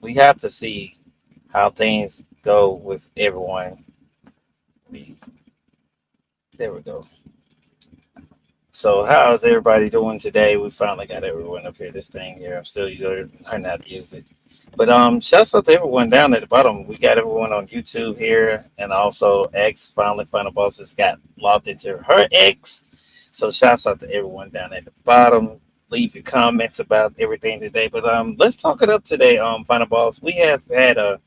we have to see how things go with everyone. We, there we go. So how's everybody doing today? We finally got everyone up here. This thing here, I'm still learning how to use it. But shouts out to everyone down at the bottom. We got everyone on YouTube here, and also X finally Final Boss has got logged into her X. So shouts out to everyone down at the bottom. Leave your comments about everything today. But let's talk it up today. Final Boss, we have had a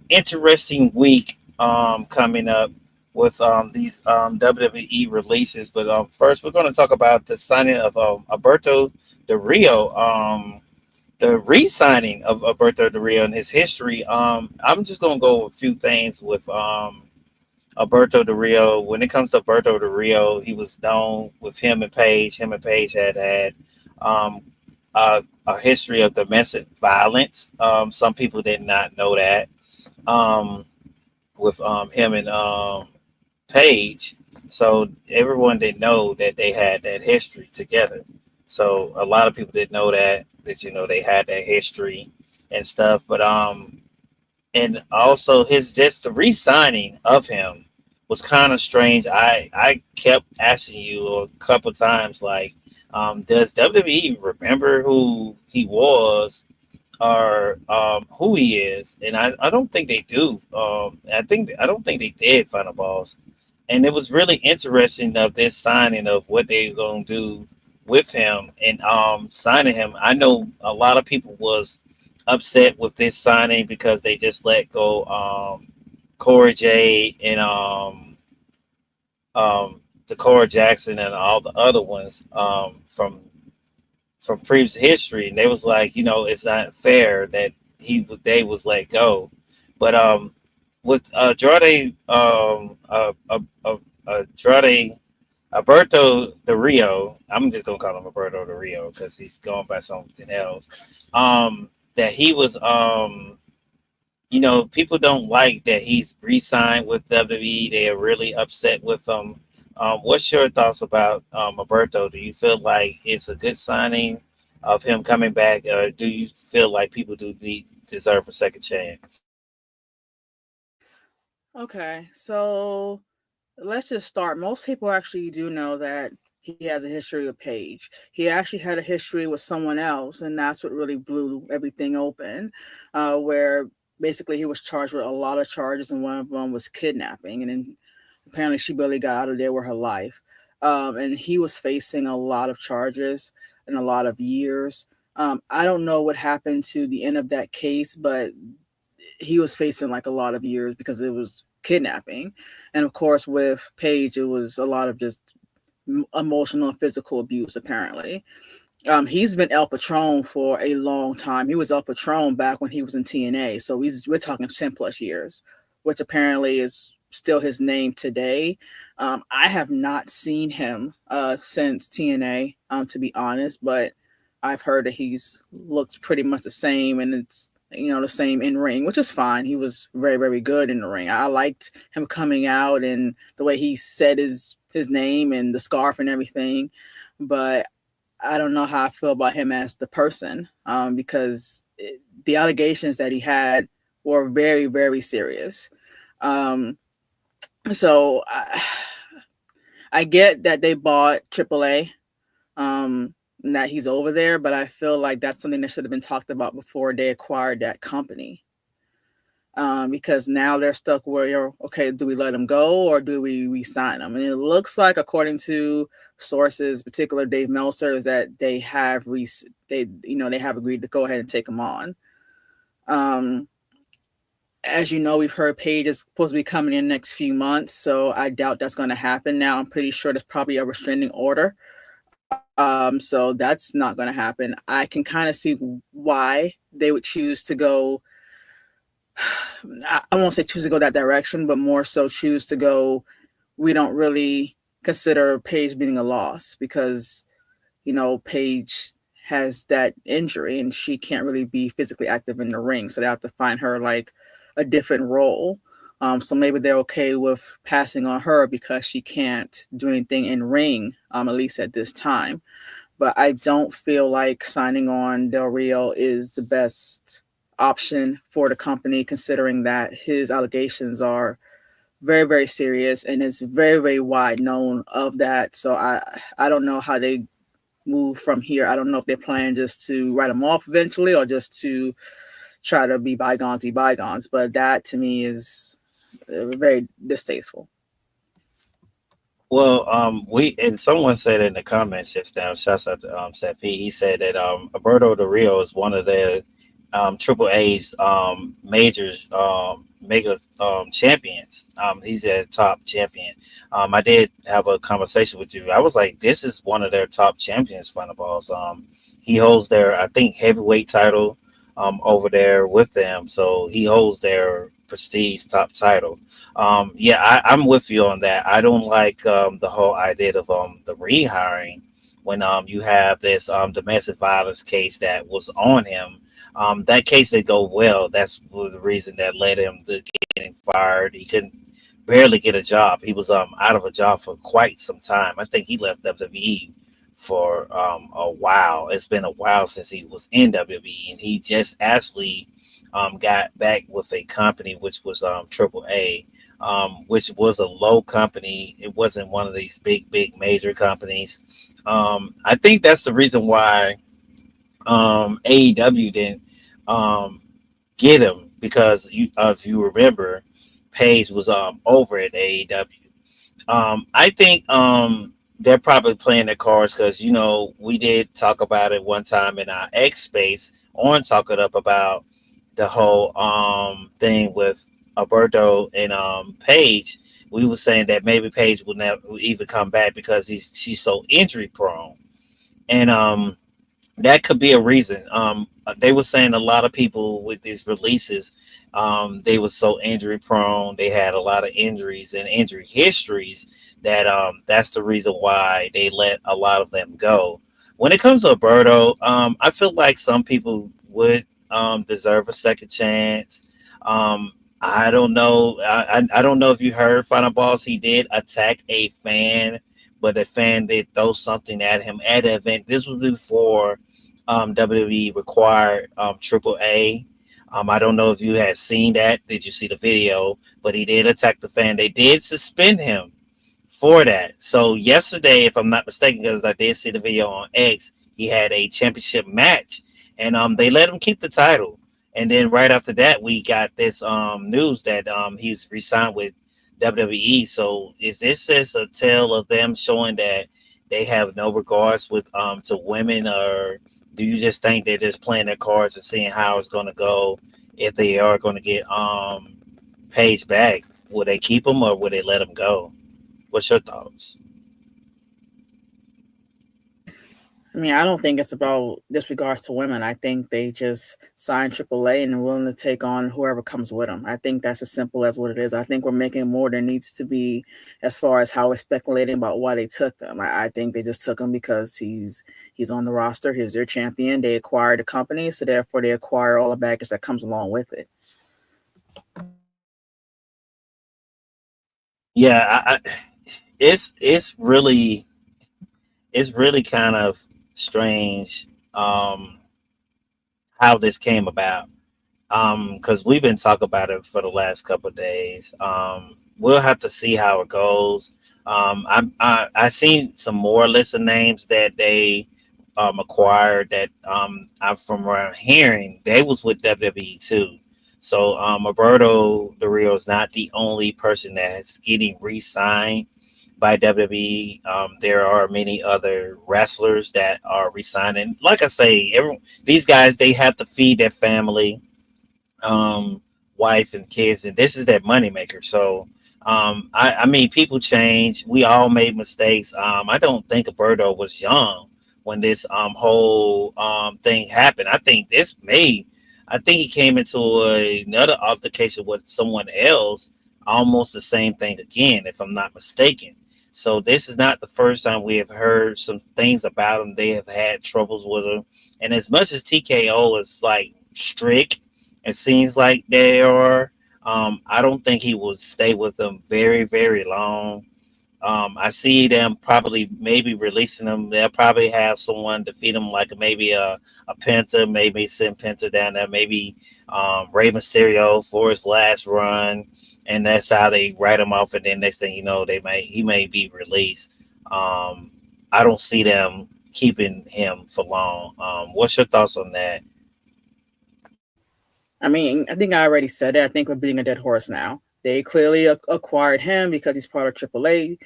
interesting week coming up with these WWE releases. But first, we're going to talk about the signing of Alberto Del Rio. The re-signing of Alberto Del Rio and his history. I'm just going to go over a few things with Alberto Del Rio. When it comes to Alberto Del Rio, he was known with him and Paige. Him and Paige had um, a history of domestic violence. Some people did not know that. Um, with him and Paige, so everyone didn't know that they had that history together. So a lot of people didn't know that they had that history and stuff. But and also his just the re-signing of him was kind of strange. I kept asking you a couple times like, does WWE remember who he was or who he is? And I don't think they do. I don't think they did Final Balls. And it was really interesting of this signing of what they're gonna do with him and signing him. I know a lot of people was upset with this signing because they just let go Corey J and the Cora Jackson and all the other ones from previous history, and they was like, it's not fair that they was let go. But with Andrade Alberto Del Rio, I'm just gonna call him Alberto Del Rio because he's going by something else. That he was, people don't like that he's re-signed with WWE. They are really upset with him. What's your thoughts about Alberto? Do you feel like it's a good signing of him coming back, or do you feel like people deserve a second chance? Okay, so let's just start. Most people actually do know that he has a history with Paige. He actually had a history with someone else, and that's what really blew everything open. Where basically he was charged with a lot of charges, and one of them was kidnapping, and then apparently she barely got out of there with her life. And he was facing a lot of charges and a lot of years. I don't know what happened to the end of that case, but he was facing like a lot of years because it was kidnapping. And of course, with Paige, it was a lot of just emotional and physical abuse, apparently. He's been El Patron for a long time. He was El Patron back when he was in TNA. So we're talking 10 plus years, which apparently is still his name today. I have not seen him since TNA, to be honest, but I've heard that he's looked pretty much the same, and it's the same in ring, which is fine. He was very, very good in the ring. I liked him coming out and the way he said his name and the scarf and everything. But I don't know how I feel about him as the person, because the allegations that he had were very, very serious. Um, so I get that they bought AAA, and that he's over there, but I feel like that's something that should have been talked about before they acquired that company. Because now they're stuck where you're okay. Do we let him go or do we re-sign him? And it looks like, according to sources, particular Dave Meltzer, is that they have agreed to go ahead and take him on. Um, as you know, we've heard Paige is supposed to be coming in the next few months, so I doubt that's going to happen. Now, I'm pretty sure there's probably a restraining order. So that's not going to happen. I can kind of see why they would choose to go. I won't say choose to go that direction, but more so choose to go. We don't really consider Paige being a loss because Paige has that injury and she can't really be physically active in the ring, so they have to find her like a different role. So maybe they're okay with passing on her because she can't do anything in ring, at least at this time. But I don't feel like signing on Del Rio is the best option for the company, considering that his allegations are very, very serious, and it's very, very wide known of that. So I don't know how they move from here. I don't know if they plan just to write them off eventually, or just to try to be bygones. But that to me is very distasteful. Well, we and someone said in the comments just now. Shouts out to Seth P. He said that Alberto Del Rio is one of the Triple A's majors mega champions. He's a top champion. I did have a conversation with you. I was like, this is one of their top champions, Fundaballs. He holds their, I think, heavyweight title over there with them. So he holds their prestige top title. Yeah, I'm with you on that. I don't like the whole idea of the rehiring when you have this domestic violence case that was on him. That case didn't go well. That's the reason that led him to getting fired. He couldn't barely get a job. He was out of a job for quite some time. I think he left WWE for a while. It's been a while since he was in WWE, and he just actually got back with a company which was Triple A, which was a low company. It wasn't one of these big major companies. I think that's the reason why AEW didn't um, get him, because if you remember, Paige was over at AEW. I think they're probably playing their cards because we did talk about it one time in our X space on Talk It Up about the whole thing with Alberto and Paige. We were saying that maybe Paige will never even come back because she's so injury prone, and that could be a reason. They were saying a lot of people with these releases, they were so injury prone. They had a lot of injuries and injury histories that that's the reason why they let a lot of them go. When it comes to Alberto, I feel like some people would deserve a second chance. I don't know. I don't know if you heard Final Boss. He did attack a fan, but the fan did throw something at him at an event. This was before WWE required Triple A. I don't know if you had seen that. Did you see the video? But he did attack the fan. They did suspend him for that. So yesterday, if I'm not mistaken, because I did see the video on X, he had a championship match, and they let him keep the title. And then right after that, we got this news that he's re-signed with WWE. So is this just a tale of them showing that they have no regards with to women, or do you just think they're just playing their cards and seeing how it's going to go? If they are going to get Paige back, will they keep him or will they let him go? What's your thoughts? I mean, I don't think it's about disregards to women. I think they just signed AAA and are willing to take on whoever comes with them. I think that's as simple as what it is. I think we're making more than needs to be as far as how we're speculating about why they took them. I think they just took him because he's on the roster. He's their champion. They acquired the company, so therefore they acquire all the baggage that comes along with it. Yeah, it's really kind of strange how this came about, because we've been talking about it for the last couple of days. We'll have to see how it goes. I seen some more list of names that they acquired that I'm from around hearing they was with WWE too. So Roberto Del Rio is not the only person that's getting re-signed by WWE. There are many other wrestlers that are resigning. Like I say, these guys, they have to feed their family, wife and kids, and this is their moneymaker. So I mean, people change. We all made mistakes. I don't think Alberto was young when this whole thing happened. I think he came into another altercation with someone else, almost the same thing again, if I'm not mistaken. So this is not the first time we have heard some things about him. They have had troubles with him, and as much as TKO is like strict, it seems like they are. I don't think he will stay with them very, very long. I see them probably maybe releasing them. They'll probably have someone defeat them, like maybe a Penta, maybe send Penta down there, maybe Rey Mysterio for his last run, and that's how they write him off. And then next thing you know, he may be released. I don't see them keeping him for long. What's your thoughts on that? I mean, I think I already said it. I think we're beating a dead horse now. They clearly acquired him because he's part of AAA.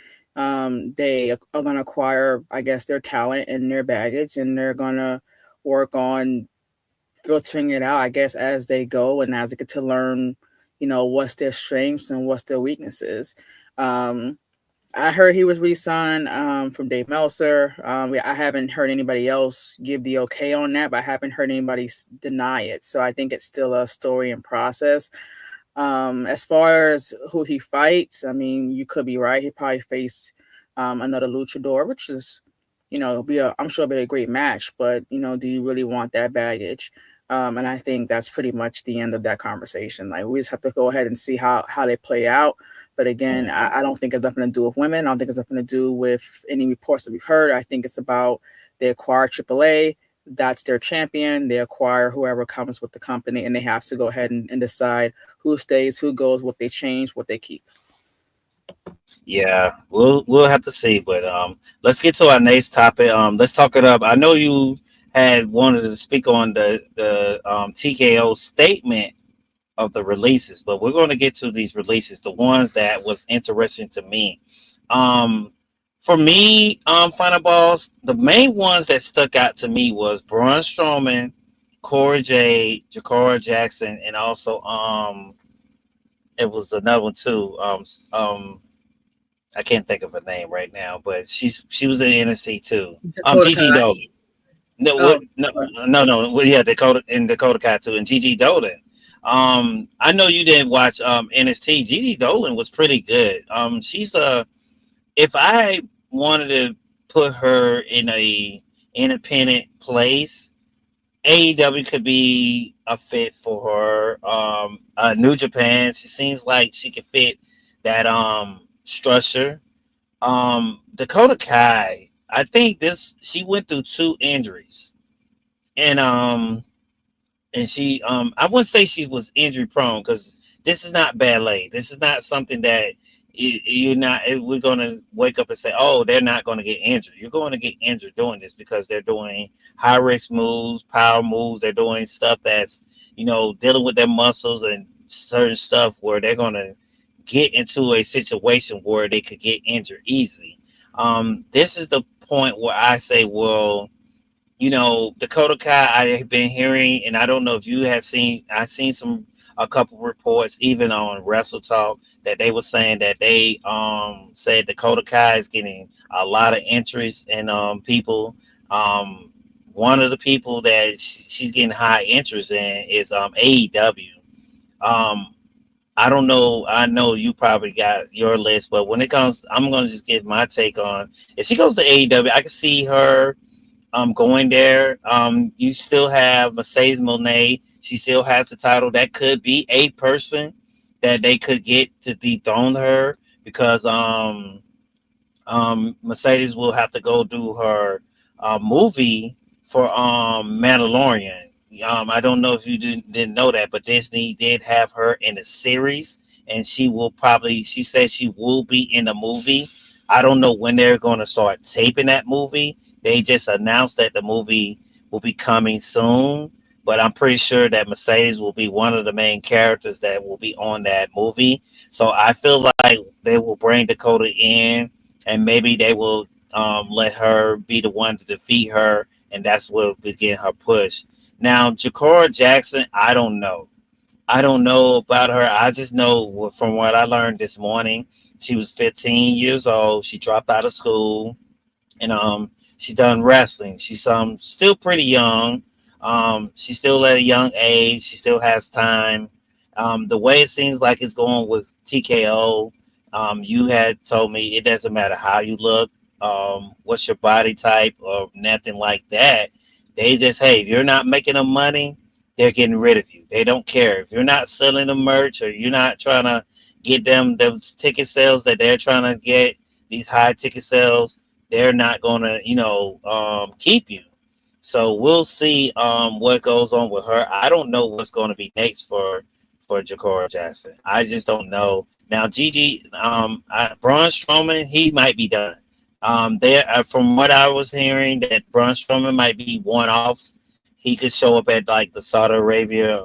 They are going to acquire, I guess, their talent and their baggage, and they're going to work on filtering it out, I guess, as they go and as they get to learn, what's their strengths and what's their weaknesses. Um, I heard he was re-signed from Dave Meltzer. I haven't heard anybody else give the okay on that, but I haven't heard anybody deny it. So I think it's still a story in process. As far as who he fights, I mean, you could be right. He probably face another luchador, which is, I'm sure it'll be a great match. But do you really want that baggage? And I think that's pretty much the end of that conversation. Like, we just have to go ahead and see how they play out. But again, I don't think it's nothing to do with women. I don't think it's nothing to do with any reports that we've heard. I think it's about they acquire AAA. That's their champion. They acquire whoever comes with the company, and they have to go ahead and decide who stays, who goes, what they change, what they keep. Yeah, we'll have to see. But let's get to our next topic. Let's talk it up. I know you had wanted to speak on the TKO statement of the releases, but we're going to get to these releases, the ones that was interesting to me. Um, for me, Final Balls, the main ones that stuck out to me was Braun Strowman, Cora Jade, Jakara Jackson, and also it was another one too. I can't think of her name right now, but she was in NXT too. Dakota Gigi Kai. Dolan. No, Oh, what? No, no. Well, yeah, Dakota Kai too, and Gigi Dolan. I know you didn't watch NXT. Gigi Dolan was pretty good. She's a if I wanted to put her in a independent place, AEW could be a fit for her. New Japan, she seems like she could fit that structure. Dakota Kai, I think this she went through two injuries, and I wouldn't say she was injury prone because this is not ballet. This is not something that you're not. We're gonna wake up and say, "Oh, they're not going to get injured." You're going to get injured doing this because they're doing high risk moves, power moves. They're doing stuff that's dealing with their muscles and certain stuff where they're going to get into a situation where they could get injured easily. This is the point where I say, well, Dakota Kai, I have been hearing, and I don't know if you have seen, I've seen a couple reports, even on Wrestle Talk, that they were saying that they said Dakota Kai is getting a lot of interest in people. Um, One of the people that she's getting high interest in is AEW. Um, I don't know. I know you probably got your list, but when it comes, I'm going to just give my take on if she goes to AEW, I can see her going there. You still have Mercedes Monet. She still has the title. That could be a person that they could get to dethrone her because Mercedes will have to go do her movie for Mandalorian. I don't know if you didn't know that, but Disney did have her in a series, and she will probably. She said she will be in the movie. I don't know when they're going to start taping that movie. They just announced that the movie will be coming soon, but I'm pretty sure that Mercedes will be one of the main characters that will be on that movie. So I feel like they will bring Dakota in, and maybe they will let her be the one to defeat her, and that's what will begin her push. Now, Jakara Jackson, I don't know. I don't know about her. I just know from what I learned this morning, she was 15 years old. She dropped out of school, and she done wrestling. She's still pretty young. She's still at a young age. She still has time. The way it seems like it's going with TKO, you had told me it doesn't matter how you look, what's your body type, or nothing like that. They just, hey, if you're not making them money, they're getting rid of you. They don't care if you're not selling the merch or you're not trying to get them ticket sales that they're trying to get. these high ticket sales, they're not gonna, keep you. So we'll see what goes on with her. I don't know what's going to be next for Jakara Jackson. I just don't know. Now Gigi, Braun Strowman, he might be done. There, from what I was hearing, that Braun Strowman might be one offs. He could show up at like the Saudi Arabia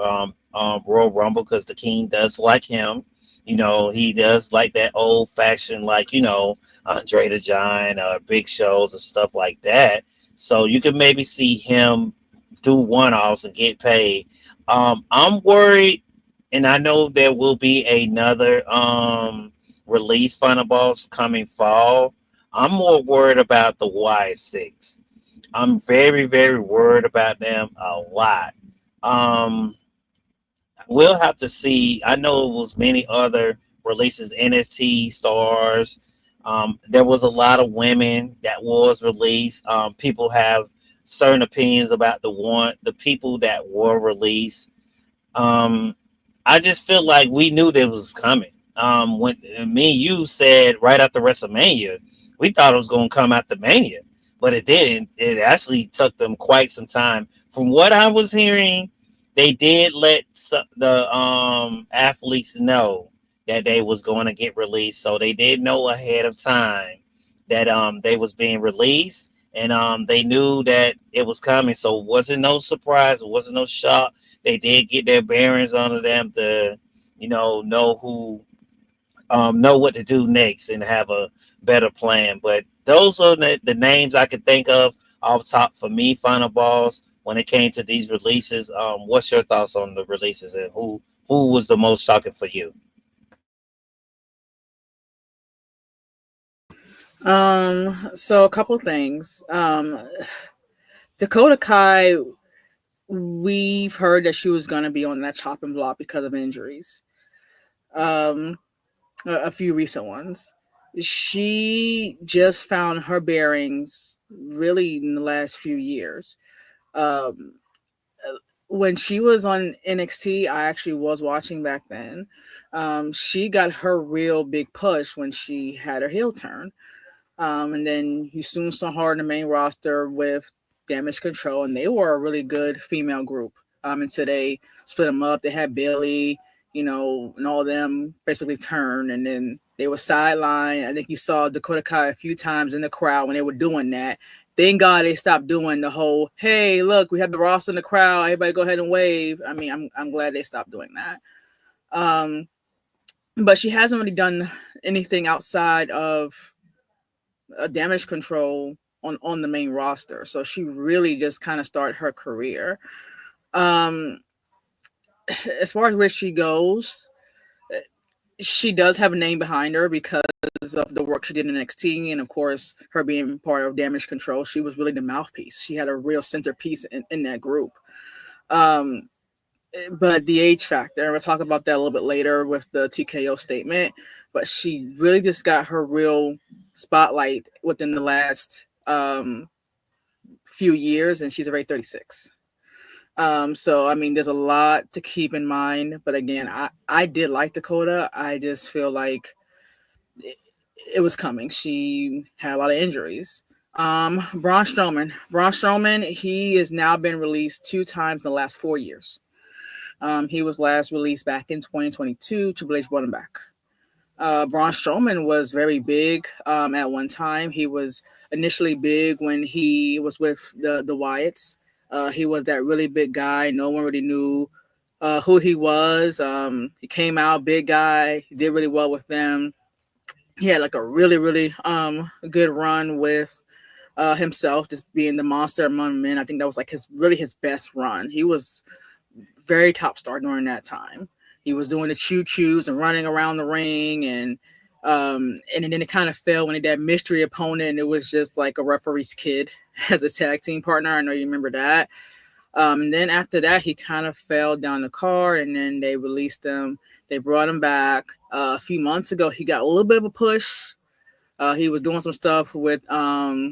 Royal Rumble because the King does like him. He does like that old fashioned, like, Andre the Giant, big shows and stuff like that. So you could maybe see him do one offs and get paid. I'm worried, and I know there will be another release Final Boss coming fall. I'm more worried about the Y6. I'm very, very worried about them a lot. Um, we'll have to see. I know it was many other releases, NST stars. There was a lot of women that was released. People have certain opinions about the people that were released. Um, I just feel like we knew this was coming. When me and you said right after WrestleMania, we thought it was going to come after Mania, but it didn't. It actually took them quite some time. From what I was hearing, they did let the athletes know that they was going to get released, so they did know ahead of time that they was being released, and they knew that it was coming. So it wasn't no surprise, it wasn't no shock. They did get their bearings under them to, know who, know what to do next and have a better plan. But those are the names I could think of off top for me, Final Balls. When it came to these releases, what's your thoughts on the releases and who was the most shocking for you? So a couple things. Dakota Kai, we've heard that she was going to be on that chopping block because of injuries. Um, a few recent ones. She just found her bearings really in the last few years. Um, when she was on NXT, I actually was watching back then. She got her real big push when she had her heel turn. And then you soon saw her in the main roster with Damage Control, and they were a really good female group. Until they split them up, they had Billy, and all of them basically turned, and then they were sidelined. I think you saw Dakota Kai a few times in the crowd when they were doing that. Thank God they stopped doing the whole, "Hey, look, we have the roster in the crowd. Everybody, go ahead and wave." I mean, I'm glad they stopped doing that. Um, but she hasn't really done anything outside of Damage Control on the main roster. So she really just kind of started her career. Um, as far as where she goes, she does have a name behind her because of the work she did in NXT, and of course, her being part of Damage Control. She was really the mouthpiece. She had a real centerpiece in that group. Um, but the age factor, and we'll talk about that a little bit later with the TKO statement. But she really just got her real spotlight within the last few years, and she's already 36. So I mean, there's a lot to keep in mind. But again, I did like Dakota. I just feel like it was coming. She had a lot of injuries. Braun Strowman. Braun Strowman, he has now been released 2 times in the last 4 years. He was last released back in 2022. Triple H brought him back. Braun Strowman was very big at one time. He was initially big when he was with the Wyatts. He was that really big guy. No one really knew who he was. He came out big guy. He did really well with them. He had like a really, really good run with himself, just being the monster among men. I think that was like his best run. He was very top star during that time. He was doing the choo-choos and running around the ring, and then it kind of fell when he had that mystery opponent, and it was just like a referee's kid as a tag team partner. I know you remember that. And then after that, he kind of fell down the card, and then they released him. They brought him back a few months ago. He got a little bit of a push. He was doing some stuff with uh,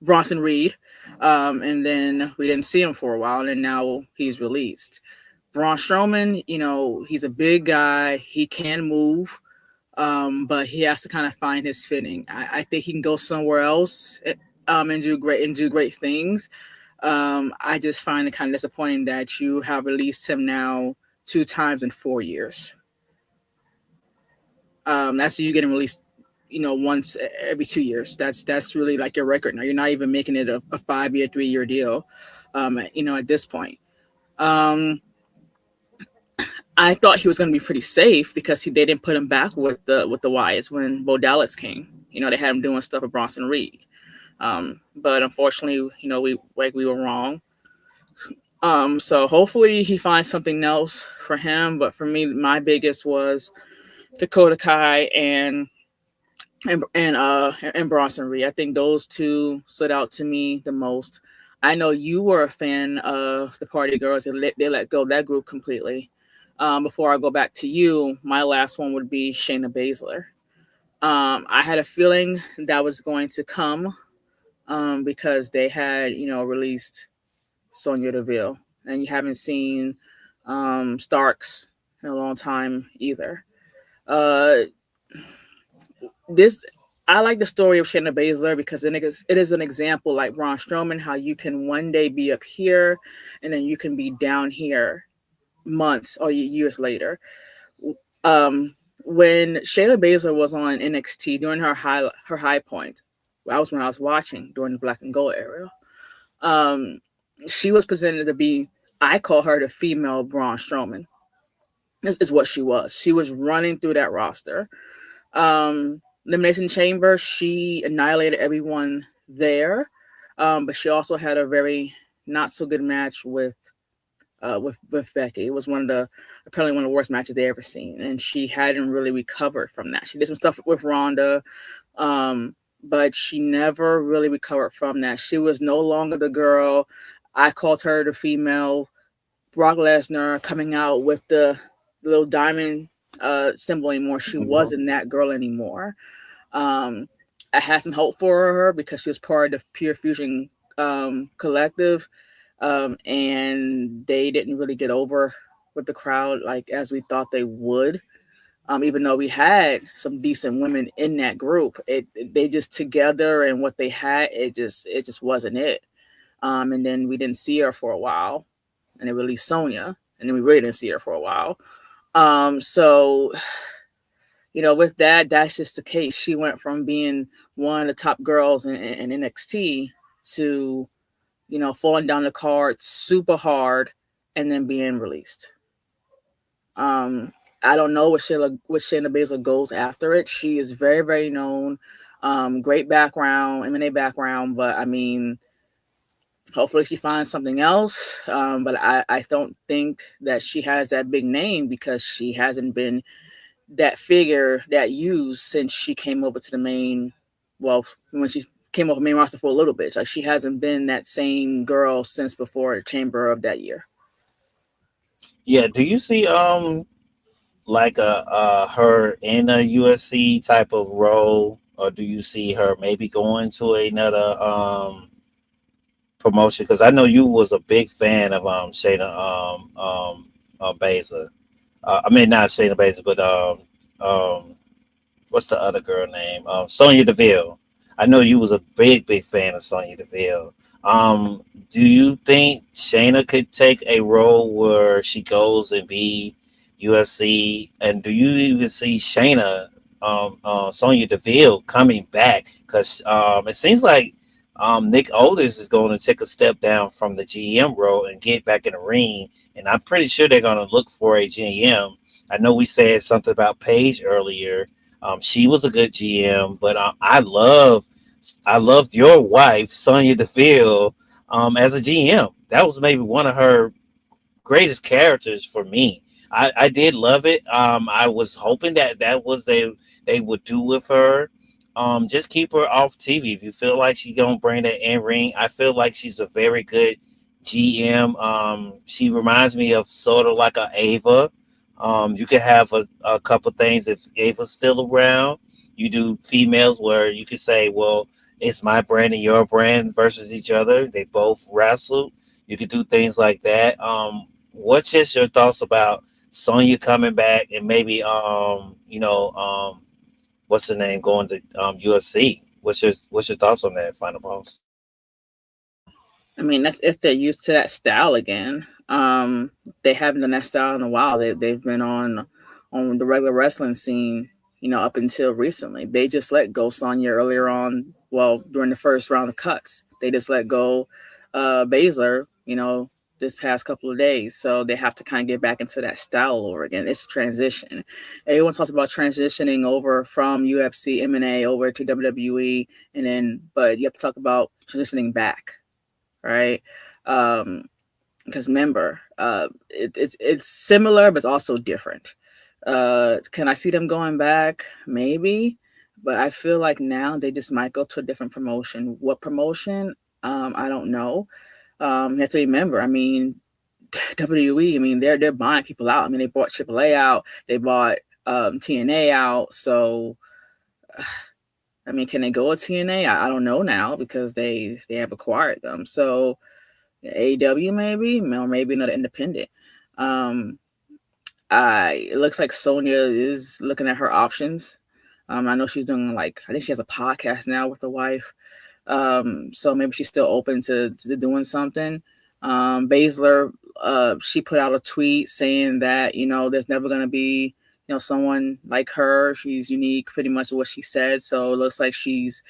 Bronson Reed, and then we didn't see him for a while, and now he's released. Braun Strowman, he's a big guy. He can move, but he has to kind of find his fitting. I think he can go somewhere else, and do great things. I just find it kind of disappointing that you have released him now 2 times in 4 years. That's you getting released, once every 2 years. That's really like your record now. You're not even making it a 5 year, 3 year deal. At this point. Um, I thought he was going to be pretty safe because they didn't put him back with the Wyatts when Bo Dallas came. They had him doing stuff with Bronson Reed. But unfortunately, we were wrong. So hopefully he finds something else for him. But for me, my biggest was Dakota Kai and Bronson Reed. I think those two stood out to me the most. I know you were a fan of the Party Girls. They let go of that group completely. Before I go back to you, my last one would be Shayna Baszler. I had a feeling that was going to come because they had, released Sonya Deville, and you haven't seen Starks in a long time either. Uh, this I like the story of Shayna Baszler because it is an example like Braun Strowman, how you can one day be up here and then you can be down here months or years later. When Shayna Baszler was on NXT during her high point, that was when I was watching during the Black and Gold era. She was presented to be, I call her the female Braun Strowman. This is what she was. She was running through that roster. Elimination Chamber, she annihilated everyone there, but she also had a very not so good match with Becky. It was apparently one of the worst matches they ever seen, and she hadn't really recovered from that. She did some stuff with Ronda, but she never really recovered from that. She was no longer the girl. I called her the female Brock Lesnar coming out with the little diamond symbol anymore. She wasn't that girl anymore. I had some hope for her because she was part of the Pure Fusion collective, and they didn't really get over with the crowd like as we thought they would. Even though we had some decent women in that group, they just together and what they had, it just wasn't it. And then we didn't see her for a while, and they released Sonya, and then we really didn't see her for a while. So with that's just the case. She went from being one of the top girls in NXT to, falling down the card super hard and then being released. I don't know what Shayna Baszler goes after it. She is very, very known. Great background, M&A background, but I mean, hopefully she finds something else. But I don't think that she has that big name because she hasn't been that figure that used since she came over to the main. Well, when she came over the main roster for a little bit, like she hasn't been that same girl since before the Chamber of that year. Yeah, do you see like her in a USC type of role, or do you see her maybe going to another promotion? Because I know you was a big fan of Shayna Baszler. I mean not Shayna Baszler, but what's the other girl name? Sonya Deville. I know you was a big fan of Sonya Deville. Do you think Shayna could take a role where she goes and be UFC? And do you even see Shayna, Sonya Deville coming back? Because it seems like Nick Aldis is going to take a step down from the GM role and get back in the ring. And I'm pretty sure they're going to look for a GM. I know we said something about Paige earlier. She was a good GM, but I loved your wife, Sonya Deville, as a GM. That was maybe one of her greatest characters for me. I did love it. I was hoping that was they would do with her. Just keep her off TV. If you feel like she's gonna bring that in ring, I feel like she's a very good GM. She reminds me of sort of like a Ava. You could have a couple things if Ava's still around. You do females where you could say, well, it's my brand and your brand versus each other. They both wrestle. You could do things like that. what's just your thoughts about Sonya coming back and maybe what's the name going to UFC? What's your thoughts on that, Final Boss? I mean, that's if they're used to that style again. They haven't done that style in a while. They've been on the regular wrestling scene, up until recently. They just let go Sonya earlier on. Well, during the first round of cuts, they just let go Baszler. This past couple of days, so they have to kind of get back into that style over again. It's a transition. Everyone talks about transitioning over from UFC, MMA over to WWE, and then, but you have to talk about transitioning back, right? Because remember, it's similar, but it's also different. Can I see them going back? Maybe, but I feel like now they just might go to a different promotion. What promotion? I don't know. You have to remember. I mean, WWE. I mean, they're buying people out. I mean, they bought AAA out. They bought TNA out. So I mean, can they go with TNA? I don't know now because they have acquired them. So AEW maybe, or maybe another independent. Um, it looks like Sonya is looking at her options. I know she's doing I think she has a podcast now with the wife. So maybe she's still open to doing something. Baszler, she put out a tweet saying that there's never going to be someone like her. She's unique, pretty much what she said. So it looks like she's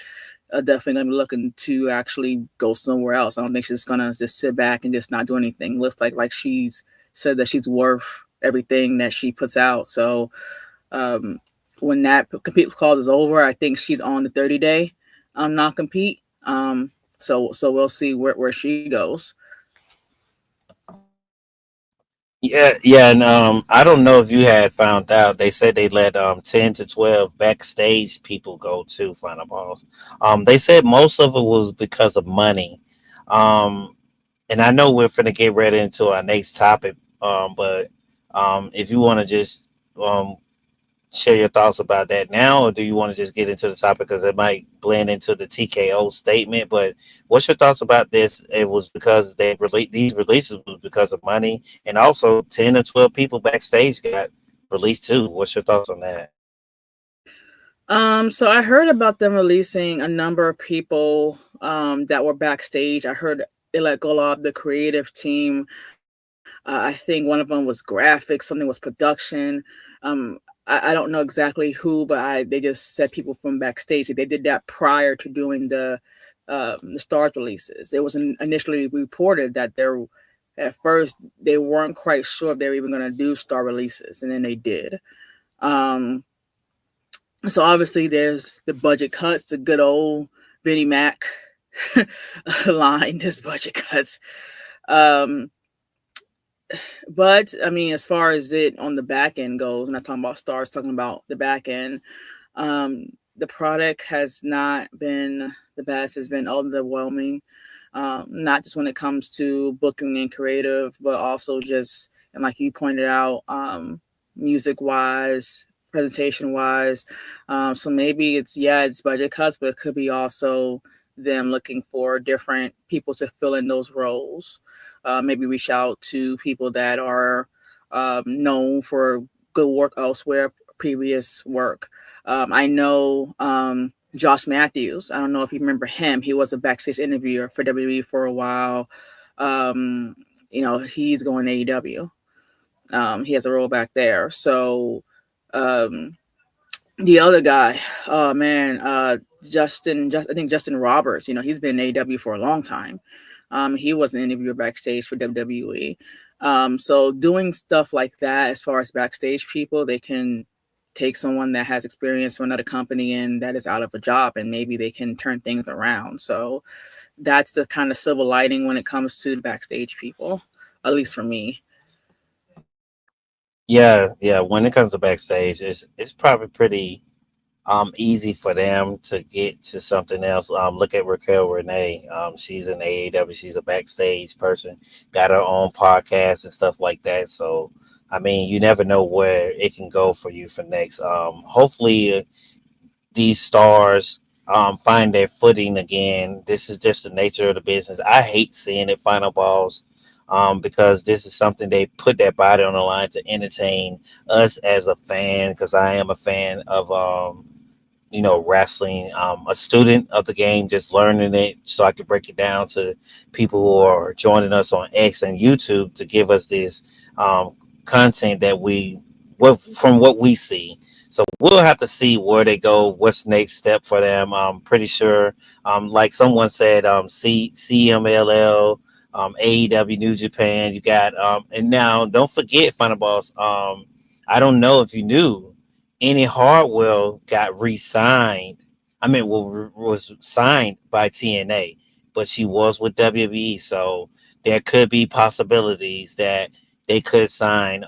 definitely going to be looking to actually go somewhere else. I don't think she's going to just sit back and just not do anything. Looks like she's said that she's worth everything that she puts out. So when that compete clause is over, I think she's on the 30-day non-compete. So we'll see where she goes. Yeah, and I don't know if you had found out. They said they let 10 to 12 backstage people go too, Final Balls. They said most of it was because of money. Um, and I know we're finna get right into our next topic. But if you want to just um share your thoughts about that now, or do you want to just get into the topic because it might blend into the TKO statement? But what's your thoughts about this? It was because these releases was because of money, and also 10 to 12 people backstage got released too. What's your thoughts on that? So I heard about them releasing a number of people that were backstage. I heard they let go of the creative team. I think one of them was graphics, something was production. I don't know exactly who, but they just said people from backstage. They did that prior to doing the Stars releases. It was initially reported that at first they weren't quite sure if they were even going to do Star releases, and then they did. So obviously there's the budget cuts, the good old Vinnie Mac line, just budget cuts. But I mean, as far as it on the back end goes, I'm not talking about Stars, talking about the back end. The product has not been the best. It's been underwhelming, not just when it comes to booking and creative, but also just, and like you pointed out, music wise, presentation wise. So maybe it's budget cuts, but it could be also them looking for different people to fill in those roles. Maybe reach out to people that are known for good work elsewhere, previous work. I know Josh Matthews. I don't know if you remember him. He was a backstage interviewer for WWE for a while. He's going to AEW. He has a role back there. So the other guy, oh man, I think Justin Roberts. He's been in AEW for a long time. He was an interviewer backstage for WWE. So doing stuff like that, as far as backstage people, they can take someone that has experience from another company and that is out of a job, and maybe they can turn things around. So that's the kind of silver lining when it comes to the backstage people, at least for me. Yeah. When it comes to backstage, it's probably pretty easy for them to get to something else. Look at Raquel Renee. She's in AEW. She's a backstage person, got her own podcast and stuff like that. So I mean, you never know where it can go for you for next. Hopefully, these stars find their footing again. This is just the nature of the business. I hate seeing it, Final Balls. because this is something they put their body on the line to entertain us as a fan. Because I am a fan of wrestling. A student of the game, just learning it so I can break it down to people who are joining us on X and YouTube to give us this um, content that from what we see. So we'll have to see where they go. What's next step for them? I'm pretty sure, like someone said, CMLL, AEW, New Japan. You got, and now don't forget, Final Boss. I don't know if you knew, Annie Hardwell got re-signed. I mean, well, was signed by TNA, but she was with WWE, so there could be possibilities that they could sign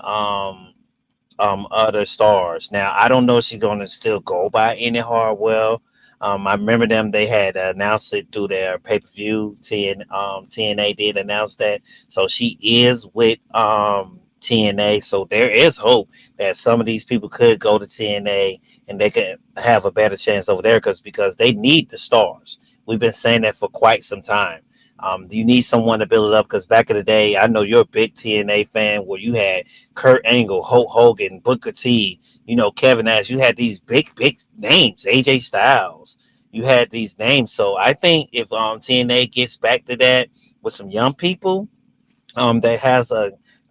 other stars. Now I don't know if she's gonna still go by Annie Hardwell. I remember them; they had announced it through their pay per view. TNA did announce that, so she is with TNA. So there is hope that some of these people could go to TNA and they could have a better chance over there because they need the stars. We've been saying that for quite some time. You need someone to build it up because back in the day, I know you're a big TNA fan where you had Kurt Angle, Hulk Hogan, Booker T, Kevin Nash. You had these big names, AJ Styles. You had these names. So I think if TNA gets back to that with some young people that has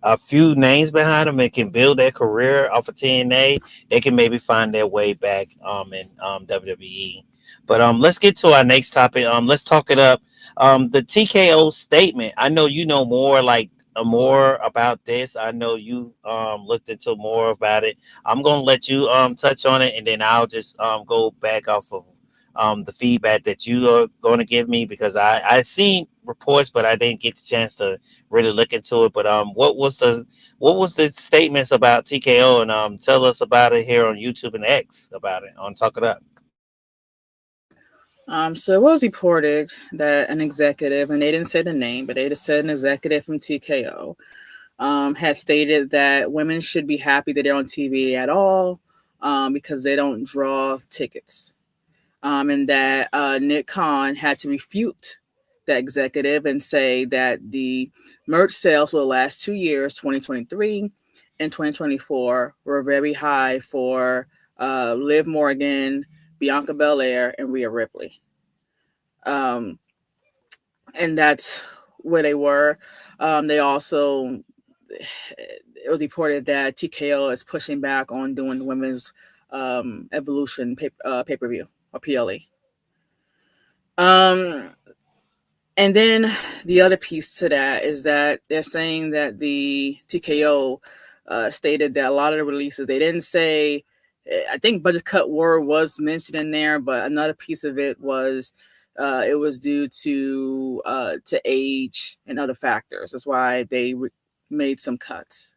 a few names behind them and can build their career off of TNA, they can maybe find their way back in WWE. But let's get to our next topic. Let's talk it up. The TKO statement. I know you know more more about this. I know you looked into more about it. I'm gonna let you touch on it, and then I'll just go back off of the feedback that you are going to give me because I seen reports, but I didn't get the chance to really look into it. But what was the statements about TKO, and tell us about it here on YouTube and X about it on Talk It Up. So it was reported that an executive, and they didn't say the name, but they just said an executive from TKO, had stated that women should be happy that they're on TV at all because they don't draw tickets. And that Nick Khan had to refute that executive and say that the merch sales for the last 2 years, 2023 and 2024, were very high for Liv Morgan, Bianca Belair, and Rhea Ripley. Um, and that's where they were. They also, it was reported that TKO is pushing back on doing the women's Evolution pay-per-view or PLE. And then the other piece to that is that they're saying that the TKO stated that a lot of the releases, they didn't say, I think budget cut word was mentioned in there, but another piece of it was it was due to age and other factors. That's why they made some cuts.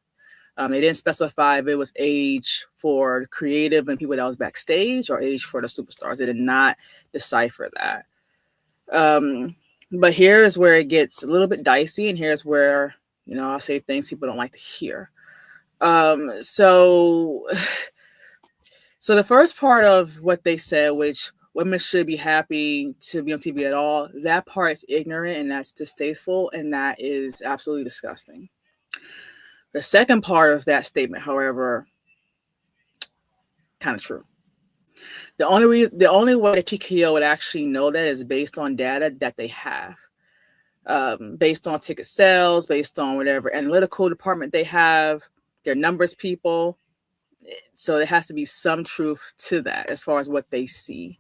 They didn't specify if it was age for the creative and people that was backstage or age for the superstars. They did not decipher that. But here's where it gets a little bit dicey, and here's where, I'll say things people don't like to hear. So the first part of what they said, which women should be happy to be on TV at all, that part is ignorant and that's distasteful, and that is absolutely disgusting. The second part of that statement, however, kind of true. The only way that TKO would actually know that is based on data that they have, based on ticket sales, based on whatever analytical department they have, their numbers people. So there has to be some truth to that as far as what they see.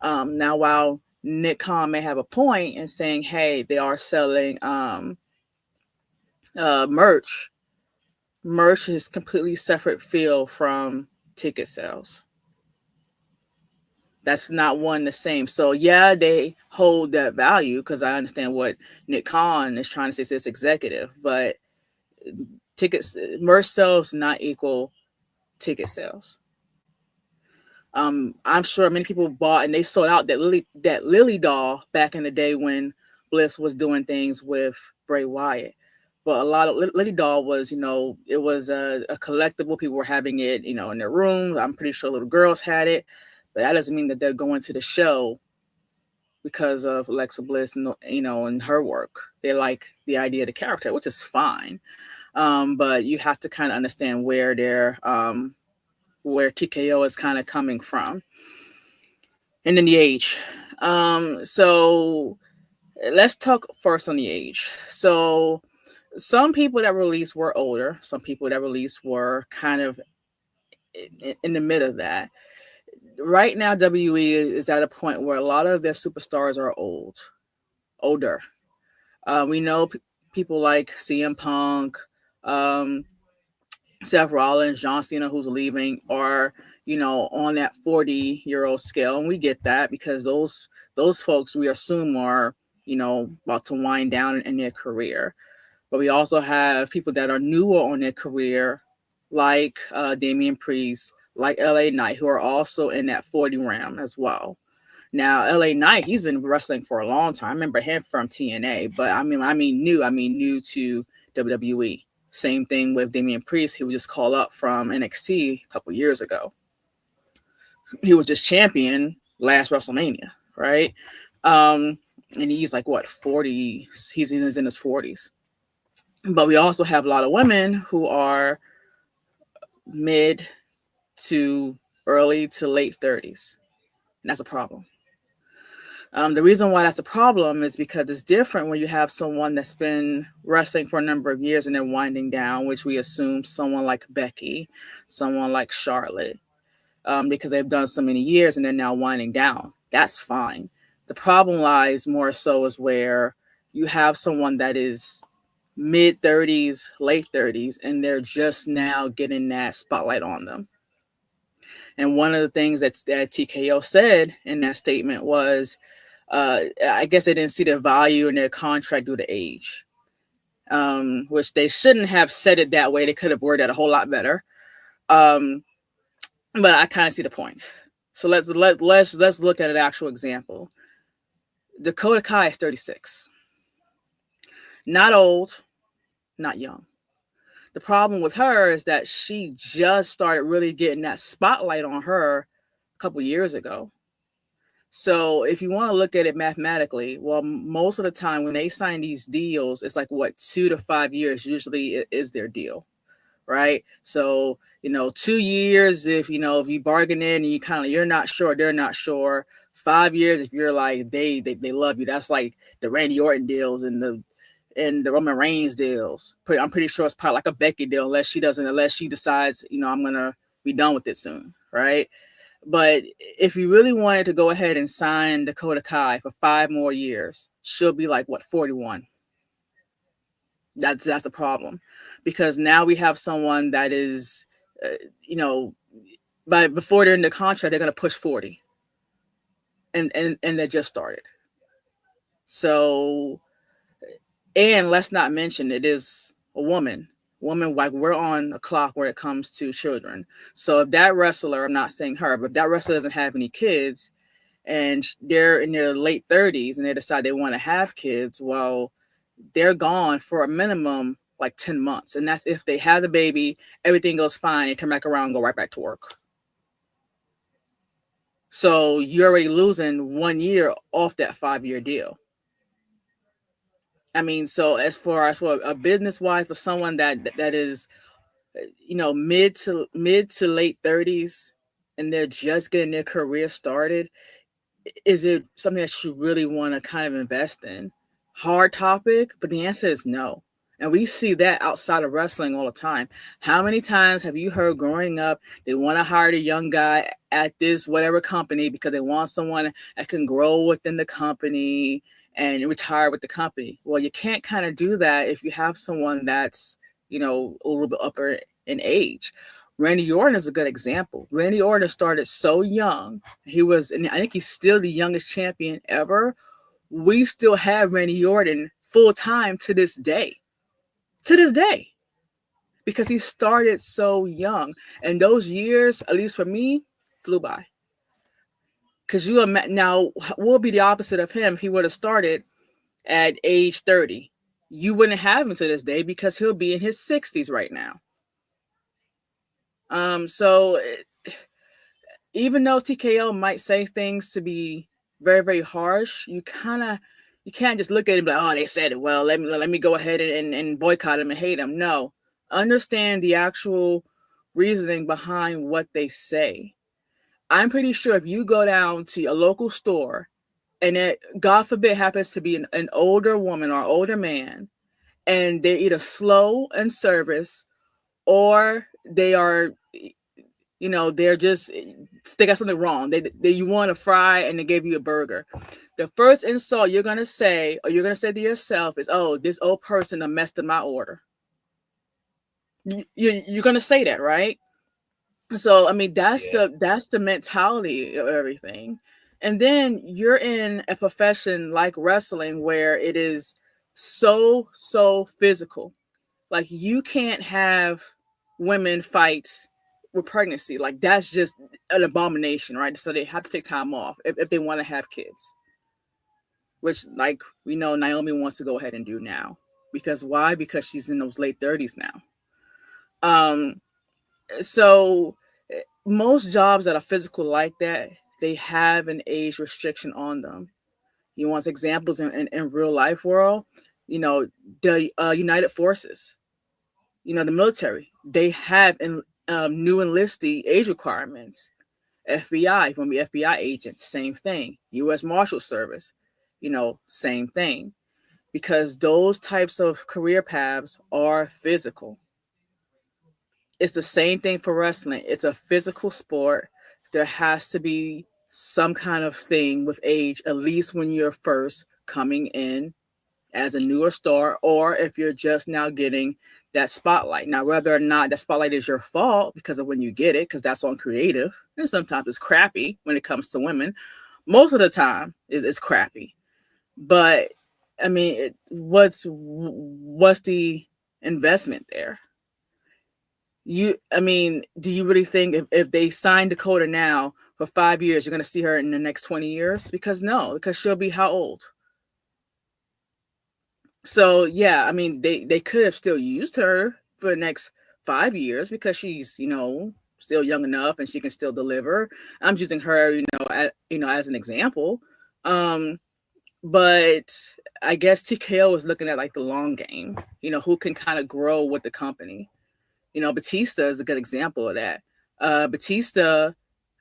Now, while Nick Khan may have a point in saying, hey, they are selling merch. Merch is completely separate field from ticket sales. That's not one the same. So yeah, they hold that value because I understand what Nick Khan is trying to say to this executive, but merch sales not equal ticket sales. I'm sure many people bought and they sold out that Lily doll back in the day when Bliss was doing things with Bray Wyatt. But a lot of Lily doll was, it was a collectible. People were having it, in their rooms. I'm pretty sure little girls had it, but that doesn't mean that they're going to the show because of Alexa Bliss and and her work. They like the idea of the character, which is fine. But you have to kind of understand where where TKO is kind of coming from. And then the age. So let's talk first on the age. So some people that released were older. Some people that released were kind of in the middle of that. Right now, WWE is at a point where a lot of their superstars are older. We know people like CM Punk, um, Seth Rollins, John Cena, who's leaving, are on that 40-year-old scale, and we get that because those folks we assume are about to wind down in their career. But we also have people that are newer on their career, like Damian Priest, like LA Knight, who are also in that 40 realm as well. Now, LA Knight, he's been wrestling for a long time. I remember him from TNA, but I mean new to WWE. Same thing with Damian Priest. He was just called up from NXT a couple years ago. He was just champion last WrestleMania, right? And he's like, what, 40? He's in his 40s. But we also have a lot of women who are mid to early to late 30s. And that's a problem. The reason why that's a problem is because it's different when you have someone that's been wrestling for a number of years and they're winding down, which we assume someone like Becky, someone like Charlotte, because they've done so many years and they're now winding down. That's fine. The problem lies more so is where you have someone that is mid 30s, late 30s, and they're just now getting that spotlight on them. And one of the things that TKO said in that statement was, I guess they didn't see the value in their contract due to age, which they shouldn't have said it that way. They could have worded that a whole lot better. But I kind of see the point. So let's look at an actual example. Dakota Kai is 36. Not old, not young. The problem with her is that she just started really getting that spotlight on her a couple years ago. So if you want to look at it mathematically, well, most of the time when they sign these deals, it's like 2 to 5 years usually is their deal, right? So 2 years if you bargain in and you're not sure, they're not sure. 5 years if you're like they love you. That's like the Randy Orton deals and the Roman Reigns deals. I'm pretty sure it's probably like a Becky deal unless she decides, I'm gonna be done with it soon, right? But if you really wanted to go ahead and sign Dakota Kai for 5 more years, she'll be like 41. That's a problem, because now we have someone that is, but before they're in the contract, they're gonna push 40, and they just started. So. And let's not mention it is a woman. Like we're on a clock where it comes to children. So if that wrestler, I'm not saying her, but if that wrestler doesn't have any kids and they're in their late 30s and they decide they want to have kids, well, they're gone for a minimum like 10 months. And that's if they have the baby, everything goes fine, they come back around and go right back to work. So you're already losing 1 year off that 5-year deal. I mean, so as far as for a business wife or someone that is, mid to late 30s, and they're just getting their career started, is it something that you really want to kind of invest in? Hard topic, but the answer is no. And we see that outside of wrestling all the time. How many times have you heard growing up, they want to hire a young guy at this whatever company because they want someone that can grow within the company and retire with the company? Well, you can't kind of do that if you have someone that's, a little bit upper in age. Randy Orton is a good example. Randy Orton started so young. And I think he's still the youngest champion ever. We still have Randy Orton full time to this day. Because he started so young. And those years, at least for me, flew by. Because now, what would be the opposite of him if he would have started at age 30? You wouldn't have him to this day because he'll be in his 60s right now. So even though TKO might say things to be very, very harsh, you can't just look at it and be like, oh, they said it. Well, let me go ahead and boycott them and hate them. No, understand the actual reasoning behind what they say. I'm pretty sure if you go down to a local store and it, God forbid, happens to be an older woman or older man, and they're either slow in service or they are, they're just, they got something wrong. They you want a fry and they gave you a burger. The first insult you're gonna say, or you're gonna say to yourself, is, "Oh, this old person done messed up my order." You're gonna say that, right? So I mean, Yeah. that's the mentality of everything. And then you're in a profession like wrestling where it is so physical. Like, you can't have women fight with pregnancy. Like, that's just an abomination, right? So they have to take time off if they want to have kids, which, like, we know Naomi wants to go ahead and do now. Because why? Because she's in those late 30s now. Um, so most jobs that are physical like that, they have an age restriction on them. You want examples in real life world? The United Forces, the military, they have new enlistee age requirements. FBI, if you want to be FBI agent, same thing. U.S. Marshal Service, same thing. Because those types of career paths are physical. It's the same thing for wrestling. It's a physical sport. There has to be some kind of thing with age, at least when you're first coming in as a newer star, or if you're just now getting that spotlight. Now, whether or not that spotlight is your fault because of when you get it, because that's on creative, and sometimes it's crappy when it comes to women. Most of the time, it's crappy. But I mean, what's the investment there? Do you really think if they sign Dakota now for 5 years, you're going to see her in the next 20 years? Because no, because she'll be how old? So yeah, I mean, they could have still used her for the next 5 years because she's, still young enough and she can still deliver. I'm using her, as an example. Um, but I guess TKO is looking at like the long game, who can kind of grow with the company. Batista is a good example of that. Batista,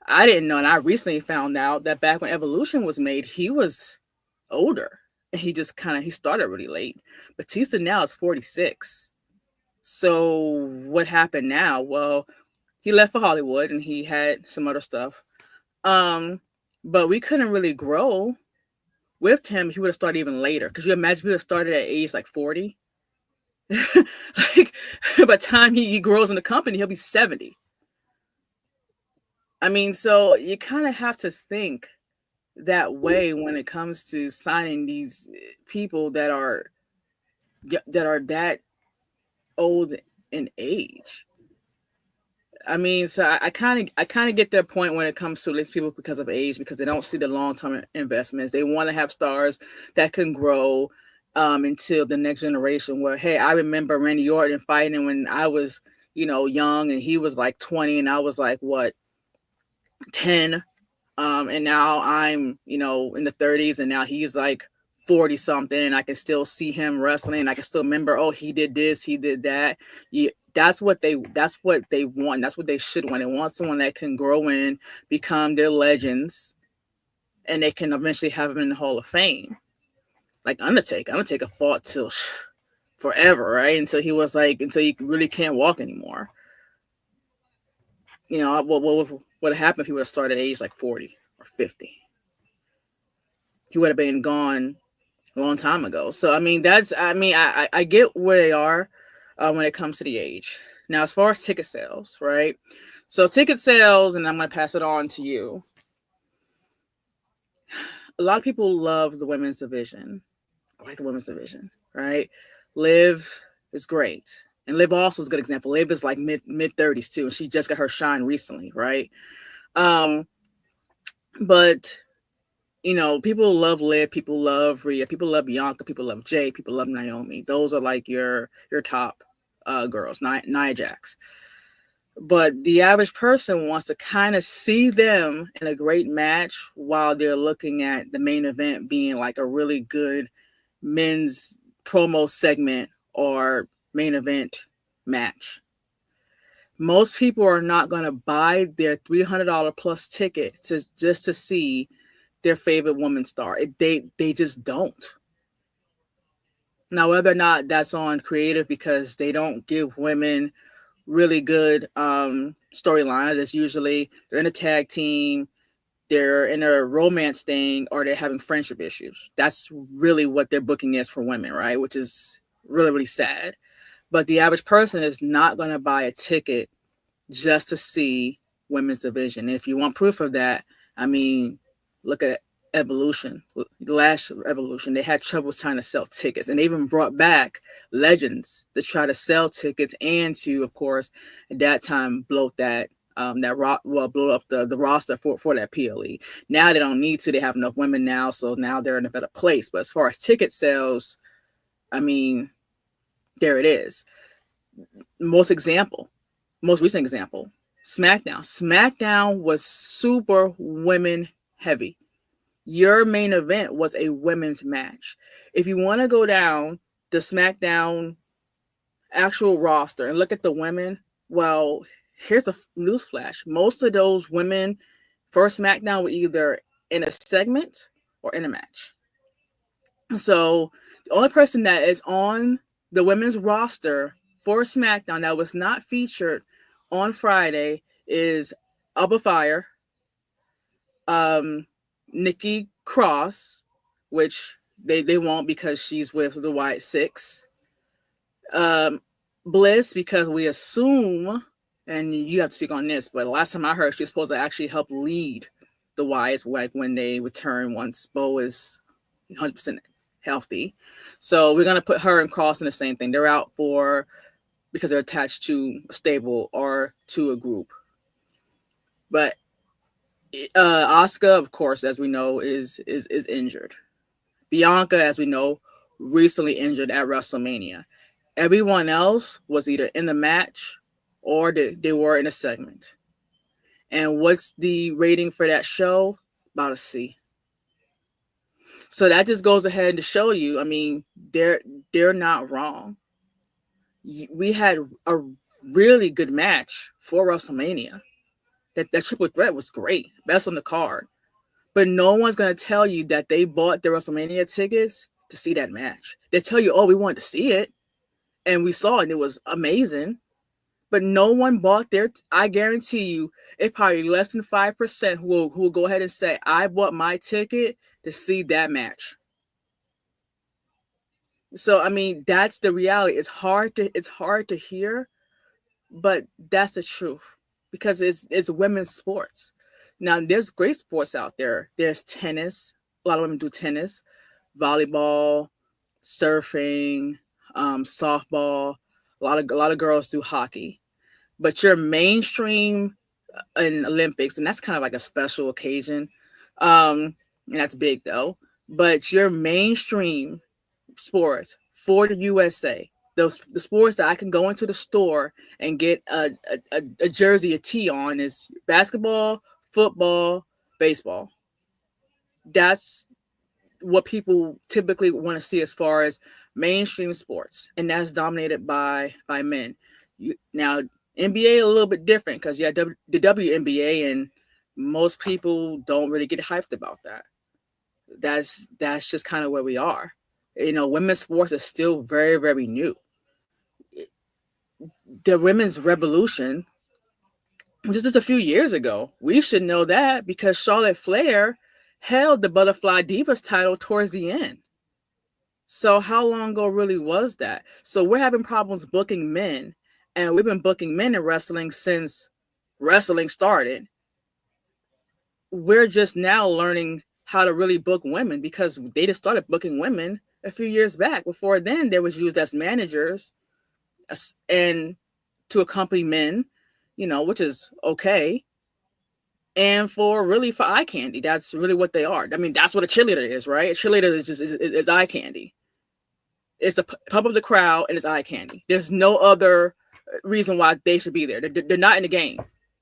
I didn't know, and I recently found out that back when Evolution was made, he was older. And he started really late. Batista now is 46. So what happened now? Well, he left for Hollywood and he had some other stuff. But we couldn't really grow with him. He would have started even later. Because you imagine he would have started at age like 40. Like, by the time he grows in the company, he'll be 70. I mean, so you kind of have to think that way when it comes to signing these people that are that old in age. I mean, so I kind of get their point when it comes to these people because of age, because they don't see the long term investments. They want to have stars that can grow until the next generation. Where, hey, I remember Randy Orton fighting when I was young, and he was like 20, and I was like, what, 10. And now I'm in the 30s, and now he's like 40 something, and I can still see him wrestling. I can still remember, oh, he did this, he did that. That's what they want. That's what they should want. They want someone that can grow in, become their legends, and they can eventually have them in the Hall of Fame. Like Undertaker. Undertaker fought till forever, right? Until he really can't walk anymore. What would have happened if he would have started at age like 40 or 50? He would have been gone a long time ago. So I mean, I get where they are when it comes to the age. Now, as far as ticket sales, right? So ticket sales, and I'm going to pass it on to you. A lot of people love the women's division. I like the women's division, right? Liv is great. And Liv also is a good example. Liv is like mid 30s too, and she just got her shine recently, right? But people love Liv, people love Rhea, people love Bianca, people love Jay, people love Naomi. Those are like your top girls, Nia Jax. But the average person wants to kind of see them in a great match while they're looking at the main event being like a really good men's promo segment or main event match. Most people are not going to buy their $300 plus ticket to just to see their favorite woman star. They just don't. Now, whether or not that's on creative because they don't give women really good storylines, it's usually they're in a tag team, they're in a romance thing, or they're having friendship issues. That's really what their booking is for women, right? Which is really, really sad. But the average person is not going to buy a ticket just to see women's division. And if you want proof of that, I mean, look at Evolution, the last Evolution. They had troubles trying to sell tickets, and they even brought back legends to try to sell tickets and to, of course, at that time, bloat that blow up the roster for that PLE. Now they don't need to. They have enough women now, so now they're in a better place. But as far as ticket sales, I mean, there it is. Most recent example, SmackDown. SmackDown was super women heavy. Your main event was a women's match. If you want to go down the SmackDown actual roster and look at the women, well, here's a newsflash. Most of those women for SmackDown were either in a segment or in a match. So the only person that is on the women's roster for SmackDown that was not featured on Friday is Alba Fire, Nikki Cross, which they won't because she's with the White Six, Bliss, because we assume, and you have to speak on this, but the last time I heard she's supposed to actually help lead the Wyatts, like when they return once Bo is 100% healthy. So we're gonna put her and Cross in the same thing. They're out because they're attached to a stable or to a group. But Asuka, of course, as we know, is injured. Bianca, as we know, recently injured at WrestleMania. Everyone else was either in the match or they were in a segment. And what's the rating for that show? About a C. So that just goes ahead to show you, I mean, they're not wrong. We had a really good match for WrestleMania. That triple threat was great, best on the card. But no one's going to tell you that they bought their WrestleMania tickets to see that match. They tell you, oh, we wanted to see it, and we saw it, and it was amazing. But no one bought I guarantee you, it's probably less than 5% who will go ahead and say, I bought my ticket to see that match. So, I mean, that's the reality. It's hard to hear, but that's the truth because it's women's sports. Now, there's great sports out there. There's tennis. A lot of women do tennis, volleyball, surfing, softball. A lot of girls do hockey. But your mainstream in Olympics, and that's kind of like a special occasion, and that's big though. But your mainstream sports for the USA, the sports that I can go into the store and get a jersey, a tee on, is basketball, football, baseball. That's what people typically want to see as far as mainstream sports, and that's dominated by men. Now, NBA a little bit different because the WNBA, and most people don't really get hyped about that. That's just kind of where we are. You know, women's sports is still very, very new. The women's revolution, which is just a few years ago, we should know that because Charlotte Flair held the Butterfly Divas title towards the end. So how long ago really was that? So we're having problems booking men, and we've been booking men in wrestling since wrestling started. We're just now learning how to really book women because they just started booking women a few years back. Before then, they was used as managers and to accompany men, which is okay. And for eye candy. That's really what they are. I mean, that's what a cheerleader is, right? A cheerleader is eye candy. It's the pump up the crowd and it's eye candy. There's no other reason why they should be there. They're not in the game,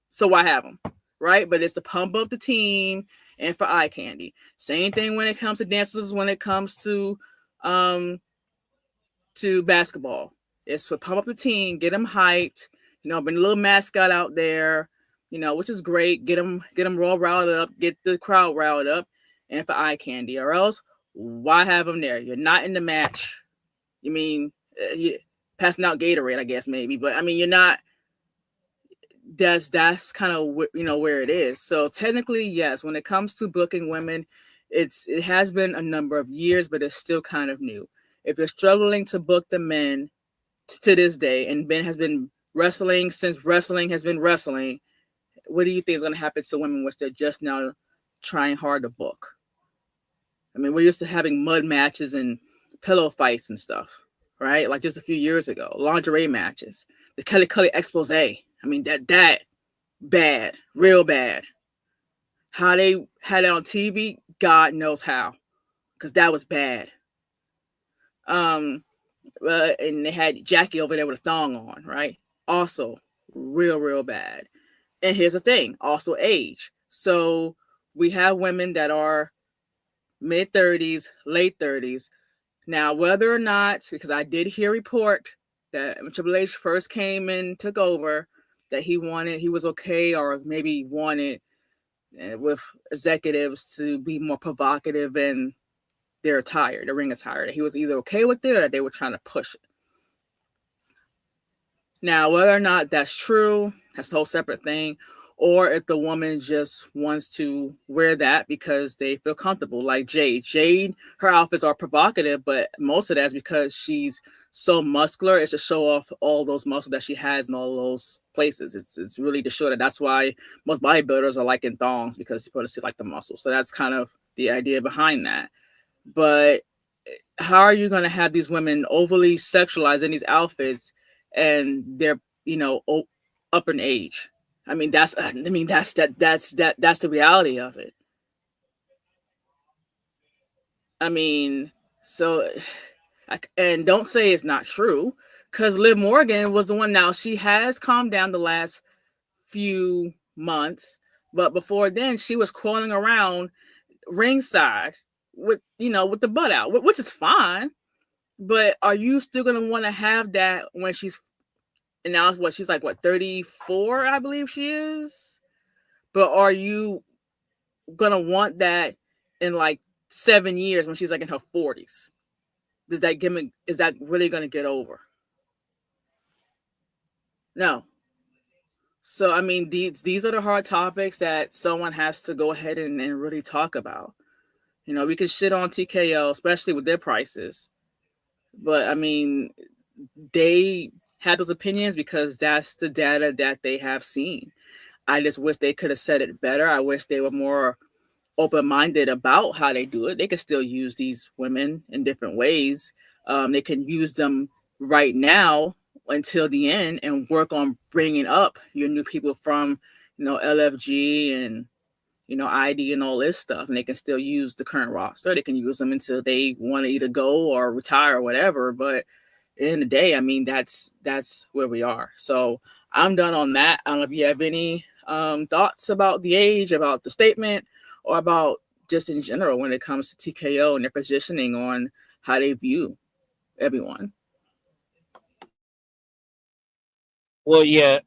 so why have them, right? But it's to pump up the team and for eye candy. Same thing when it comes to dancers. When it comes to basketball, it's for pump up the team, get them hyped. Bring a little mascot out there, which is great. Get them all riled up, get the crowd riled up, and for eye candy. Or else, why have them there? You're not in the match. You mean passing out Gatorade, I guess maybe, but I mean you're not. That's kind of where it is. So technically, yes, when it comes to booking women, it has been a number of years, but it's still kind of new. If you're struggling to book the men to this day, and Ben has been wrestling since wrestling has been wrestling, what do you think is going to happen to women which they're just now trying hard to book? I mean, we're used to having mud matches and pillow fights and stuff, right? Like just a few years ago, lingerie matches, the Kelly Kelly expose. I mean, that bad, real bad. How they had it on TV, God knows how, because that was bad. And they had Jackie over there with a thong on, right? Also, real bad. And here's the thing, also age. So we have women that are mid-30s, late 30s. Now, whether or not, because I did hear a report that when Triple H first came and took over, that he was okay, or maybe wanted with executives to be more provocative and their attire, the ring attire. He was either okay with it or they were trying to push it. Now, whether or not that's true, that's a whole separate thing. Or if the woman just wants to wear that because they feel comfortable, like Jade. Jade, her outfits are provocative, but most of that's because she's so muscular. It's to show off all those muscles that she has in all those places. It's really to show that. That's why most bodybuilders are like in thongs, because you're supposed to see like the muscles. So that's kind of the idea behind that. But how are you going to have these women overly sexualized in these outfits and they're, up in age? That's the reality of it. And don't say it's not true, because Liv Morgan was the one. Now she has calmed down the last few months, but before then she was crawling around ringside with the butt out, which is fine. But are you still gonna want to have that when she's, and now she's like 34, I believe she is. But are you gonna want that in like 7 years when she's like in her 40s? Is that really gonna get over? No. So these are the hard topics that someone has to go ahead and really talk about. We can shit on TKO, especially with their prices, but they had those opinions because that's the data that they have seen. I just wish they could have said it better. I wish they were more open-minded about how they do it. They could still use these women in different ways. They can use them right now until the end and work on bringing up your new people from, LFG and, ID and all this stuff. And they can still use the current roster. They can use them until they want to either go or retire or whatever. But at the end of the day, that's where we are. So I'm done on that. I don't know if you have any thoughts about the age, about the statement, or about just in general when it comes to TKO and their positioning on how they view everyone. Well, yeah,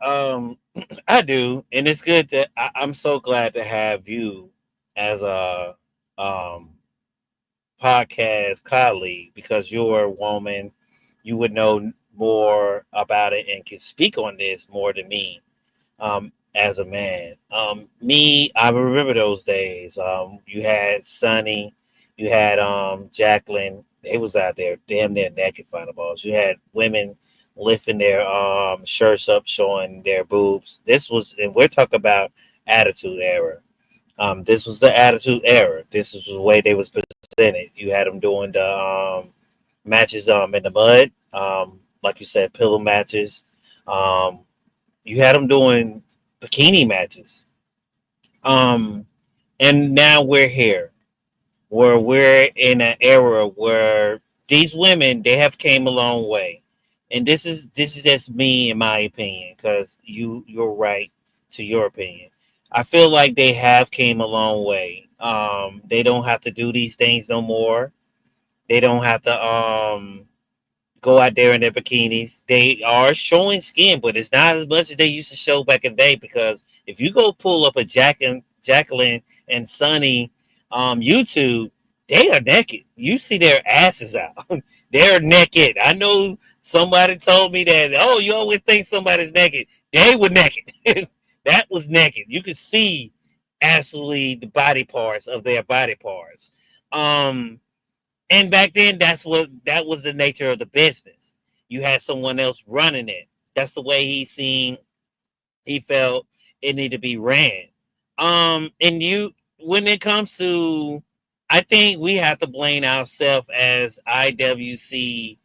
I do, and it's good that I'm so glad to have you as a podcast colleague, because you're a woman. You would know more about it and can speak on this more than me. As a man, me, I remember those days. You had Sonny, you had Jacqueline. They was out there damn near naked fireballs. You had women lifting their shirts up, showing their boobs. This was, and we're talking about attitude era. This was the attitude era. This is the way they was presented. You had them doing the matches in the mud, like you said, pillow matches. You had them doing bikini matches. And now we're here, where we're in an era where these women, they have came a long way. and this is just me in my opinion, because you're right to your opinion. I feel like they have came a long way. They don't have to do these things no more. They don't have to go out there in their bikinis. They are showing skin, but it's not as much as they used to show back in the day. Because if you go pull up a Jacqueline and Sunny YouTube, they are naked. You see their asses out. They're naked. I know somebody told me that. Oh, you always think somebody's naked. They were naked. That was naked. You could see actually the body parts of their body parts. Um, and back then, that was the nature of the business. You had someone else running it. That's the way he felt it needed to be ran. And you when it comes to, I think we have to blame ourselves as IWC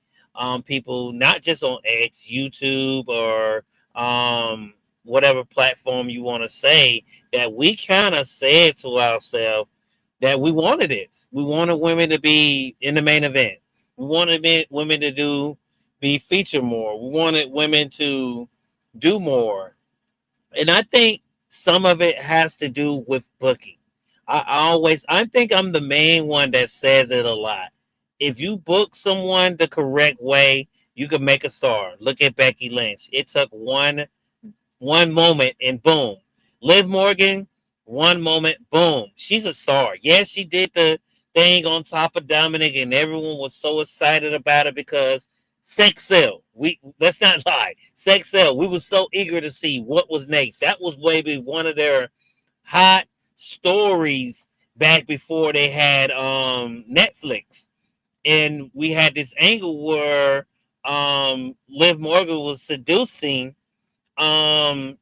people, not just on X, YouTube, or whatever platform you want to say, that we kind of said to ourselves that we wanted this. We wanted women to be in the main event. We wanted women to be featured more. We wanted women to do more. And I think some of it has to do with booking. I think I'm the main one that says it a lot. If you book someone the correct way, you can make a star. Look at Becky Lynch. It took one moment and boom. Liv Morgan, one moment, boom. She's a star. Yes, she did the thing on top of Dominic, and everyone was so excited about it because sex sell. We Let's not lie. Sex sell. We were so eager to see what was next. That was maybe one of their hot stories back before they had Netflix. And we had this angle where Liv Morgan was seducing Dominic.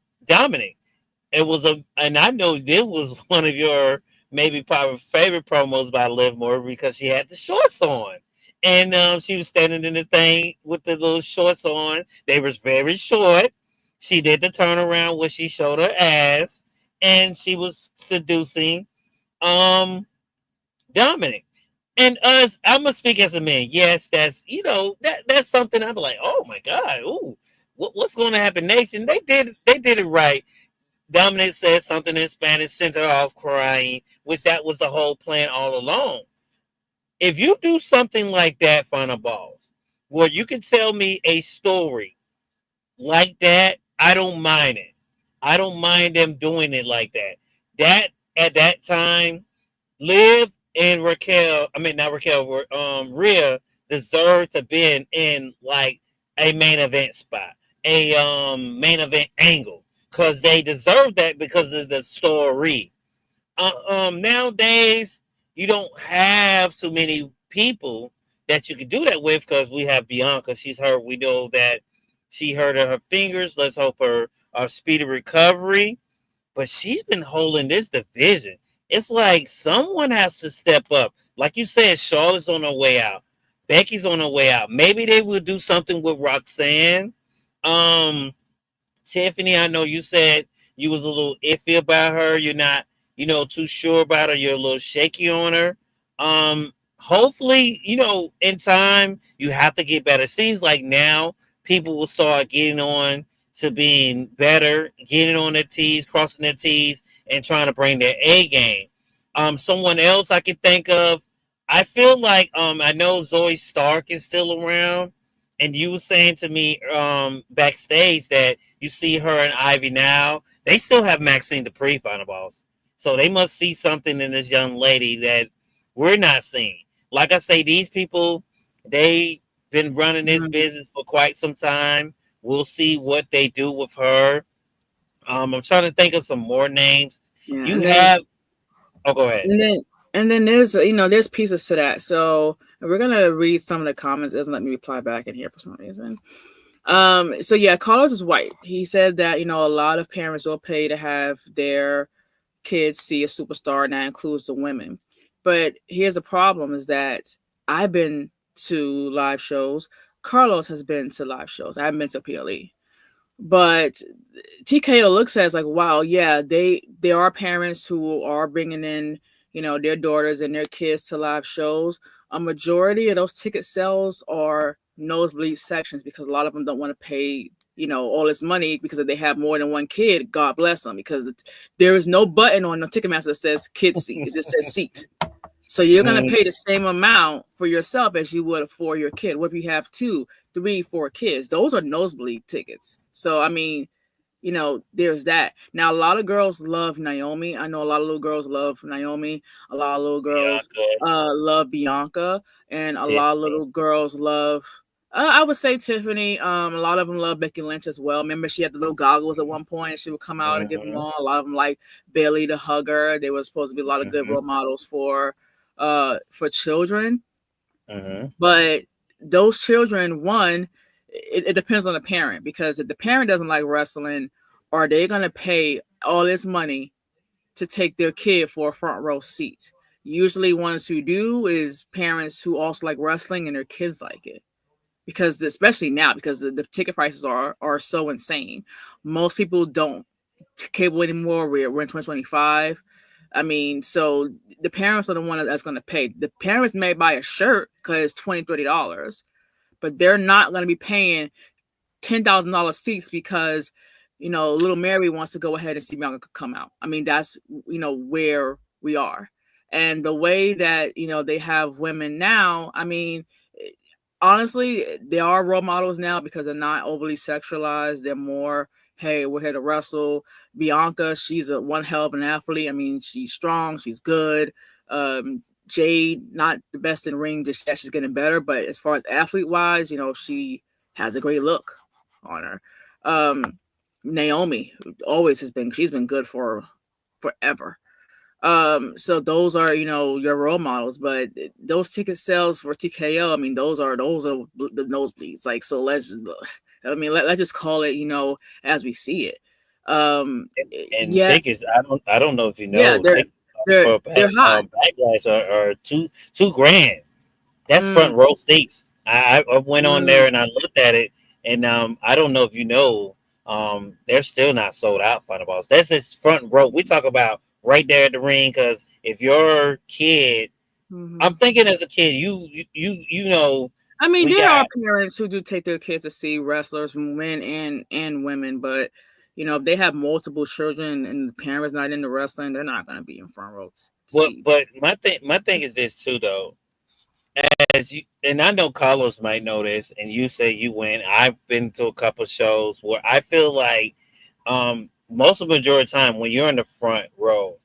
It was and I know this was one of your maybe probably favorite promos by Liv Morgan, because she had the shorts on. And she was standing in the thing with the little shorts on. They was very short. She did the turnaround where she showed her ass, and she was seducing um Dominic. And us, I'm gonna speak as a man. Yes, that's something I'm like, oh my god, ooh, what's going to happen next? And they did it right. Dominic said something in Spanish, sent her off crying, which that was the whole plan all along. If you do something like that, Final Balls, where you can tell me a story like that, I don't mind it. I don't mind them doing it like that. That at that time, Liv and Raquel, I mean not Raquel, Rhea deserved to be in like a main event spot, a main event angle, because they deserve that because of the story. Nowadays you don't have too many people that you can do that with, because we have Bianca. She's hurt. We know that she hurt her fingers. Let's hope her speedy recovery. But she's been holding this division. It's like someone has to step up. Like you said, Charlotte's on her way out. Becky's on her way out. Maybe they will do something with Roxanne. Um, Tiffany, I know you said you was a little iffy about her. You're not, too sure about her. You're a little shaky on her. Hopefully, in time you have to get better. Seems like now people will start getting on to being better, getting on their T's, crossing their T's, and trying to bring their A game. Someone else I can think of. I feel like I know Zoe Stark is still around, and you were saying to me backstage that you see her and Ivy now. They still have Maxine Dupree, Final Boss, so they must see something in this young lady that we're not seeing. Like I say, these people, they been running this Mhm. business for quite some time. We'll see what they do with her. I'm trying to think of some more names. Yeah, You have. Oh, go ahead. and then and then there's pieces to that. So we're gonna read some of the comments. It doesn't let me reply back in here for some reason. So yeah, Carlos is white. He said that a lot of parents will pay to have their kids see a superstar, and that includes the women. But here's the problem: is that I've been to live shows. Carlos has been to live shows. I haven't been to PLE. But TKO looks at it as like, wow, yeah, they are parents who are bringing in, their daughters and their kids to live shows. A majority of those ticket sales are nosebleed sections because a lot of them don't want to pay, all this money because if they have more than one kid, God bless them, because there is no button on the Ticketmaster that says kid seat. It just says seat. So you're going to Mm, pay the same amount for yourself as you would for your kid. What if you have 2, 3, 4 kids? Those are nosebleed tickets. So, I mean, there's that. Now, a lot of girls love Naomi. I know a lot of little girls love Naomi. A lot of little girls Bianca, love Bianca. And a lot of Tiffany. little girls love, I would say Tiffany. A lot of them love Becky Lynch as well. Remember, she had the little goggles at one point. She would come out and give them Mm-hmm, all. A lot of them like Bailey to hug her. They were supposed to be a lot of good mm-hmm, role models for children. mm-hmm. But those children, one, it depends on the parent, because if the parent doesn't like wrestling, are they going to pay all this money to take their kid for a front row seat? Usually ones who do is parents who also like wrestling and their kids like it, because especially now, because the ticket prices are so insane. Most people don't cable anymore. We're in 2025. I mean, so the parents are the one that's going to pay. The parents may buy a shirt because it's $20, $30, but they're not going to be paying $10,000 seats because little Mary wants to go ahead and see Bianca come out. I mean, that's where we are, and the way that they have women now. I mean, honestly, they are role models now because they're not overly sexualized. They're more, hey, we're here to wrestle. Bianca, she's a one hell of an athlete. I mean, she's strong, she's good. Jade, not the best in ring just yet. She's getting better, but as far as athlete wise, she has a great look on her. Naomi always she's been good for forever. So those are, your role models, but those ticket sales for TKO, I mean, those are the nosebleeds. Like, so let's just call it, as we see it. And Yeah, tickets, I don't know if you yeah, know, tickets they're for they're high. Backlash are two grand. That's Mm, front row seats. I went on there mm, and I looked at it, and I don't know if you know, they're still not sold out. Fundaballs. That's just front row. We talk about right there at the ring, because if your kid, I'm mhm. thinking as a kid, you know, I mean, we there are got parents who do take their kids to see wrestlers, men and women, but if they have multiple children and the parents not into wrestling, they're not going to be in front row what, seats. but my thing is this too though. As you, and I know Carlos might know this, and you say you went. I've been to a couple shows where I feel like, most of the majority of the time when you're in the front row,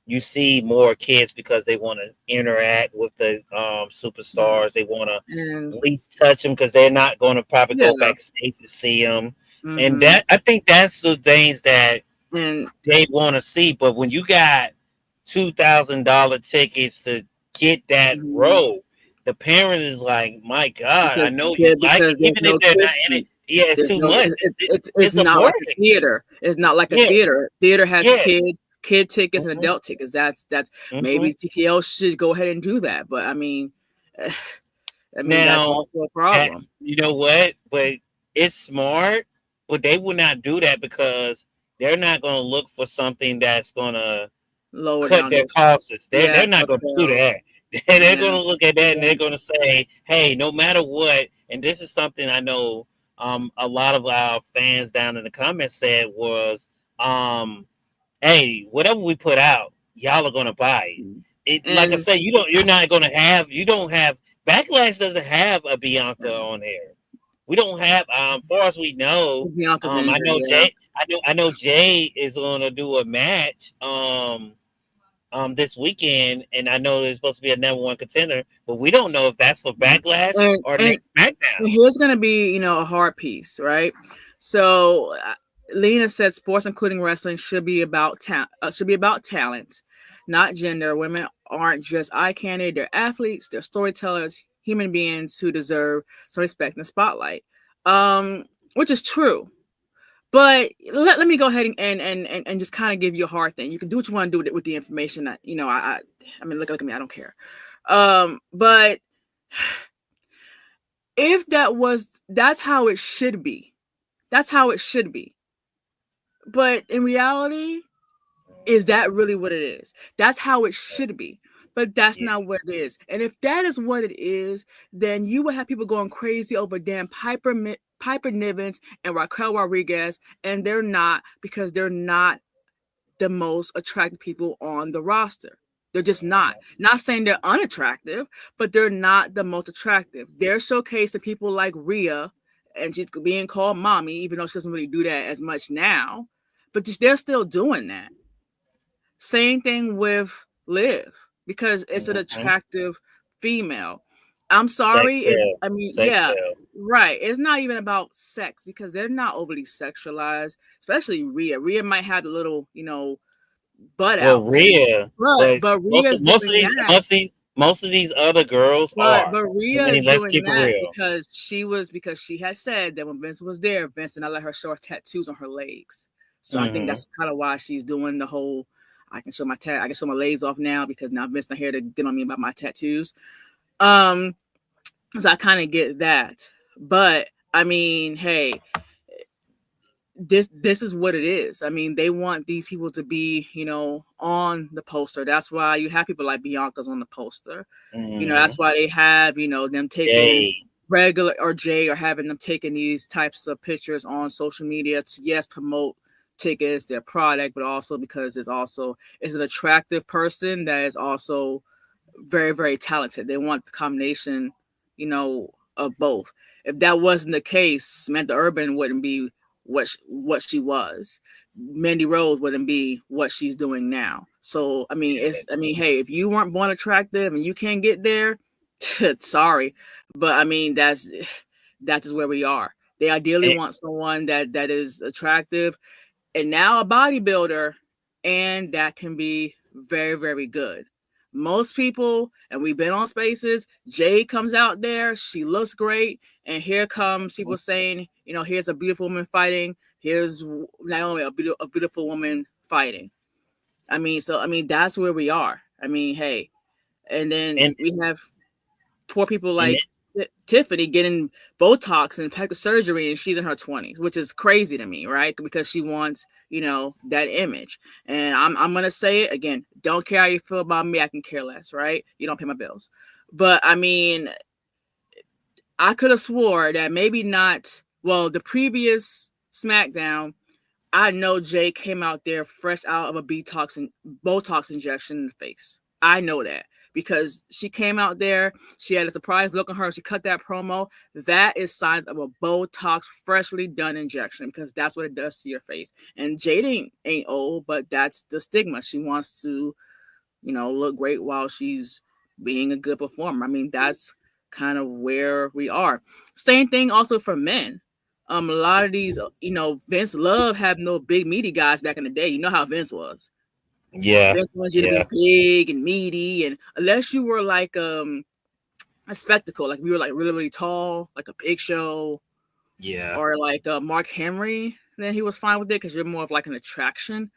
you see more kids because they want to interact with the Yeah. superstars. They want to And at least touch them because they're not going to probably yeah. go backstage to see them. And Hmm. that, I think that's the things that And they want to see. But when you got $2,000 tickets to get that mhm, row, the parent is like, "My God, I because know you like it, because there's even if no they're kid not in it. seat. Yeah, it's There's too no. much. It's It's a not like a bargain. theater. It's not like a Yeah, theater. Theater has yeah. kid tickets and Hmm. adult tickets. That's Hmm. maybe TKO should go ahead and do that. But I mean, that's Now, also a problem. you know what? But it's smart, but they will not do that because they're not going to look for something that's going to Lower cut down their those. costs. They're Yeah, not for going to do sales. that. They're Yeah, going to look at that and yeah. they're going to say, "Hey, no matter what," and this is something I know, a lot of our fans down in the comments said was, um, "Hey, whatever we put out, y'all are going to buy it." Like I And said, you're not going to have, you don't have, Backlash doesn't have a Bianca on there. We don't have, far as we know. Bianca's I injured. know Yeah. Jay. I know Jay is going to do a match. This weekend, and I know there's supposed to be a number one contender, but we don't know if that's for Backlash or And next SmackDown. here's going to be, a hard piece, right? So, Lena said sports, including wrestling, should be about talent, not gender. Women aren't just eye candy; they're athletes, they're storytellers, human beings who deserve some respect in the spotlight. Which is true. But let me go ahead and just kind of give you a hard thing. You can do what you want to do with the information that I mean, look at me, I don't care. But if that's how it should be. That's how it should be. But in reality, is that really what it is? That's how it should be. But that's Yeah. not what it is. And if that is what it is, then you would have people going crazy over damn Piper Nivens and Raquel Rodriguez, and they're not, because they're not the most attractive people on the roster. They're just not. Not saying they're unattractive, but they're not the most attractive. They're showcasing people like Rhea, and she's being called mommy, even though she doesn't really do that as much now. But they're still doing that. Same thing with Liv, because it's an Mhm. attractive female. I'm Sex sorry. sell. I mean, Sex yeah, sell. right. It's not even about sex, because they're not overly sexualized, especially Rhea. Rhea might have a little, butt Well, out thing, Rhea, but but Rhea's doing that. most of these other girls But are. Rhea I mean, is let's doing keep it that real. because she had said that when Vince was there, Vince did not let her show her tattoos on her legs. So I think Hmm. that's kind of why she's doing the whole I can show my legs off now, because now Vince not here to get on me about my tattoos. Um, so I kind of get that. But I mean, hey, this is what it is. I mean, they want these people to be, on the poster. That's why you have people like Bianca's on the poster. Hmm. That's why they have, them taking Jay. regular, or Jay, or having them taking these types of pictures on social media to, yes, promote tickets, their product, but also because it's an attractive person that is also very, very talented. They want the combination, of both. If that wasn't the case, Samantha Urban wouldn't be what she was. Mandy Rose wouldn't be what she's doing now. So hey, if you weren't born attractive and you can't get there, sorry, but I mean that is where we are. They ideally And, want someone that is attractive and now a bodybuilder, and that can be very, very good. Most people, and we've been on spaces, Jade comes out there, she looks great, and here comes people saying, here's a beautiful woman fighting, here's Naomi, a beautiful woman fighting. That's where we are. I mean, hey, and then and we have poor people and like Tiffany getting Botox and plastic surgery, and she's in her 20s, which is crazy to me, right? Because she wants, that image. And I'm gonna say it again. Don't care how you feel about me. I can care less, right? You don't pay my bills. But I mean, I could have swore that maybe not. Well, the previous SmackDown, I know Jay came out there fresh out of a Botox injection in the face. I know that because she came out there. She had a surprise look on her. She cut that promo. That is signs of a Botox freshly done injection, because that's what it does to your face. And Jade ain't old, but that's the stigma. She wants to, look great while she's being a good performer. I mean, that's kind of where we are. Same thing also for men. A lot of these, Vince Love had no big meaty guys back in the day. You know how Vince was. yeah, Vince wanted you to be yeah, big and meaty, and unless you were like a spectacle, like we were like really, really tall, like a Big Show, yeah, or like Mark Henry, then he was fine with it because you're more of like an attraction.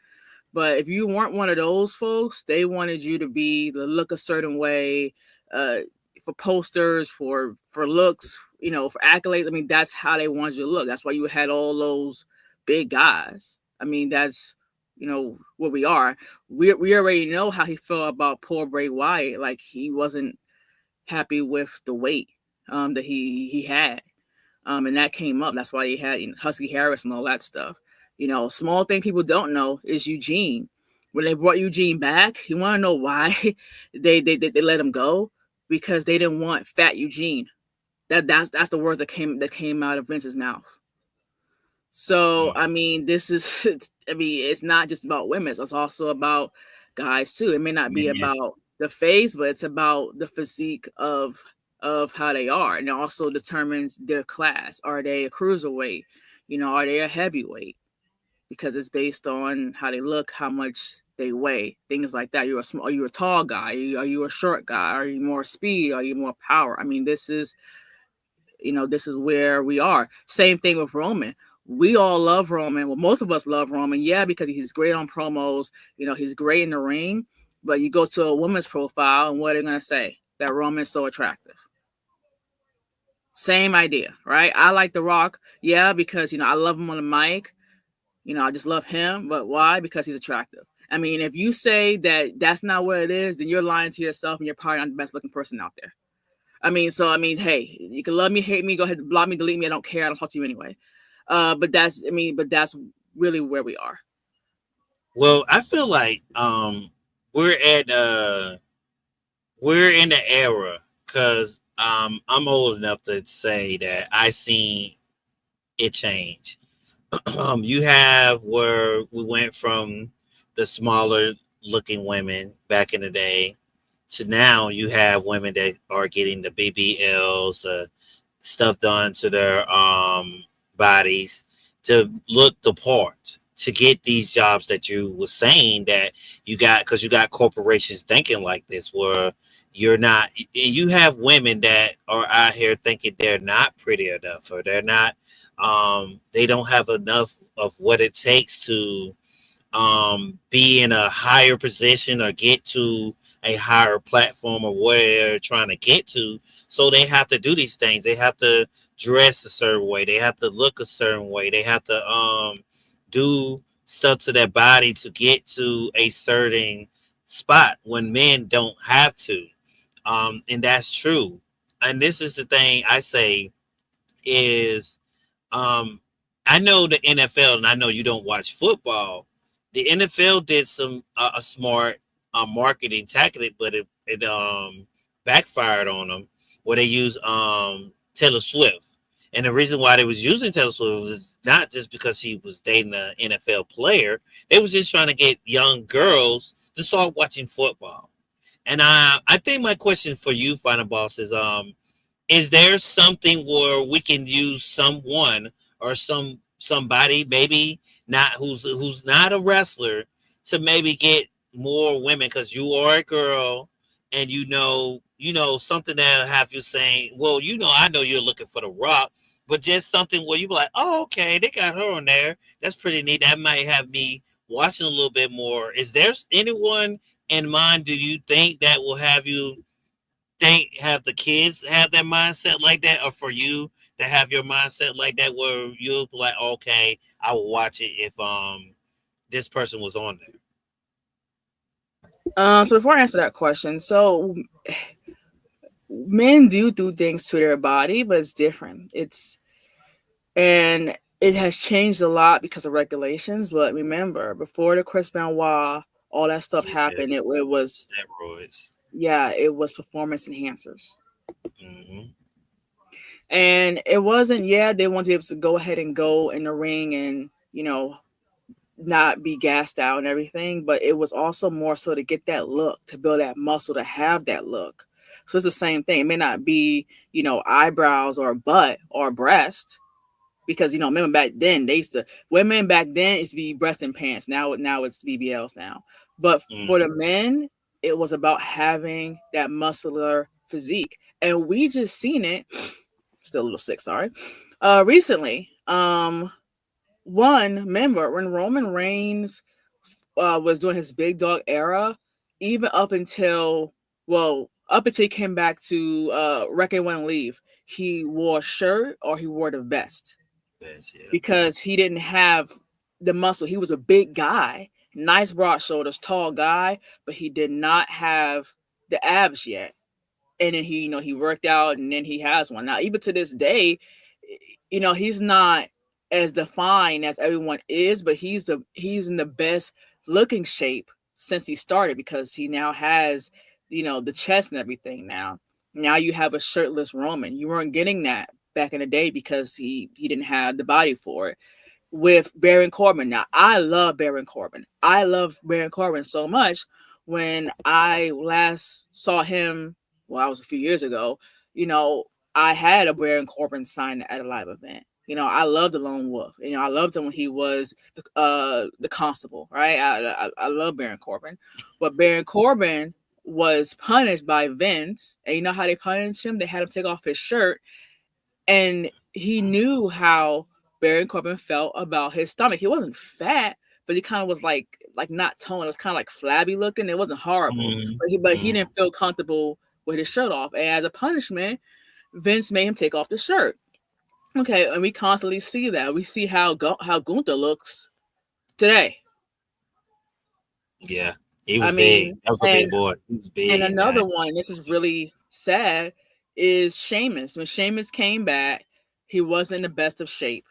But if you weren't one of those folks, they wanted you to look a certain way, uh, for posters, for looks, for accolades. I mean, that's how they wanted you to look. That's why you had all those big guys. I mean, that's where we are. We already know how he felt about poor Bray Wyatt. Like he wasn't happy with the weight that he had. And that came up. That's why he had Husky Harris and all that stuff. Small thing people don't know is Eugene. When they brought Eugene back, you want to know why they let him go? Because they didn't want fat Eugene. That's the words that came out of Vince's mouth. So mm, I mean, it's not just about women. It's also about guys too. It may not be man, about the face, but it's about the physique of how they are, and it also determines their class. Are they a cruiserweight? Are they a heavyweight? Because it's based on how they look, how much they weigh, things like that. Are you a tall guy? Are you a short guy? Are you more speed? Are you more power? I mean, this is where we are. Same thing with Roman. We all love Roman. Well, most of us love Roman, yeah, because he's great on promos. He's great in the ring. But you go to a woman's profile, and what are they going to say? That Roman's so attractive. Same idea, right? I like The Rock, yeah, because I love him on the mic. I just love him. But why? Because he's attractive. I mean, if you say that that's not what it is, then you're lying to yourself, and you're probably not the best looking person out there. I mean, hey, you can love me, hate me, go ahead, block me, delete me. I don't care. I don't talk to you anyway. But that's really where we are. Well, I feel like we're at we're in the era because I'm old enough to say that I seen it change. You have where we went from the smaller looking women back in the day to now you have women that are getting the BBLs, the stuff done to their bodies to look the part to get these jobs that you were saying that you got because you got corporations thinking like this where you're not you have women that are out here thinking they're not pretty enough or they're not they don't have enough of what it takes to be in a higher position or get to a higher platform or where they're trying to get to. So they have to do these things. They have to dress a certain way. They have to look a certain way. They have to do stuff to their body to get to a certain spot when men don't have to. And that's true. And this is the thing I say is um, I know the NFL, and I know you don't watch football. The NFL did some a smart marketing tactic, but it backfired on them. Where they used Taylor Swift, and the reason why they was using Taylor Swift was not just because she was dating an NFL player. They was just trying to get young girls to start watching football. And I think my question for you, Final Boss, is there something where we can use someone or somebody maybe not who's not a wrestler to maybe get more women because you are a girl and you know something that'll have you saying, well, I know you're looking for the Rock, but just something where you be like, oh, okay, they got her on there, that's pretty neat, that might have me watching a little bit more. Is there anyone in mind do you think that will have you think have the kids have that mindset like that, or for you to have your mindset like that where you'll be like, okay, I will watch it if this person was on there. So before I answer that question, so men do things to their body, but it's different. And it has changed a lot because of regulations. But remember, before the Chris Benoit, all that stuff happened. Yes, It was steroids. yeah, it was performance enhancers, Mm-hmm. and it wasn't. Yeah, they wanted to be able to go ahead and go in the ring and not be gassed out and everything, but it was also more so to get that look, to build that muscle, to have that look. So it's the same thing. It may not be, eyebrows or butt or breast, because remember back then women back then used to be breast and pants. Now it's BBLs now. But for the Mm-hmm. men, it was about having that muscular physique. And we just seen it, still a little sick, sorry. Recently. One, remember when Roman Reigns was doing his big dog era, even up until he came back to Wreck It One Leave, he wore a shirt or he wore the vest Yes, yeah. because he didn't have the muscle. He was a big guy, nice broad shoulders, tall guy, but he did not have the abs yet. And then he worked out, and then he has one. Now, even to this day, he's not as defined as everyone is, but he's in the best looking shape since he started, because he now has the chest and everything. Now you have a shirtless Roman. You weren't getting that back in the day because he didn't have the body for it. With Baron Corbin, now I love Baron Corbin. I love Baron Corbin so much. When I last saw him, well, I was a few years ago, you know I had a Baron Corbin sign at a live event. I loved the Lone Wolf. I loved him when he was the constable, right? I love Baron Corbin, but Baron Corbin was punished by Vince, and you know how they punished him? They had him take off his shirt, and he knew how Baron Corbin felt about his stomach. He wasn't fat, but he kind of was like not toned. It was kind of like flabby looking. It wasn't horrible, but he Mm-hmm. didn't feel comfortable with his shirt off. And as a punishment, Vince made him take off the shirt. Okay, and we constantly see that. We see how Gunther looks today. Yeah, he I was big. mean, That was a big and boy. He was and big in another that. one, this is really sad, is Sheamus. When Sheamus came back, he wasn't in the best of shape.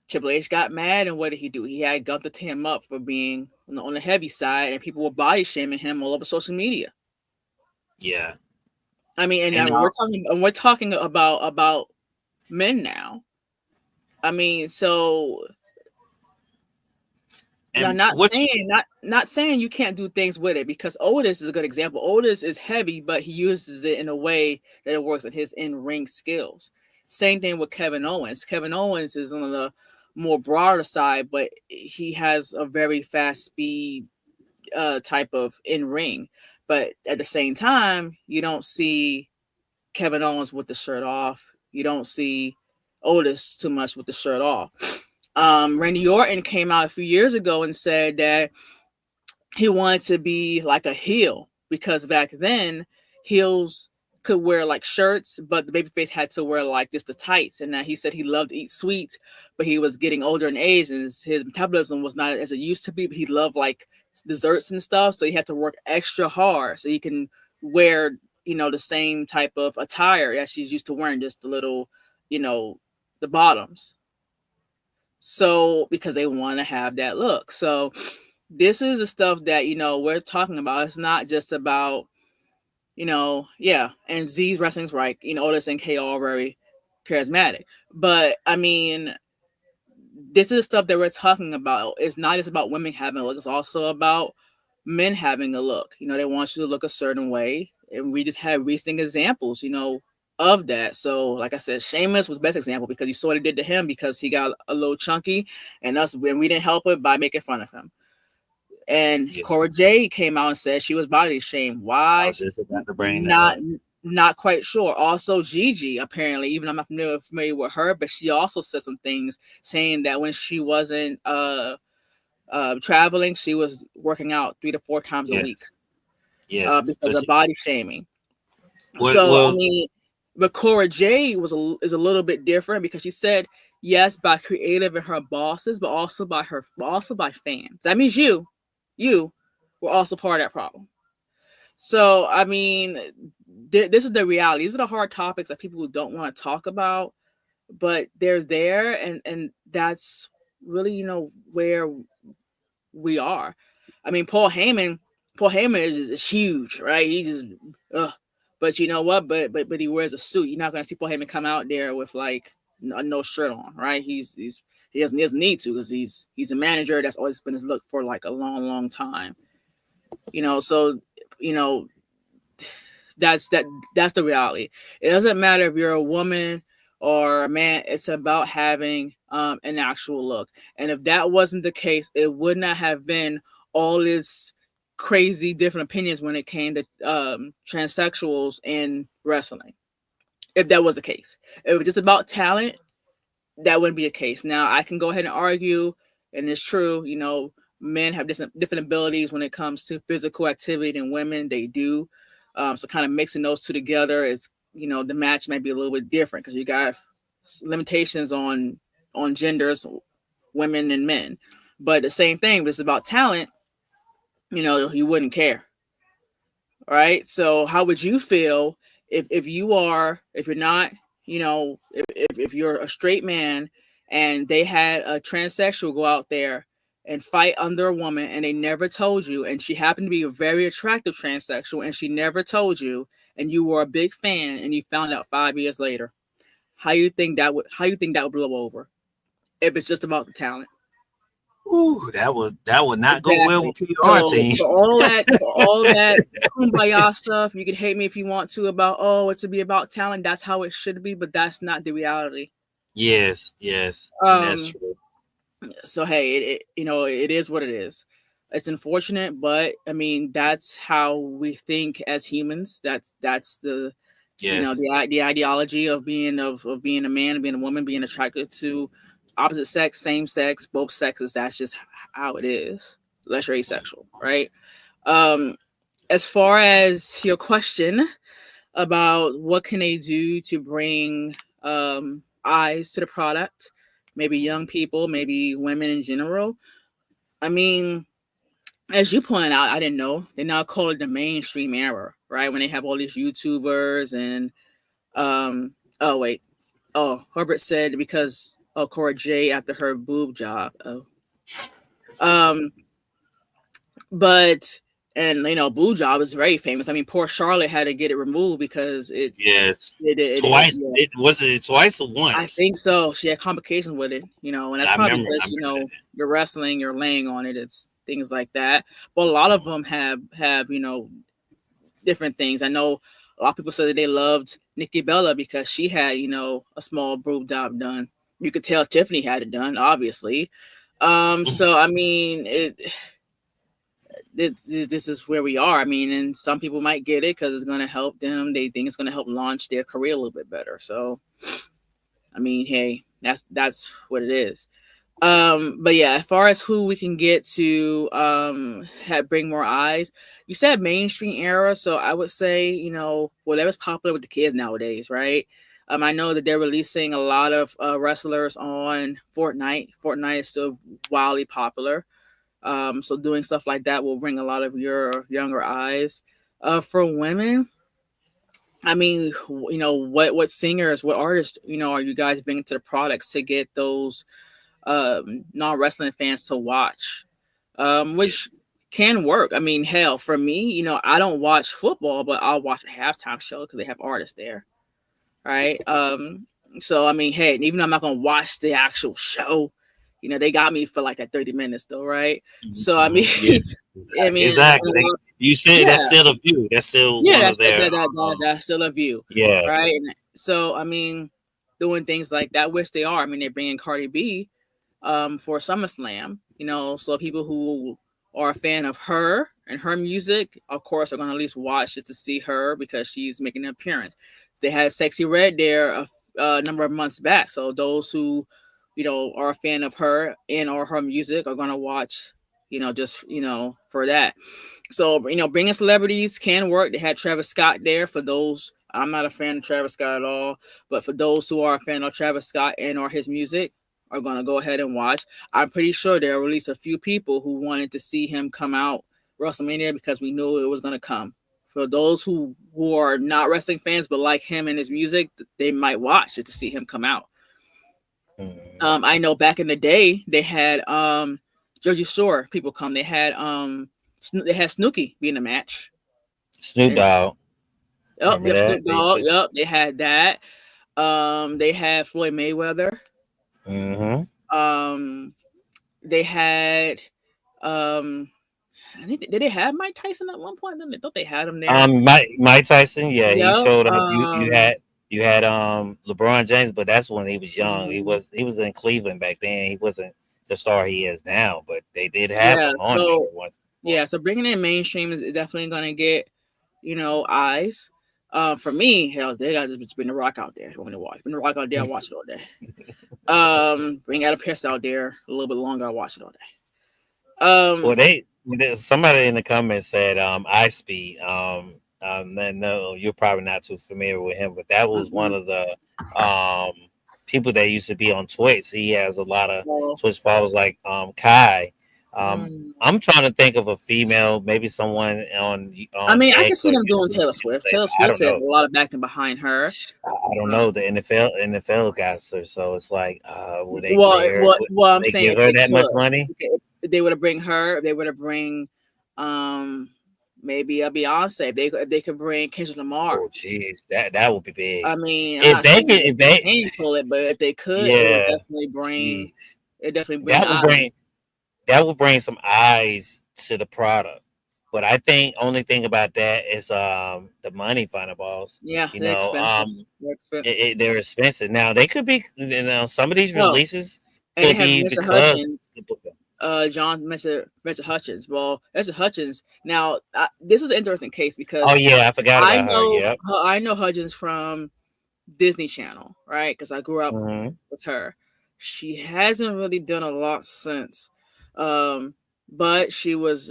Triple H got mad, and what did he do? He had Gunther tear him up for being on the heavy side, and people were body shaming him all over social media. Yeah, I mean, and and now we're talking about men now. I mean, so now, and what you not saying you can't do things with it, because Otis is a good example. Otis is heavy, but he uses it in a way that it works in his in-ring skills. Same thing with Kevin Owens. Kevin Owens is on the more broader side, but he has a very fast speed type of in-ring. But at the same time, you don't see Kevin Owens with the shirt off. You don't see Otis too much with the shirt off. Randy Orton came out a few years ago and said that he wanted to be like a heel, because back then heels could wear like shirts, but the babyface had to wear like just the tights. And that he said he loved to eat sweets, but he was getting older in age and his metabolism was not as it used to be. But he loved like desserts and stuff, so he had to work extra hard so he can wear the same type of attire that she's used to wearing, just the little, you know, the bottoms. So because they want to have that look. So this is the stuff that we're talking about. It's not just about yeah. And Z's wrestling's right. Otis and KO are very charismatic, but I mean, this is stuff that we're talking about. It's not just about women having a look. It's also about men having a look. They want you to look a certain way, and we just have recent examples. Of that. So, like I said, Sheamus was the best example, because you saw what it did to him, because he got a little chunky, and us when we didn't help it by making fun of him. And yeah, Cora Jade came out and said she was body shamed. I Why? was just about to bring that Not up. not quite sure. Also, Gigi, apparently, even I'm not familiar with her, but she also said some things saying that when she wasn't traveling, she was working out 3 to 4 times a Yes, week yes. So because of she, body shaming. what? So I Well, mean, but Cora Jade is a little bit different, because she said yes by creative and her bosses, but also by fans. That means you were also part of that problem. So I mean, this is the reality. These are the hard topics that people don't want to talk about, but they're there, and that's really where we are. I mean, Paul Heyman is huge, right? He just, ugh. But you know what? But he wears a suit. You're not gonna see Paul Heyman come out there with like no shirt on, right? He doesn't need to, because he's a manager. That's always been his look for like a long time. So you know that's the reality. It doesn't matter if you're a woman or a man. It's about having an actual look. And if that wasn't the case, it would not have been all this crazy different opinions when it came to transsexuals in wrestling. If that was the case, if it was just about talent, that wouldn't be a case. Now I can go ahead and argue, and it's true. Men have different abilities when it comes to physical activity than women. They do. So kind of mixing those two together is, the match might be a little bit different, because you got limitations on genders, women and men. But the same thing, but it's about talent. You wouldn't care. Right. So how would you feel if you're not, if you're a straight man and they had a transsexual go out there and fight under a woman, and they never told you, and she happened to be a very attractive transsexual, and she never told you, and you were a big fan, and you found out 5 years later? How you think that would blow over, if it's just about the talent? ooh, that would not go well Exactly. with PR So team. for all that kumbaya stuff, you can hate me if you want to about, oh, it should be about talent. That's how it should be, but that's not the reality. Yes, yes, and that's Um. true. So hey, it is what it is. It's unfortunate, but I mean that's how we think as humans. That's Yes, the ideology of being a man, being a woman, being attracted to opposite sex, same sex, both sexes. That's just how it is. Unless you're asexual, right? Um, as far as your question about what can they do to bring eyes to the product, maybe young people, maybe women in general. I mean, as you pointed out, I didn't know they now call it the mainstream era, right? When they have all these YouTubers and oh wait, oh Herbert said because Cora J after her boob job. Oh, um, but and boob job is very famous. I mean, poor Charlotte had to get it removed because Yes, it twice. yeah. It was it twice or I once. think so. She had complications with it, and that's I probably remember. I because remember you're wrestling, you're laying on it, it's things like that. But a lot of them have different things. I know a lot of people said that they loved Nikki Bella because she had a small boob job done. You could tell Tiffany had it done, obviously. that. So I mean, this is where we are. I mean, and some people might get it because it's going to help them. They think it's going to help launch their career a little bit better. So I mean, hey, that's what it is. But yeah, as far as who we can get to bring more eyes, you said mainstream era, so I would say whatever's popular with the kids nowadays, right? I know that they're releasing a lot of wrestlers on Fortnite. Fortnite is still wildly popular. So doing stuff like that will bring a lot of your younger eyes. For women, I mean, what singers, what artists, are you guys bringing to the products to get those non wrestling fans to watch? Which can work. I mean, hell, for me, I don't watch football, but I'll watch a halftime show because they have artists there, right? So I mean, hey, even though I'm not gonna watch the actual show, they got me for like that 30 minutes though, right? So I mean, Yeah, I mean, exactly. You said yeah, that's still a view. That's still yeah, one of their. that's still a view, Yeah. right? And so I mean, doing things like that, which they are. I mean, they're bringing Cardi B for SummerSlam. So people who are a fan of her and her music, of course, are going to at least watch just to see her because she's making an appearance. They had Sexy Red there a number of months back, so those who are a fan of her and or her music are going to watch. Just for that. So bringing celebrities can work. They had Travis Scott there. For those, I'm not a fan of Travis Scott at all, but for those who are a fan of Travis Scott and or his music, are going to go ahead and watch. I'm pretty sure they'll release a few people who wanted to see him come out WrestleMania because we knew it was going to come. For those who are not wrestling fans but like him and his music, they might watch it to see him come out. Mhm. I know back in the day they had Jersey Shore people come. They had Snooki be in the match. Snoop And Dogg. Remember yep, that? Snoop Dogg. Yep, they had that. They had Floyd Mayweather. Mm-hmm. Um, they had um I think did they have Mike Tyson at one point? I thought they had him there. Mike Tyson. Yeah, he Yep. showed up. You had LeBron James, but that's when he was young. He Mhm. was he was in Cleveland back then. He wasn't the star he is now, but they did have Yeah. him on there So once before. yeah, so bringing in mainstream is definitely gonna get eyes. For me, hell, they got to bring the Rock out there. Want me to watch? Bring the Rock out there, I watch it all day. Bring Adam Pearce out there a little bit longer, I watch it all day. Well, Um, somebody in the comments said I Speed. No, you're probably not too familiar with him, but that was one mm-mm. of the um people that used to be on Twitch. He has a lot of Well, Twitch followers like Kai. mm, I'm trying to think of a female, maybe someone I on mean, I can X see or them doing YouTube. Taylor Swift. Say, Taylor I Swift don't has know. a lot of backing behind her. I don't Uh, know the NFL guys, so it's like, will they Well, pay her? what Will I'm they saying, give if her they that much could, money? if they would have bring her, if they would have bring, um, maybe a Beyonce. If they could bring Kendrick Lamar. Oh, jeez, that would be I big. mean, I'm If not they saying can, that if they they, can pull it, but if they could, yeah, jeez, it definitely bring that would bring eyes. that would bring some eyes to the product. But I think only thing about that is the money balls. Yeah, You they're know, expensive. They're expensive. they're expensive. Now they could be, some of these Oh, releases and they could have be Mr. because Hutchins. John Mr. Hutchins. Well, Mr. Hutchins. Now, this is an interesting case oh because yeah, I forgot about her. Yep. I know Hutchins from Disney Channel, right? Because I grew up Hmm. with her. She hasn't really done a lot since, um, but she was,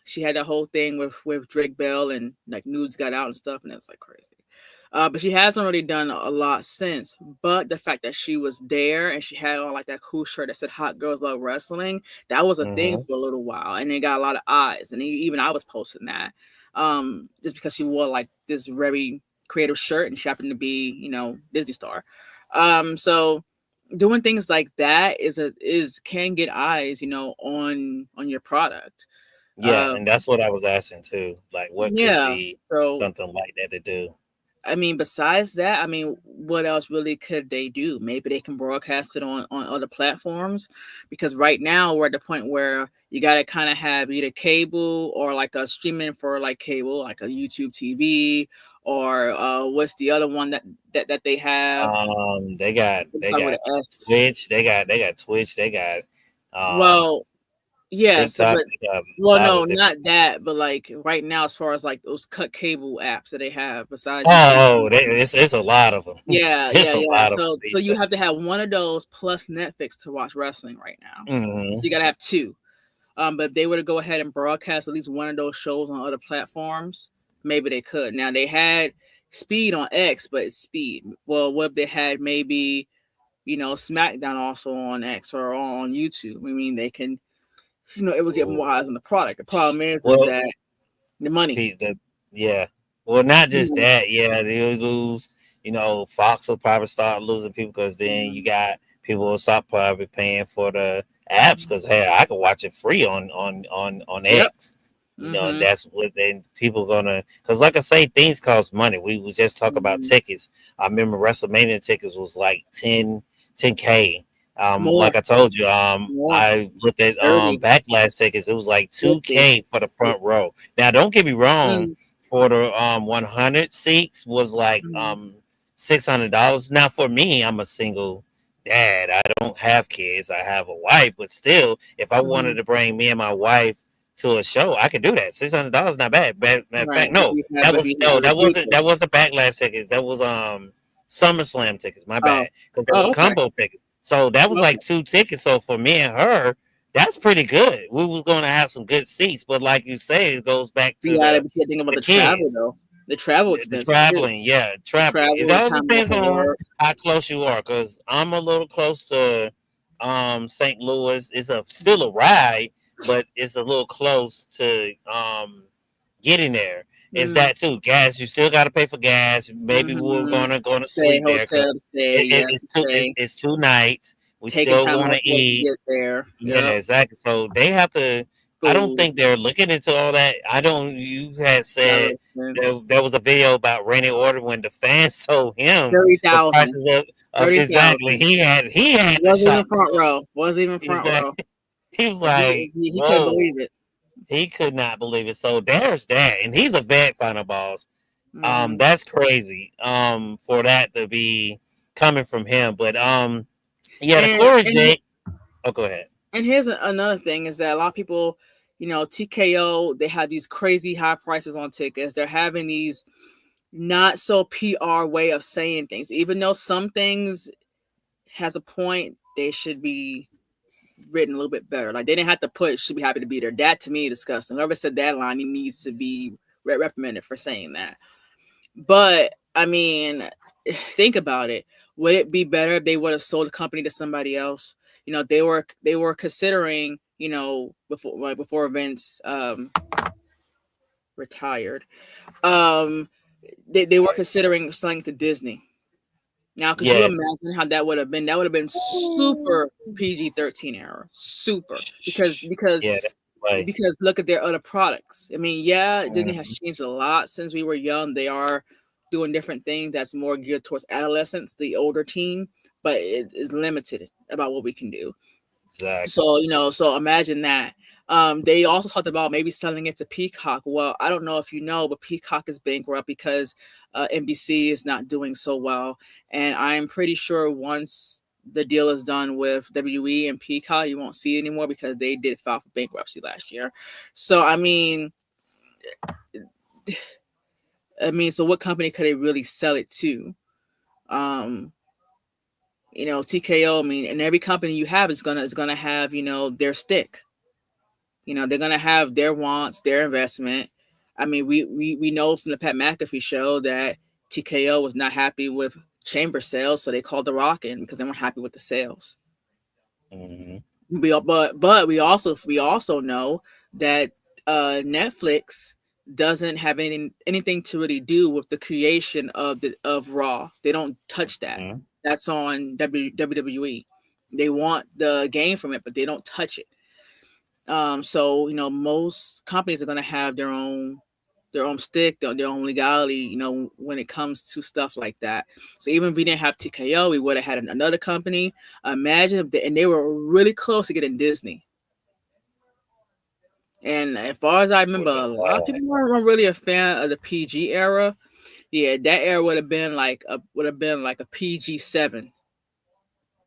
she had that whole thing with Drake Bell and like nudes got out and stuff, and it's like crazy. But she hasn't really done a lot since. But the fact that she was there and she had on like that cool shirt that said "Hot Girls Love Wrestling," that was a thing Mm-hmm. for a little while, and it got a lot of eyes. And even I was posting that, just because she wore like this very creative shirt and she happened to be, Disney star. So doing things like that is can get eyes, on your product. Yeah, Uh, and that's what I was asking too. Like, what could yeah. be So something like that to do? I mean, besides that, I mean, what else really could they do? Maybe they can broadcast it on other platforms, because right now we're at the point where you got to kind of have either cable or like a streaming for like cable, like a YouTube TV, or what's the other one that they have? They got It's they like with got an S. Twitch, they got Twitch, they got um Well, yeah. So, TikTok, but they got a well, lot no, of different not things. that, but like right now, as far as like those cut cable apps that they have besides YouTube Oh, TV. it's a lot of them. Yeah, It's yeah, a yeah. lot of them So these you have to days. have one of those plus Netflix to watch wrestling right now. So you Hmm. gotta have two. But if they were to go ahead and broadcast at least one of those shows on other platforms, maybe they could. Now they had Speed on X, but it's Speed. Well, what if they had maybe, SmackDown also on X or on YouTube? I mean, they can, it would get Ooh. more eyes on the product. The problem is Well, that the money. the yeah. Well, not just Mhm. that. Yeah, they'll lose. Fox will probably start losing people because then you Mhm. got people will stop probably paying for the apps because hey, I can watch it free on Yep. X. And Mm-hmm. that's what then people gonna because like I say, things cost money. We just talk about Mm-hmm. tickets. I remember WrestleMania tickets was like 10K. More, Like I told you, more, I looked at 30, Backlash tickets. It was like 50. 2K for the front row. Now, don't get me wrong. Mm, For the 100 seats was like mhm, $600. Now, for me, I'm a single dad. I don't have kids. I have a wife, but still, if I wanted mhm. to bring me and my wife to a show, I could do that. $600 not bad. Matter of Right. fact, no, that But was you have no, other that people. wasn't Backlash tickets. That was SummerSlam tickets. My Oh. bad, because that was Oh, okay. combo tickets. So that was Okay. like two tickets. So for me and her, that's pretty good. We was going to have some good seats, but like you say, it goes back But to you gotta be thinking about the the travel kids, though. The travel the expenses too. traveling. Yeah, The traveling. It travel, the all time off depends of on work. how close you are, because I'm a little close to St. Louis. It's still a ride, but it's a little close to getting there. Is Mm, that too? Gas. You still got to pay for gas. Maybe we're mm-hmm. gonna Stay, sleep there hotel, because stay, yeah, stay. it's 2 nights. We Taking still time want off to work to eat. get there. Yeah, Yep. exactly. So they have to. I don't Food, think they're looking into all that. I don't. You had travel said expense. there was a video about Randy Orton when the fans told him Thirty the thousand. prices of Thirty exactly. thousand. He had to Wasn't even shop the front clothes. row. Wasn't even front row. Exactly. He was He like, he couldn't "Whoa." believe it. He could not believe it. So there's that, and he's a vet, final boss. Mm-hmm. That's crazy. For that to be coming from him, but yeah, the And Corey and Jake. Oh, go ahead. And here's another thing is that a lot of people, TKO, they have these crazy high prices on tickets. They're having these not so PR way of saying things. Even though some things has a point, they should be written a little bit better. Like they didn't have to put should be happy to be there. That to me is disgusting. Whoever said that line, he needs to be reprimanded for saying that. But I mean, think about it. Would it be better if they would have sold the company to somebody else? They were considering, before Vince retired. Um they were considering selling to Disney. Now, could you Yes. imagine how that would have been? That would have been super PG-13 era. Super. Because because Yeah, that's right. because look at their other products. I mean, yeah, Disney has Mhm. changed a lot since we were young. They are doing different things that's more geared towards adolescents, the older teen, but it is limited about what we can do. Exactly. So imagine that. They also talked about maybe selling it to Peacock. Well, I don't know if you know, but Peacock is bankrupt because NBC is not doing so well, and I'm pretty sure once the deal is done with WE and Peacock, you won't see it anymore because they did file for bankruptcy last year. So so what company could they really sell it to? Um, TKO. I mean, and every company you have is gonna have their stick. They're gonna have their wants, their investment. I mean, we know from the Pat McAfee show that TKO was not happy with chamber sales, so they called The Rock in because they weren't happy with the sales. Mhm. But we also know that Netflix doesn't have anything to really do with the creation of Raw. They don't touch that. Mhm. That's on WWE. They want the game from it, but they don't touch it. So most companies are going to have their own stick, their own legality, when it comes to stuff like that. So even if we didn't have TKO, we would have had another company. Imagine if and they were really close to getting Disney. And as far as I Would remember, have a been lot of bad. people weren't really a fan of the PG era. Yeah, that era would have been like a PG 7,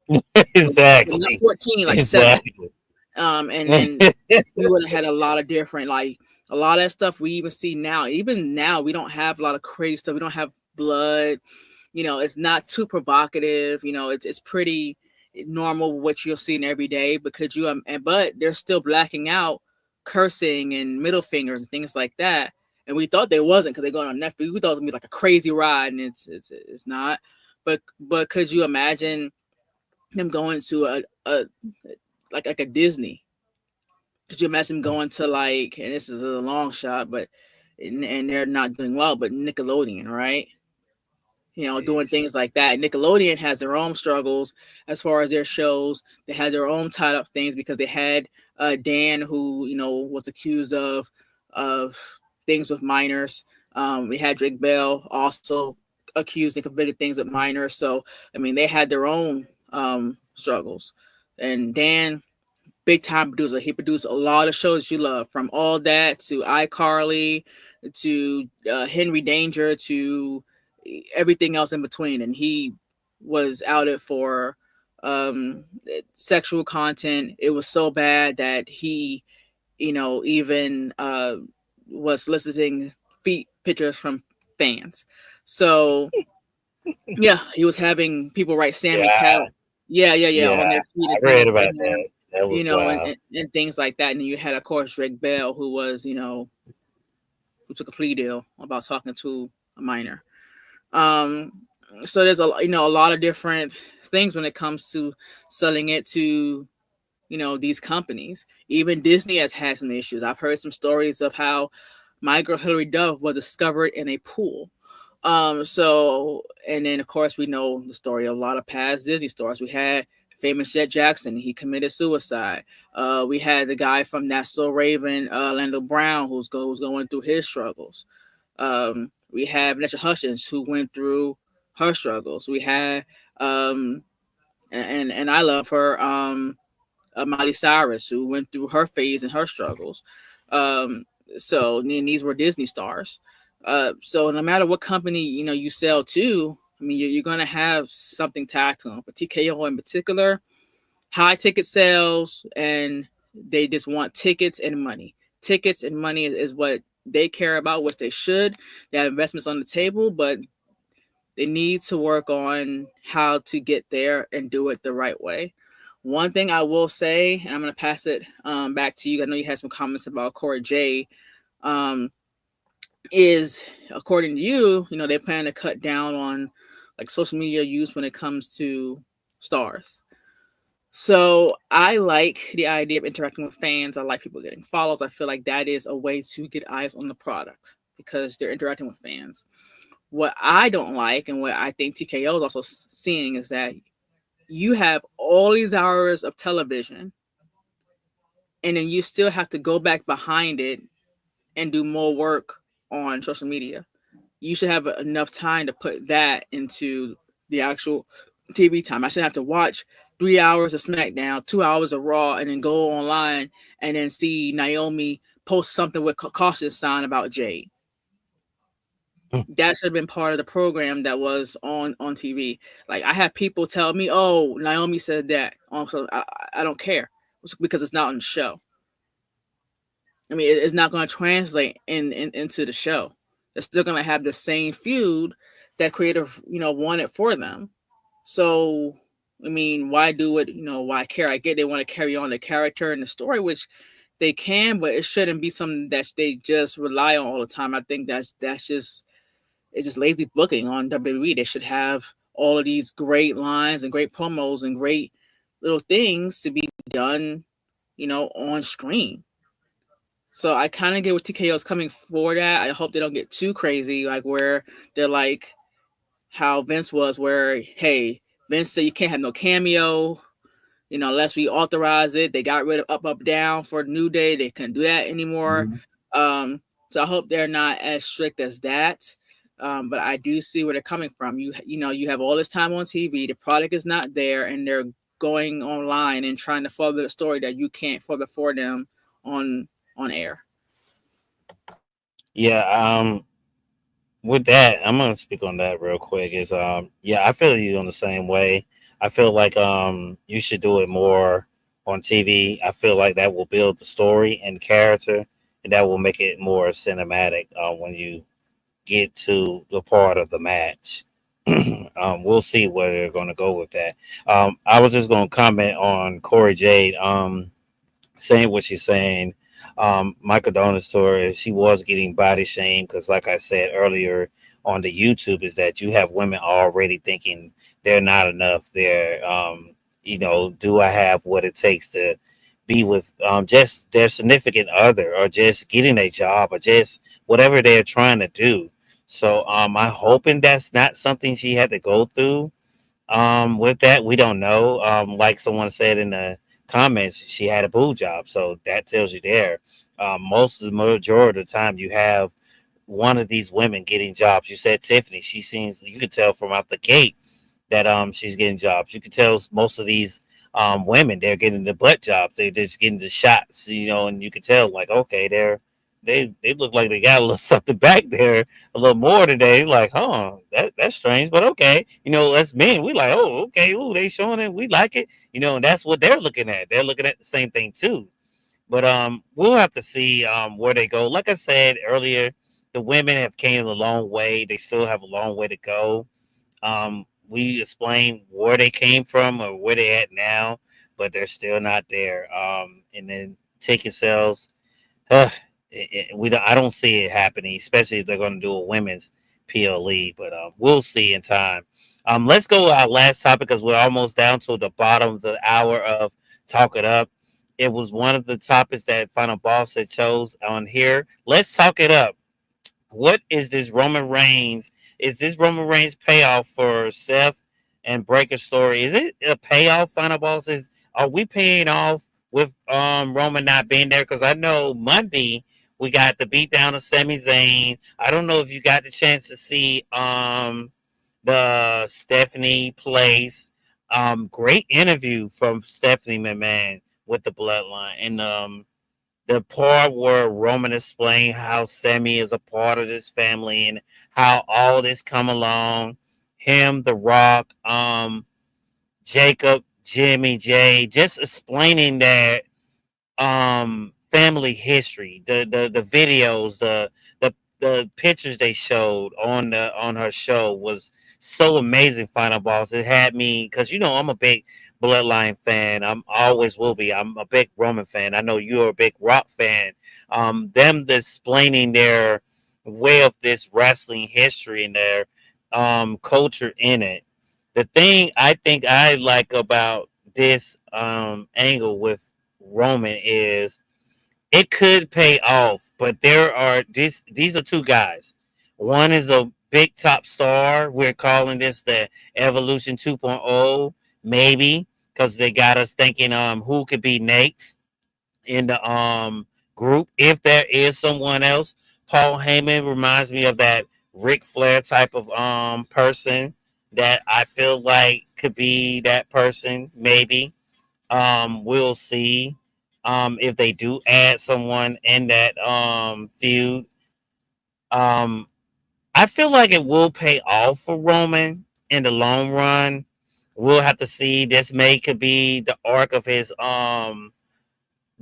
not Exactly. 14, like 7. Exactly. And then we would have had a lot of different, like a lot of that stuff we even see now. Even now, we don't have a lot of crazy stuff. We don't have blood. It's not too provocative. It's pretty normal what you'll see in every day. But they're still blacking out cursing and middle fingers and things like that. And we thought they wasn't because they're going on Netflix. We thought it was gonna be like a crazy ride, and it's not. But could you imagine them going to a like a Disney? Could you imagine going to, like, and this is a long shot, but and they're not doing well, but Nickelodeon, right? Doing Jeez. things like that. Nickelodeon has their own struggles as far as their shows. They had their own tied up things because they had Dan, who was accused of things with minors. We had Drake Bell also accused and convicted things with minors. So I mean, they had their own struggles. And Dan, big time producer. He produced a lot of shows you love, from All That to iCarly to Henry Danger to everything else in between. And he was outed for sexual content. It was so bad that he, even was soliciting feet pictures from fans. So yeah, he was having people write Sammy Yeah. Cat. Yeah, Yeah. on their feet I and sending read it to about him, that. That was and, wild. and, and things like that. And then you had, of course, Drake Bell, who took a plea deal about talking to a minor. Um, so there's a lot of different things when it comes to selling it to these companies. Even Disney has had some issues. I've heard some stories of how My Girl Hilary Duff was discovered in a pool. And then of course we know the story of a lot of past Disney stars. We had famous Jet Jackson. He committed suicide. We had the guy from That's So Raven, Lando Brown, who's going through his struggles. We have Vanessa Hutchins, who went through her struggles. We had and I love her, Miley Cyrus, who went through her phase and her struggles. Um, so these were Disney stars. So no matter what company you sell to, I mean, you're going to have something tied to them. But TKO in particular, high ticket sales, and they just want tickets and money. Tickets and money is what they care about, which they should. They have investments on the table, but they need to work on how to get there and do it the right way. One thing I will say, and I'm going to pass it back to you. I know you had some comments about Cora J. Um, is according to you, they plan to cut down on like social media use when it comes to stars. So I like the idea of interacting with fans. I like people getting follows. I feel like that is a way to get eyes on the product because they're interacting with fans. What I don't like, and what I think TKO is also seeing, is that you have all these hours of television and then you still have to go back behind it and do more work on social media. You should have enough time to put that into the actual TV time. I should have to watch 3 hours of SmackDown, 2 hours of Raw, and then go online and then see Naomi post something with caution sign about Jade. That should have been part of the program that was on TV. Like, I had people tell me, "Oh, Naomi said that." Also, I don't care because it's not on the show. I mean, it's not going to translate into the show. They're still going to have the same feud that creative wanted for them. So, I mean, why do it? Why care? I get they want to carry on the character and the story, which they can, but it shouldn't be something that they just rely on all the time. I think that's just it's just lazy booking on WWE. They should have all of these great lines and great promos and great little things to be done, on screen. So I kind of get what TKO is coming for that. I hope they don't get too crazy, like where they're like how Vince was, where hey, Vince said you can't have no cameo, unless we authorize it. They got rid of up down for New Day. They couldn't do that anymore. Mhm. So I hope they're not as strict as that. But I do see where they're coming from. You have all this time on TV. The product is not there, and they're going online and trying to further the story that you can't further for them on on air. Yeah, with that, I'm gonna speak on that real quick. Is yeah, I feel you on the same way. I feel like you should do it more on TV. I feel like that will build the story and character, and that will make it more cinematic when you get to the part of the match. We'll see where they're going to go with that. I was just going to comment on Corey Jade. Saying what she's saying. Michael Donna's story, she was getting body shamed because, like I said earlier on the YouTube, is that you have women already thinking they're not enough. They're, do I have what it takes to be with just their significant other, or just getting a job, or just whatever they're trying to do. So I'm hoping that's not something she had to go through. With that, we don't know. Like someone said in the comments, she had a boo job, so that tells you there. Most of the majority of the time, you have one of these women getting jobs. You said Tiffany; she seems, you could tell from out the gate that she's getting jobs. You could tell most of these women, they're getting the butt jobs. They're just getting the shots, and you could tell like, okay, they look like they got a little something back there, a little more today. Like, huh, that's strange, but okay. As men, we like, oh, okay, ooh, they showing it, we like it, and that's what they're looking at. They're looking at the same thing too. But we'll have to see where they go. Like I said earlier, the women have came a long way. They still have a long way to go. We explain where they came from or where they at now, but they're still not there. And then ticket sales, uh, I don't see it happening, especially if they're going to do a women's PLE. But we'll see in time. Let's go to our last topic because we're almost down to the bottom of the hour of Talk It Up. It was one of the topics that Final Boss had chose on here. Let's talk it up. What is this Roman Reigns? Is this Roman Reigns payoff for Seth and Breaker story? Is it a payoff? Final Boss, are we paying off with Roman not being there? Because I know Monday we got the beatdown of Sami Zayn. I don't know if you got the chance to see the Stephanie Place. Great interview from Stephanie McMahon with the Bloodline, and the part where Roman explained how Sammy is a part of this family and how all this come along. Him, The Rock, Jacob, Jimmy, Jay, just explaining that family history, the videos, the pictures they showed on her show was so amazing. Final Boss, it had me, because I'm a big Bloodline fan. I'm always will be. I'm a big Roman fan. I know you're a big Rock fan. Them explaining their way of this wrestling history and their culture in it. The thing I think I like about this angle with Roman is it could pay off, but these are two guys. One is a big top star. We're calling this the Evolution 2.0, maybe, because they got us thinking who could be next in the group if there is someone else. Paul Heyman reminds me of that Ric Flair type of person that I feel like could be that person, maybe. We'll see if they do add someone in that feud. Um, I feel like it will pay off for Roman in the long run. We'll have to see. This may could be the arc of his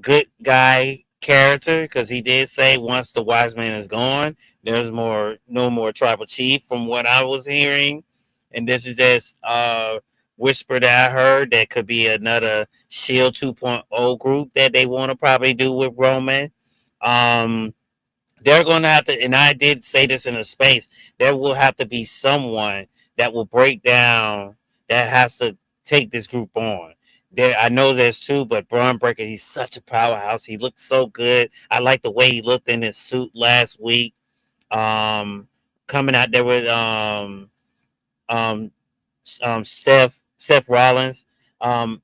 good guy character, because he did say once the wise man is gone, there's no more tribal chief, from what I was hearing. And this is just whisper that I heard that could be another Shield 2.0 group that they want to probably do with Roman. Um, They're going to have to, and I did say this in a space, there will have to be someone that will break down, that has to take this group on. There, I know there's two, but Braun Breaker, he's such a powerhouse. He looked so good. I like the way he looked in his suit last week. Um, Coming out there with um, Seth Rollins. Um,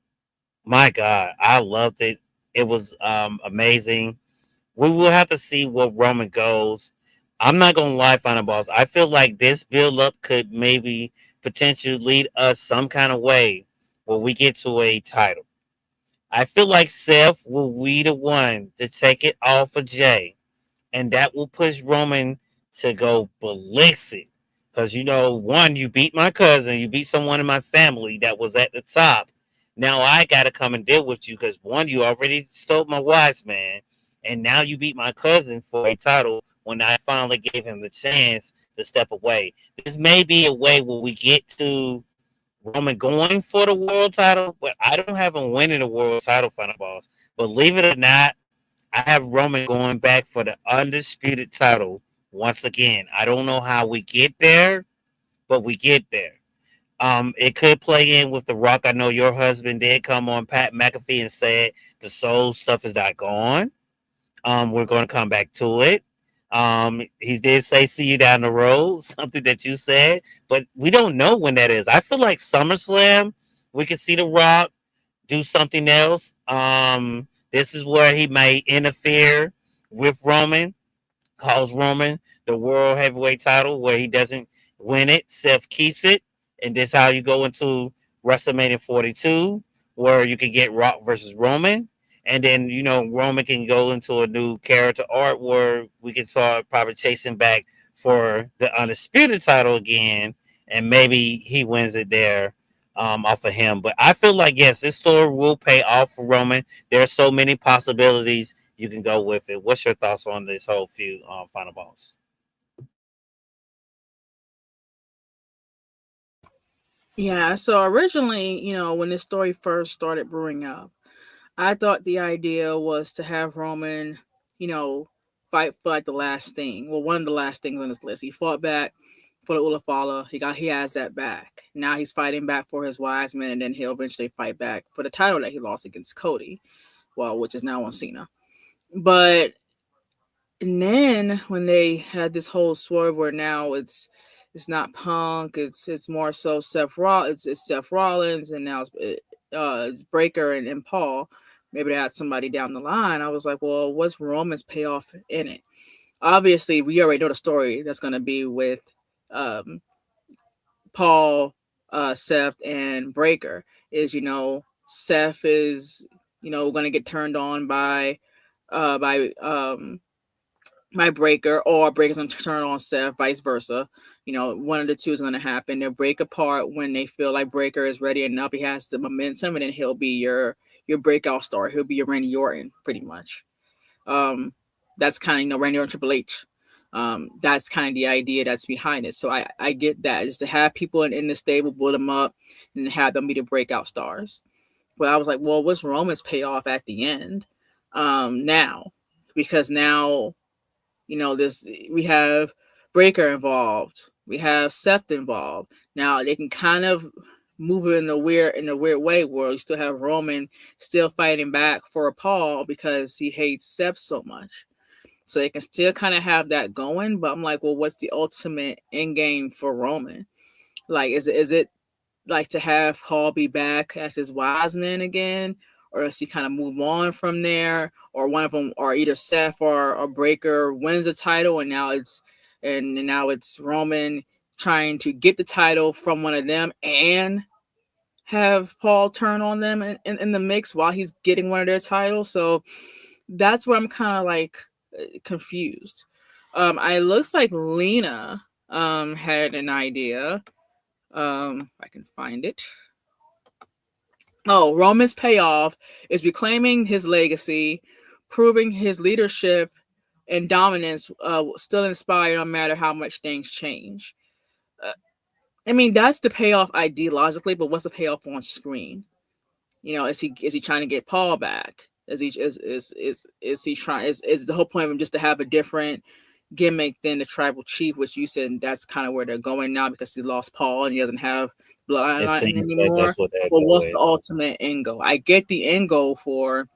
my God, I loved it. It was amazing. We will have to see what Roman goes. I'm not gonna lie, Final Boss. I feel like this build up could maybe potentially lead us some kind of way where we get to a title. I feel like Seth will be the one to take it off of Jay, and that will push Roman to go ballistic. Because one, you beat my cousin, you beat someone in my family that was at the top. Now I got to come and deal with you because one, you already stole my wise man, and now you beat my cousin for a title when I finally gave him the chance to step away. This may be a way where we get to Roman going for the world title, but I don't have him winning the world title, Final Boss. Believe it or not, I have Roman going back for the undisputed title once again. I don't know how we get there, but we get there. It could play in with The Rock. I know your husband did come on Pat McAfee and said the soul stuff is not gone. We're going to come back to it. He did say see you down the road, something that you said, but we don't know when that is. I feel like SummerSlam, we could see The Rock do something else. This is where he may interfere with Roman, cause Roman the world heavyweight title, where he doesn't win it, Seth keeps it, and this is how you go into WrestleMania 42, where you can get Rock versus Roman, and then Roman can go into a new character arc where we can start probably chasing back for the undisputed title again, and maybe he wins it there off of him. But I feel like yes, this story will pay off for Roman. There are so many possibilities you can go with it. What's your thoughts on this whole feud, Final Boss? Yeah, so originally, when this story first started brewing up, I thought the idea was to have Roman, you know, fight for like the last thing. Well, one of the last things on his list. He fought back for the Ulafala. He has that back. Now he's fighting back for his wise men, and then he'll eventually fight back for the title that he lost against Cody. Well, which is now on Cena. But and then when they had this whole swerve where now it's not Punk, it's more so it's Seth Rollins, and now it's Breaker and Paul. Maybe they had somebody down the line. I was like, well, what's Roman's payoff in it? Obviously, we already know the story that's going to be with um, Paul, Seth, and Breaker. Is Seth is going to get turned on by my Breaker, or Breaker's gonna turn on Seth, vice versa. One of the two is gonna happen. They'll break apart when they feel like Breaker is ready enough. He has the momentum, and then he'll be your breakout star. He'll be your Randy Orton, pretty much. Um, that's kind of Randy Orton, Triple H. That's kind of the idea that's behind it. So I get that, is to have people in the stable, build them up, and have them be the breakout stars. But I was like, well, what's Roman's payoff at the end? Now, because now this, we have Breaker involved, we have Seth involved. Now they can kind of move it in a weird way where you still have Roman still fighting back for Paul because he hates Seth so much. So they can still kind of have that going. But I'm like, well, what's the ultimate end game for Roman? Like, is it like to have Paul be back as his wise man again, or does he kind of move on from there, or one of them, or either Seth or Breaker wins the title, and now it's Roman trying to get the title from one of them and have Paul turn on them in the mix while he's getting one of their titles. So that's where I'm kind of like confused. It looks like Lena had an idea. I can find it. Oh, Roman's payoff is reclaiming his legacy, proving his leadership and dominance still inspired no matter how much things change. Uh, I mean, that's the payoff ideologically, but what's the payoff on screen? Is he trying to get Paul back? Is he trying? Is the whole point of him just to have a different gimmick than the tribal chief, which you said that's kind of where they're going now because he lost Paul and he doesn't have It bloodline seems like anymore. that's what they But go what's the with. ultimate end goal? I get the end goal for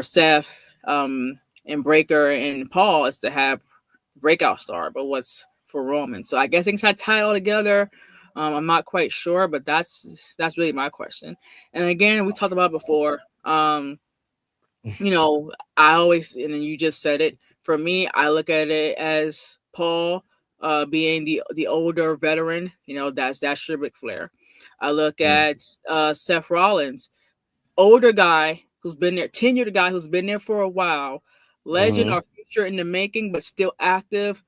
Seth, and Breaker and Paul is to have breakout star, but what's for Roman? So I guess they can try to tie it all together. I'm not quite sure, but that's really my question. And again, we talked about it before. I always, and then you just said it. For me, I look at it as Paul being the older veteran. That's your Ric Flair. I look Mm, at Seth Rollins, older guy who's been there, tenured guy who's been there for a while, legend mhm, or future in the making, but still active.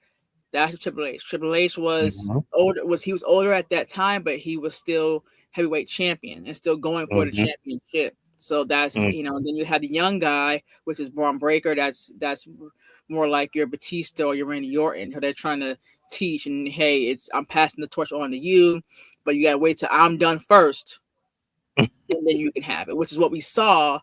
That's Triple H. Triple H was mhm, older. He was older at that time, but he was still heavyweight champion and still going for the mhm, championship. So that's mm, Then you have the young guy, which is Braun Breaker. That's more like your Batista or your Randy Orton, who they're trying to teach. And hey, I'm passing the torch on to you, but you gotta wait till I'm done first, and then you can have it, which is what we saw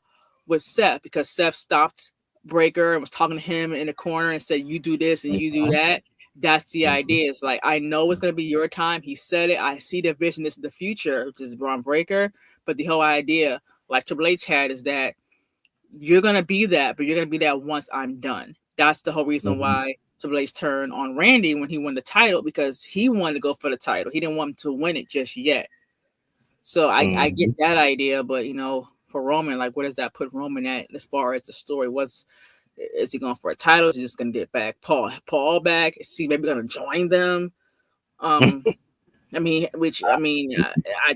with Seth, because Seth stopped Breaker and was talking to him in the corner and said, "You do this and you do mhm, that." That's the mhm, idea. It's like, I know it's going to be your time. He said it. I see the vision. This is the future, which is Braun Breaker. But the whole idea, like Triple H had, is that you're going to be that, but you're going to be that once I'm done. That's the whole reason mhm, why Triple H turned on Randy when he won the title, because he wanted to go for the title. He didn't want him to win it just yet. So I get mhm, that idea, but for Roman, like, where does that put Roman at as far as the story? Is he going for a title? Is he just gonna get back Paul back? Is he maybe gonna join them? Um, I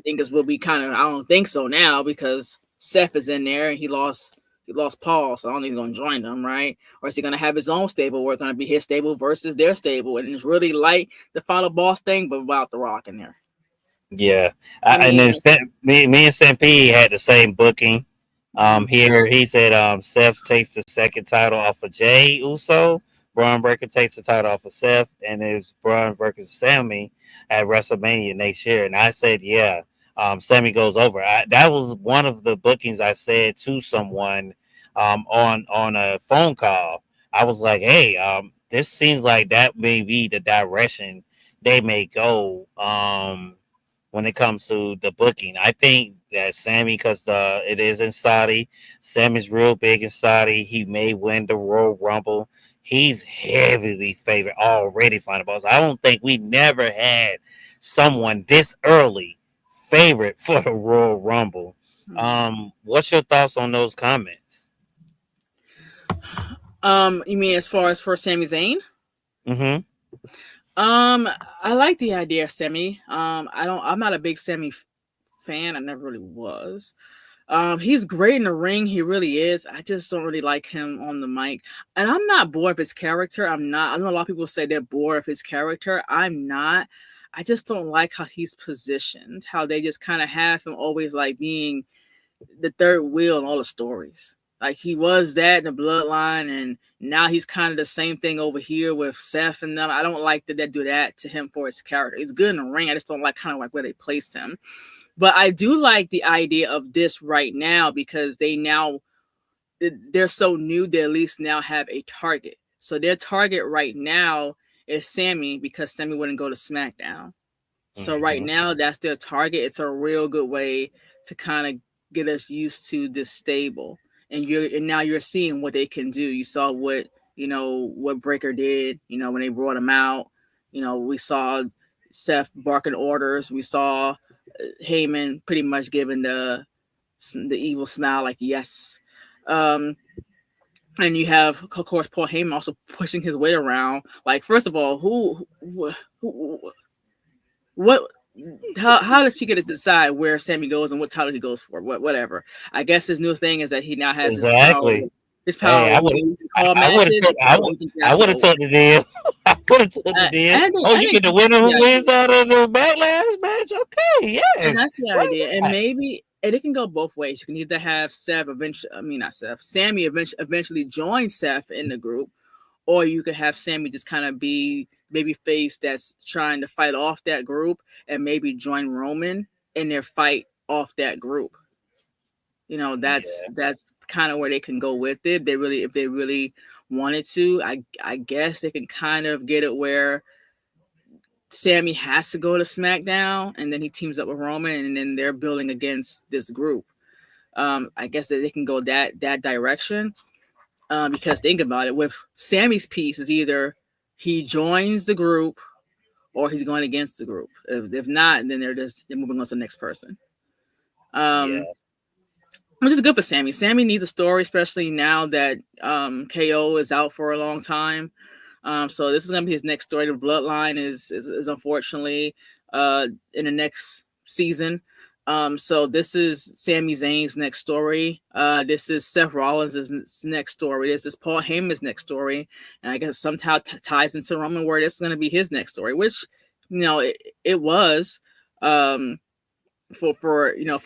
think this will be kind of, I don't think so now, because Seth is in there and he lost Paul, so I don't think he's gonna join them, right? Or is he gonna have his own stable where it's gonna be his stable versus their stable, and it's really like the final boss thing, but without the Rock in there. Yeah, I and then mean, me and Stampede had the same booking. mhm. Here he said Seth takes the second title off of Jay Uso. Braun Breaker takes the title off of Seth, and it's Braun versus Sammy at WrestleMania next year. And I said, yeah, Sammy goes over. That was one of the bookings I said to someone on a phone call. I was like, hey, this seems like that may be the direction they may go. When it comes to the booking. I think that Sammy, because it is in Saudi, Sammy's real big in Saudi. He may win the Royal Rumble. He's heavily favored already. Final boss. I don't think we never had someone this early favorite for the Royal Rumble. What's your thoughts on those comments? You mean as far as for Sami Zayn? Mm-hmm. I like the idea of Semi. I'm not a big Semi fan. I never really was. He's great in the ring. He really is. I just don't really like him on the mic. And I'm not bored of his character. I'm not. I know a lot of people say they're bored of his character. I'm not. I just don't like how he's positioned, how they just kind of have him always like being the third wheel in all the stories. Like, he was that in the bloodline, and now he's kind of the same thing over here with Seth and them. I don't like that they do that to him for his character. He's good in the ring. I just don't like kind of like where they placed him. But I do like the idea of this right now, because they're so new. They at least now have a target. So their target right now is Sammy, because Sammy wouldn't go to SmackDown. So right Mm-hmm. now, that's their target. It's a real good way to kind of get us used to this stable. And now you're seeing what they can do. You saw what Breaker did, when they brought him out. We saw Seth barking orders. We saw Heyman pretty much giving the evil smile, like, yes. Um, and you have, of course, Paul Heyman also pushing his weight around. Like, first of all, who what how does he get to decide where Sammy goes and what title he goes for? Whatever. I guess his new thing is that he now has his power. Exactly. His Hey, power where he can call I would have matches. took So you think I that would have goes? took the deal. I would have took the deal. Oh, I you think get the winner the who wins idea. out of the backlash match. Okay, And yes, that's the why idea. And not? maybe it can go both ways. You can either have Seth eventually, I mean not Seth, Sammy eventually join Seth in the group, or you could have Sammy just kind of be baby face that's trying to fight off that group, and maybe join Roman in their fight off that group. That's Yeah. kind of where they can go with it. If they really wanted to. I guess they can kind of get it where Sammy has to go to SmackDown, and then he teams up with Roman, and then they're building against this group. I guess that they can go that direction. Because think about it, with Sammy's piece is either he joins the group or he's going against the group. If not, then they're moving on to the next person. Yeah. Which is good for Sammy. Sammy needs a story, especially now that KO is out for a long time. So this is gonna be his next story. The bloodline is unfortunately in the next season. So this is Sami Zayn's next story. This is Seth Rollins' next story. This is Paul Heyman's next story, and I guess somehow ties into Roman, where this is going to be his next story, which it was for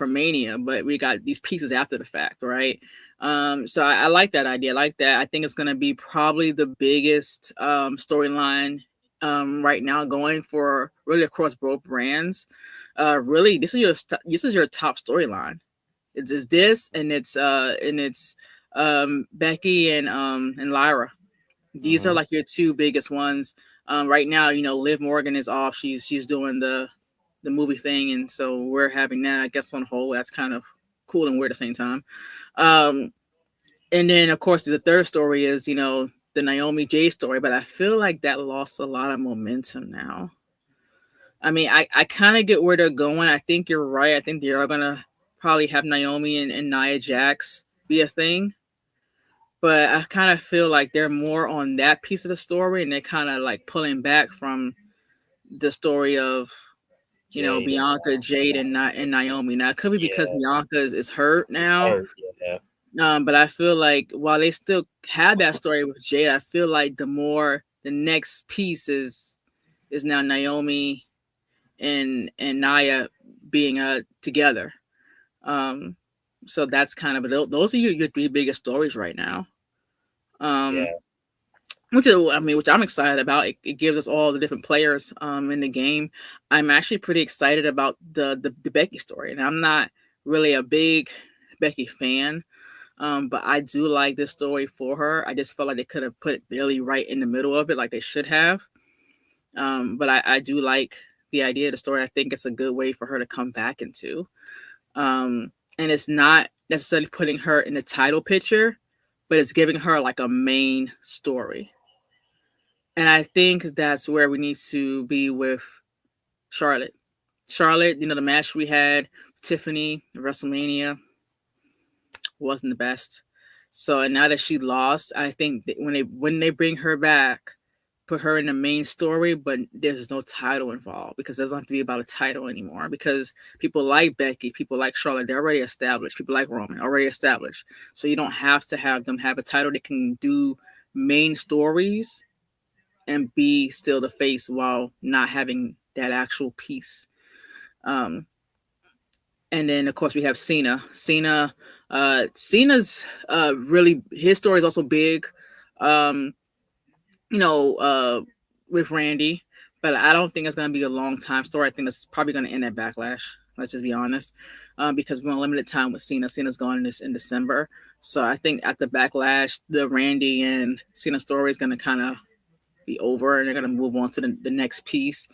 Mania, but we got these pieces after the fact, right? So I like that idea. I like that. I think it's going to be probably the biggest storyline right now going for really across both brands. Really, this is your top storyline. It's this and it's Becky and Lyra. These are like your two biggest ones. Right now, Liv Morgan is off. She's doing the movie thing, and so we're having that, I guess, on hold. That's kind of cool and weird at the same time. And then of course the third story is the Naomi J story, but I feel like that lost a lot of momentum now. I mean, I kind of get where they're going. I think you're right. I think they are gonna probably have Naomi and Nia Jax be a thing, but I kind of feel like they're more on that piece of the story, and they're kind of like pulling back from the story of Bianca, Jade, and Naomi. Now it could be because Bianca is hurt now. But I feel like while they still have that story with Jade, I feel like the next piece is now Naomi and Nia being together. So that's kind of those are your three biggest stories right now. Which I'm excited about. It gives us all the different players in the game. I'm actually pretty excited about the Becky story, and I'm not really a big Becky fan. But I do like this story for her. I just felt like they could have put Bayley right in the middle of it, like they should have. But I do like the idea of the story. I think it's a good way for her to come back into. And it's not necessarily putting her in the title picture, but it's giving her like a main story. And I think that's where we need to be with Charlotte. Charlotte, the match we had with Tiffany at WrestleMania wasn't the best. So, and now that she lost, I think that when they bring her back, put her in the main story, but there's no title involved, because it doesn't have to be about a title anymore, because people like Becky, people like Charlotte, they're already established. People like Roman, already established. So you don't have to have them have a title. They can do main stories and be still the face while not having that actual piece. And then of course we have Cena. Cena's really, his story is also big. With Randy, but I don't think it's going to be a long time story. I think it's probably going to end at Backlash. Let's just be honest, because we're on limited time with Cena. Cena's going in December, so I think at the Backlash, the Randy and Cena story is going to kind of be over, and they're going to move on to the next piece,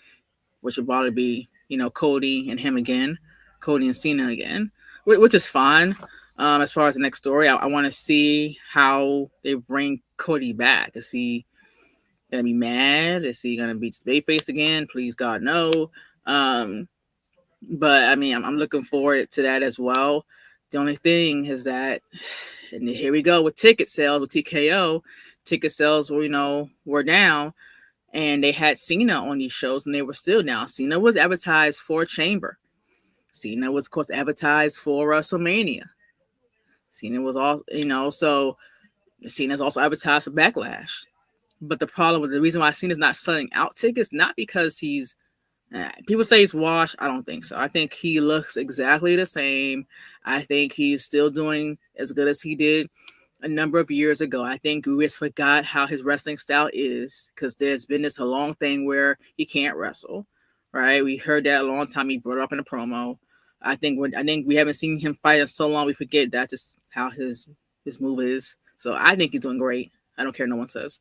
which will probably be Cody and him again, Cody and Cena again, which is fine. As far as the next story, I want to see how they bring Cody back. Is he gonna be mad? Is he gonna be Bayface again? Please God, no. But I mean, I'm looking forward to that as well. The only thing is that, and here we go with ticket sales with TKO. Ticket sales were down, and they had Cena on these shows, and they were still down. Cena was advertised for Chamber. Cena was, of course, advertised for WrestleMania. Cena was all, so Cena's also advertised for Backlash. But the reason why Cena's not selling out tickets, not because he's, people say he's washed. I don't think so. I think he looks exactly the same. I think he's still doing as good as he did a number of years ago. I think we just forgot how his wrestling style is, because there's been this a long thing where he can't wrestle, right? We heard that a long time. He brought it up in a promo. I think we haven't seen him fight in so long, we forget that's just how his move is. So I think he's doing great. I don't care. No one says.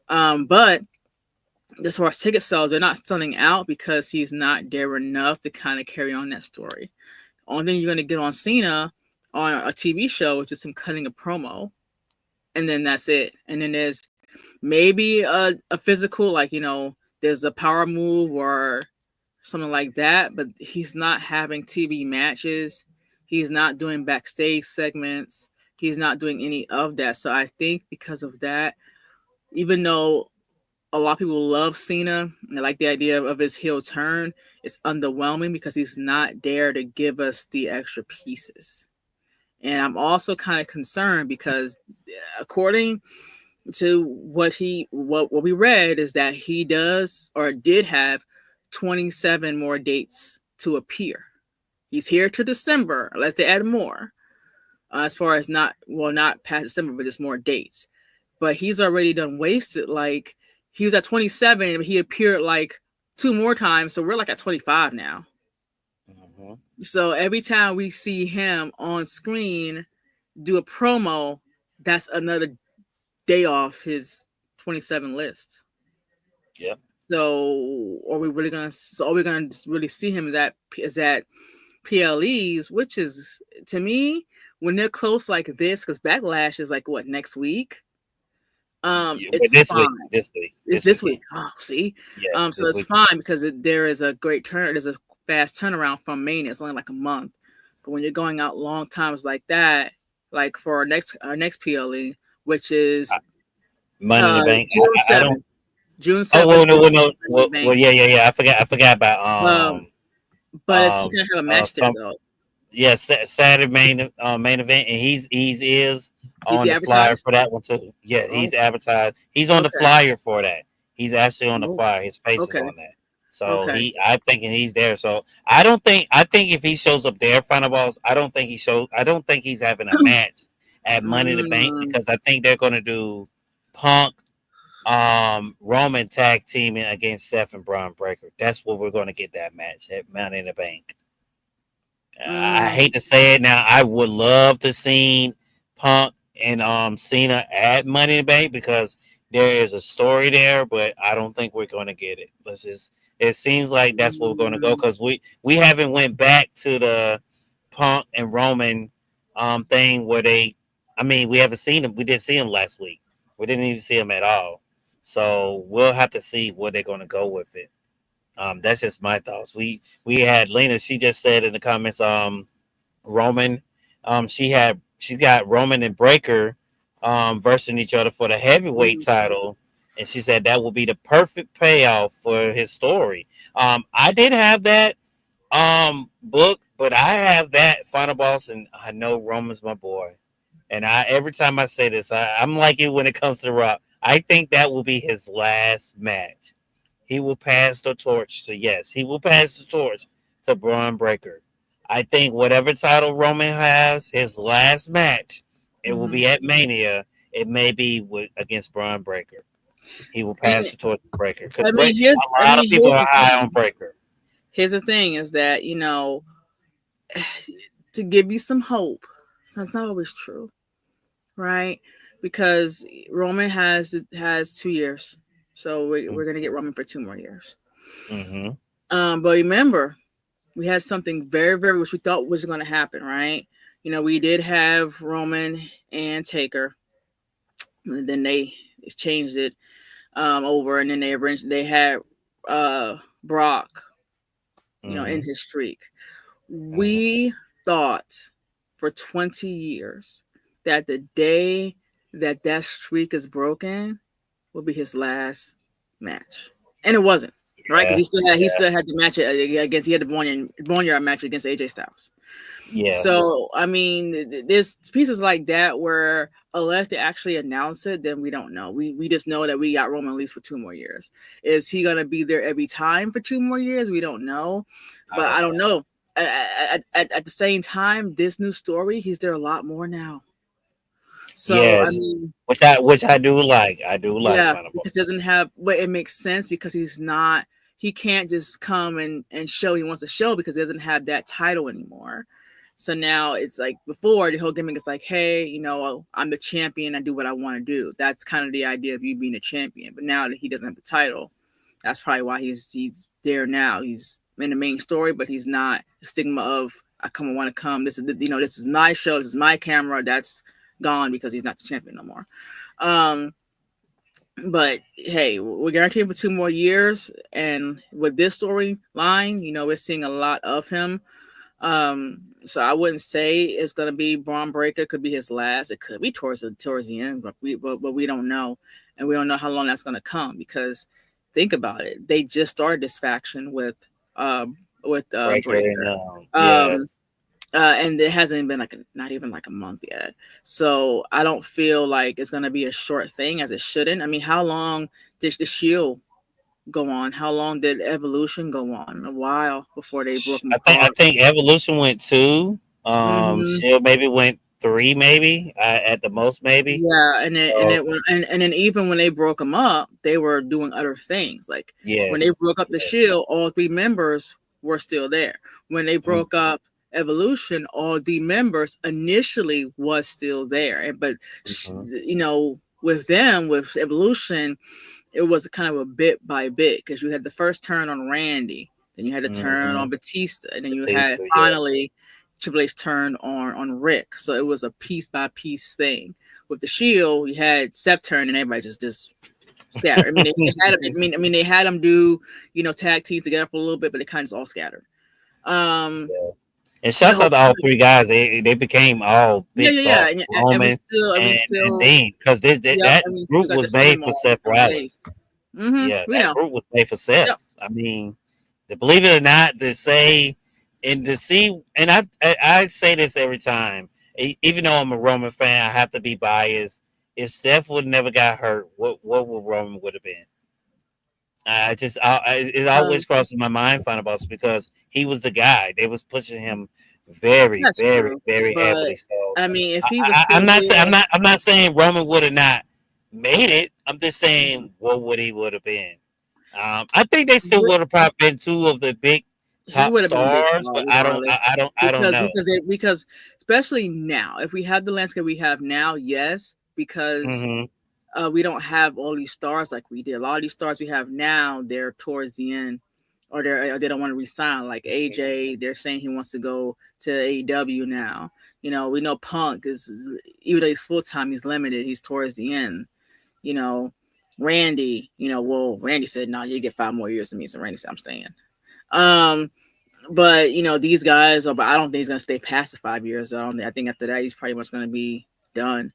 But as far as ticket sales, they're not selling out because he's not there enough to kind of carry on that story. Only thing you're going to get on Cena on a TV show is just him cutting a promo, and then that's it. And then there's maybe a physical, like, there's a power move or something like that, but he's not having TV matches. He's not doing backstage segments. He's not doing any of that. So I think because of that, even though a lot of people love Cena and they like the idea of his heel turn, it's underwhelming because he's not there to give us the extra pieces. And I'm also kind of concerned because according to what we read is that he does or did have 27 more dates to appear. He's here to December, unless they add more. As far as not past December, but just more dates. But he's already done wasted. Like, he was at 27, but he appeared like 2 more times. So we're like at 25 now. Mm-hmm. So every time we see him on screen do a promo, that's another day off his 27 list. Yeah. So are we really gonna really see him is that PLEs, which is, to me, when they're close like this, because Backlash is like what, next week? It's this week. Oh, see, yeah. So it's fine because there is a great there's a fast turnaround from Mania. It's only like a month, but when you're going out long times like that, like for our next PLE, which is Money in the Bank, June 7th. June 7th. Oh no. Well, yeah. I forgot about but it's gonna have a match there though. Yeah, Saturday main event, and he's on the flyer for that one too. Yeah, he's advertised. He's on the flyer for that. He's actually on the flyer. His face is on that. So I'm thinking he's there. So I think if he shows up there, Final Boss, I don't think he's having a match at Money in the Bank, because I think they're going to do Punk, Roman tag teaming against Seth and Braun Breaker. That's what we're going to get that match at Money in the Bank. I hate to say it now. I would love to see Punk and Cena at Money in the Bank because there is a story there, but I don't think we're going to get it. It seems like that's where we're going to go because we haven't went back to the Punk and Roman thing where we haven't seen them. We didn't see them last week. We didn't even see them at all. So we'll have to see where they're going to go with it. That's just my thoughts. We had Lena. She just said in the comments, Roman. She got Roman and Breaker versing each other for the heavyweight title, and she said that will be the perfect payoff for his story. I didn't have that book, but I have that Final Boss, and I know Roman's my boy. And every time I say this, I'm like it when it comes to Rock. I think that will be his last match. He will pass the torch to Braun Breaker. I think whatever title Roman has, his last match, it will be at Mania. It may be against Braun Breaker. He will pass the torch to Breaker. Because a lot of people are high on Breaker. Here's the thing is that, to give you some hope, that's not always true, right? Because Roman has 2 years. So we're going to get Roman for 2 more years. Mm-hmm. But remember, we had something very, very, which we thought was going to happen, right? We did have Roman and Taker. And then they changed it over. And then they had Brock, in his streak. We thought for 20 years that the day that streak is broken will be his last match, and it wasn't, right? Because he still had the match against. He had the Boneyard match against AJ Styles. Yeah. So there's pieces like that where unless they actually announce it, then we don't know. We just know that we got Roman at least for 2 more years. Is he gonna be there every time for 2 more years? We don't know, but I don't know. At the same time, this new story, he's there a lot more now. So yes. Which I do like. Yeah, because it doesn't have, but it makes sense because he can't just come and show he wants to show because he doesn't have that title anymore. So now it's like before the whole gimmick is like, hey, I'm the champion. I do what I want to do. That's kind of the idea of you being a champion. But now that he doesn't have the title, that's probably why he's there now. He's in the main story, but he's not the stigma of I want to come. This is my show. This is my camera. That's gone because he's not the champion no more. But hey, we're guaranteed for 2 more years, and with this storyline, we're seeing a lot of him. So I wouldn't say it's gonna be Braun Breaker. Could be his last. It could be towards the end, but we don't know, and we don't know how long that's gonna come because think about it. They just started this faction with Breaker. Yes. And it hasn't been not even like a month yet. So I don't feel like it's gonna be a short thing as it shouldn't. I mean, how long did the Shield go on? How long did Evolution go on? A while before they broke them apart. I think Evolution went 2. Mhm. Shield maybe went 3, maybe at the most, maybe. Yeah, and then even when they broke them up, they were doing other things. Like when they broke up the Shield, all 3 members were still there. When they broke up Evolution, all the members initially was still there, but with Evolution, it was kind of a bit by bit because you had the first turn on Randy, then you had a turn on Batista, and then you had finally Triple H turned on Rick. So it was a piece by piece thing. With the Shield, you had Seth turn, and everybody just scattered. I mean, they had them do tag teams together for a little bit, but they kind of just all scattered. And shouts out to all 3 guys. They became all big stars. Roman and Dean, because that group was made for Seth Rollins. Yeah, that group was made for Seth. Yep. I mean, to believe it or not, to say and to see, and I say this every time, even though I'm a Roman fan, I have to be biased. If Steph would never got hurt, what would Roman would have been? It always crosses my mind, Boss, because he was the guy. They was pushing him very, very, very heavily. So I mean, if he was, I'm not saying Roman would have not made it. I'm just saying what he would have been. I think they still would have probably been 2 of the big top stars, but I don't know because especially now, if we have the landscape we have now, yes, because we don't have all these stars like we did. A lot of these stars we have now, they're towards the end, or they don't want to resign. Like AJ, they're saying he wants to go to AEW now. We know Punk is, even though he's full time, he's limited. He's towards the end. Randy, Randy said, "No, you get 5 more years to me." So Randy said, "I'm staying." But these guys but I don't think he's gonna stay past the 5 years. I think after that he's pretty much gonna be done.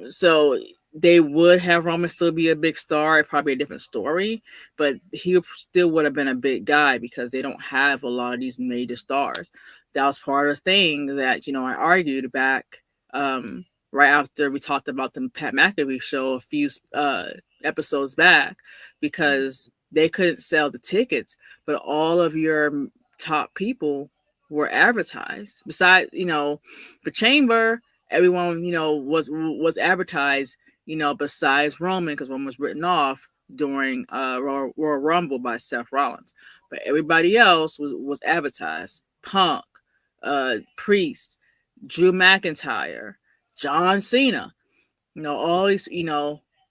So they would have Roman still be a big star, probably a different story, but he still would have been a big guy because they don't have a lot of these major stars. That was part of the thing that I argued back right after we talked about the Pat McAfee show a few episodes back, because they couldn't sell the tickets, but all of your top people were advertised. Besides, the Chamber, everyone, was advertised, besides Roman, because Roman was written off during Royal Rumble by Seth Rollins. But everybody else was advertised. Punk, Priest, Drew McIntyre, John Cena, all these,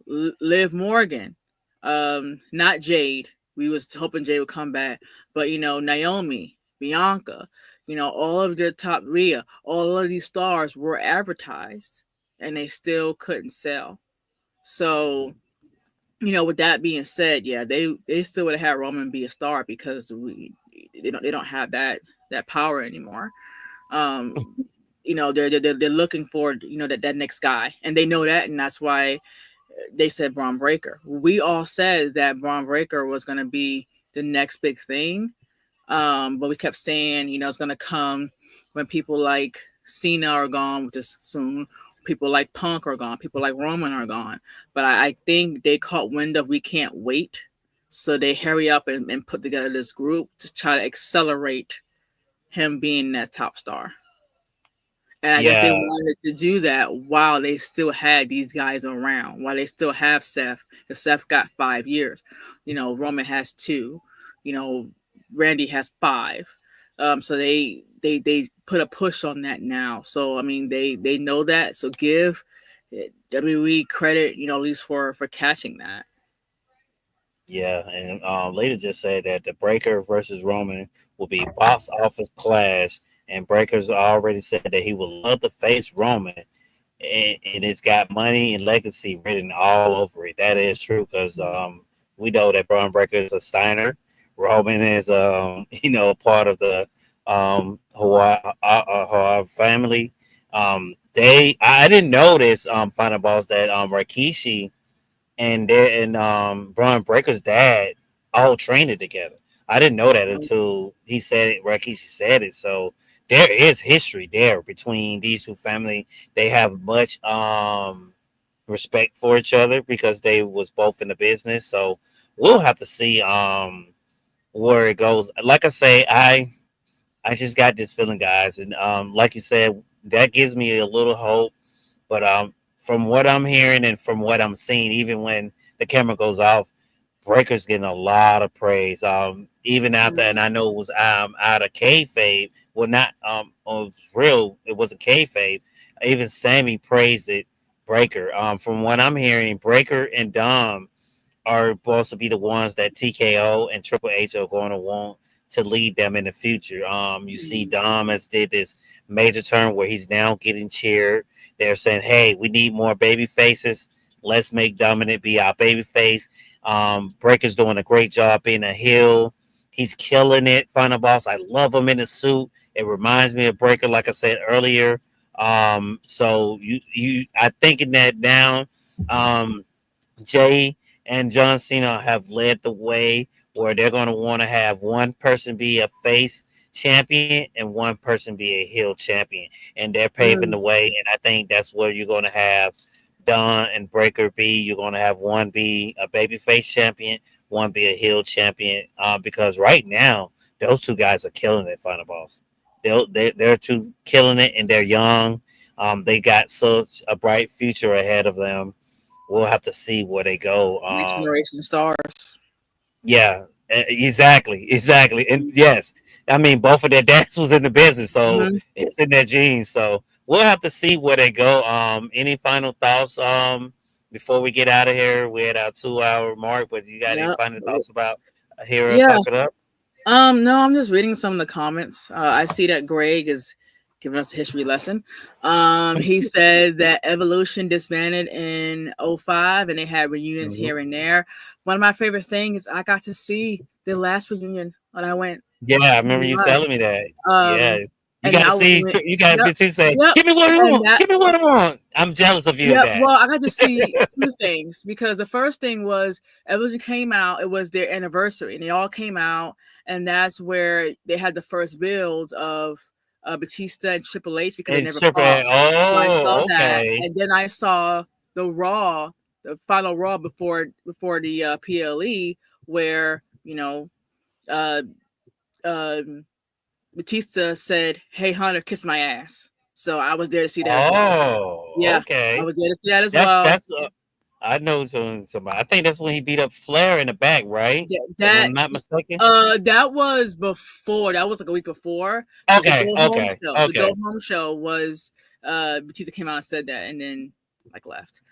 Liv Morgan, not Jade. We was hoping Jade would come back, but Naomi, Bianca, all of their top, Rhea, all of these stars were advertised and they still couldn't sell. So, with that being said, yeah, they still would have had Roman be a star because they don't have that power anymore. They're looking for that next guy, and they know that, and that's why they said Braun Breaker. We all said that Braun Breaker was going to be the next big thing, but we kept saying it's going to come when people like Cena are gone, which is soon. People like Punk are gone. People like Roman are gone. But I think they caught wind of we can't wait, so they hurry up and put together this group to try to accelerate him being that top star. And I guess they wanted to do that while they still had these guys around, while they still have Seth, because Seth got 5 years. Roman has 2. Randy has 5. So they put a push on that now. So I mean, they know that. So give WWE credit, at least for catching that. Yeah, and later just said that the Breaker versus Roman will be box office clash, and Breaker's already said that he would love to face Roman, and it's got money and legacy written all over it. That is true because we know that Braun Breaker is a Steiner, Roman is a part of the Hawaii family. I didn't know this final boss that Rikishi and Braun Breaker's dad all trained it together. I didn't know that until he said it. Rikishi said it. So there is history there between these two family. They have much respect for each other because they was both in the business. So we'll have to see where it goes. Like I say, I just got this feeling, guys, and like you said, that gives me a little hope. But from what I'm hearing and from what I'm seeing, even when the camera goes off, Breaker's getting a lot of praise. Even after, and I know it was out of kayfabe. Well, not of real. It wasn't kayfabe. Even Sammy praised it. Breaker. From what I'm hearing, Breaker and Dom are supposed to be the ones that TKO and Triple H are going to want to lead them in the future. You see, Dom has did this major turn where he's now getting cheered. They're saying, "Hey, we need more baby faces. Let's make Dominant be our baby face." Breaker's doing a great job being a heel. He's killing it. Final boss. I love him in the suit. It reminds me of Breaker, like I said earlier. So I thinking that now. Jay and John Cena have led the way where they're going to want to have one person be a face champion and one person be a heel champion. And they're paving the way. And I think that's where you're going to have Don and Breaker be. You're going to have one be a babyface champion, one be a heel champion. Because right now, those two guys are killing it, Final Boss. They're two killing it, and they're young. They got such a bright future ahead of them. We'll have to see where they go. Next generation stars. Yeah, exactly, and yes, I mean both of their dads was in the business, so it's in their genes. So we'll have to see where they go. Any final thoughts? Before we get out of here, we're at our 2 hour mark. But you got any Yep. final thoughts about Hero Yeah. Talk It Up? No, I'm just reading some of the comments. I see that Greg is giving us a history lesson. He said that Evolution disbanded in 05 and they had reunions here and there. One of my favorite things, I got to see the last reunion when I went. Yeah, I remember you telling me that. Yeah. You got to see. You got to say, "Give me what I want. Give me what I want." I'm jealous of you. Yeah, That. well, I got to see two things because the first thing was Evolution came out. It was their anniversary, and they all came out, and that's where they had the first build of Batista and Triple H because they never fought. So I saw that, and then I saw the Raw, the final Raw before the PLE, where Batista said, "Hey Hunter, kiss my ass." So I was there to see that as well. Yeah, I was there to see that as well. That's I know somebody. I think that's when he beat up Flair in the back, right? If I'm not mistaken. That was before. That was like a week before. Okay. The Go Home show was Batista came out and said that, and then left.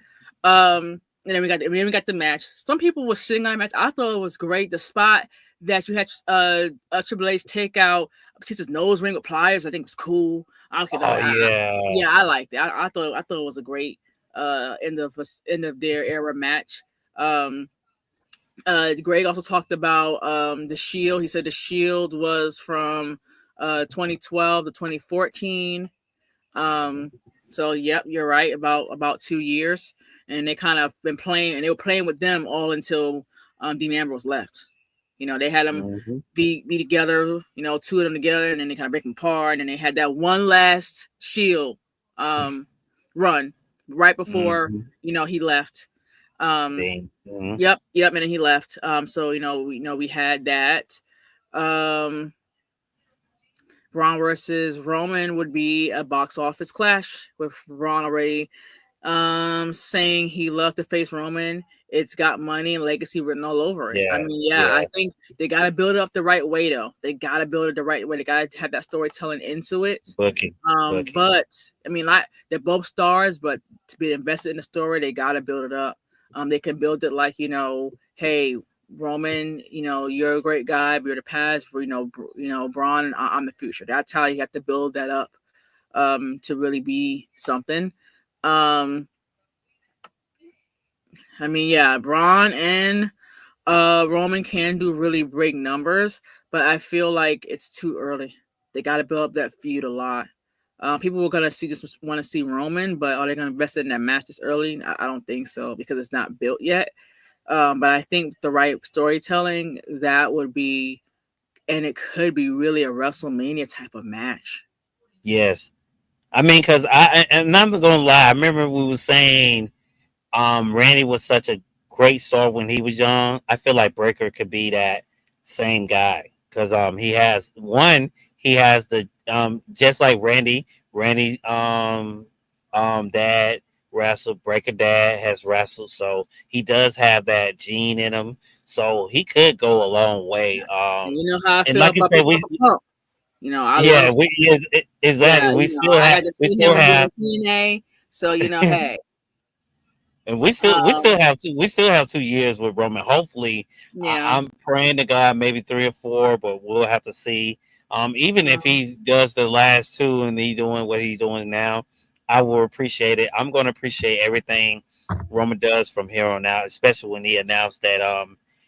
And then we got the match. Some people were sitting on the match. I thought it was great. The spot that you had Triple H take out Batista's nose ring with pliers, I think was cool. Yeah, I liked it. I thought it was a great end of their era match. Greg also talked about the Shield. He said the Shield was from 2012 to 2014. So yep, you're right about 2 years, and they kind of been playing, and they were playing with them all until Dean Ambrose left. They had them be together, two of them together, and then they kind of break them apart, and then they had that one last Shield run right before he left. Yep, and then he left. So we had that. Braun versus Roman would be a box office clash with Braun already saying he loved to face Roman. It's got money and legacy written all over it. I Yeah, mean, yeah, yeah, I think they got to build it up the right way, though. They got to build it the right way. They got to have that storytelling into it. booking, booking. But I mean, like they're both stars, but to be invested in the story, they got to build it up. They can build it like, hey, Roman, you're a great guy, but you're the past. Braun, I'm the future. That's how you have to build that up to really be something. I mean, yeah, Braun and Roman can do really big numbers, but I feel like it's too early. They got to build up that feud a lot. People were gonna just want to see Roman, but are they gonna invest in that match this early? I don't think so because it's not built yet. But I think the right storytelling that would be, and it could be really a WrestleMania type of match. Yes, I mean, because and I'm not gonna lie. I remember we were saying, Randy was such a great star when he was young. I feel like Breaker could be that same guy because he has the just like Randy dad wrestled, Breaker dad has wrestled, so he does have that gene in him. So he could go a long way. And you know how I And feel like you about said, people. I yeah, love. we yes, Yeah, exactly. I got to We see still him have doing TNA. So hey, and um, we still have 2 years with Roman. Hopefully, yeah, I'm praying to God maybe 3 or 4, but we'll have to see. Even if um, he does the last two and he doing what he's doing now, I will appreciate it. I'm going to appreciate everything Roman does from here on out, especially when he announced that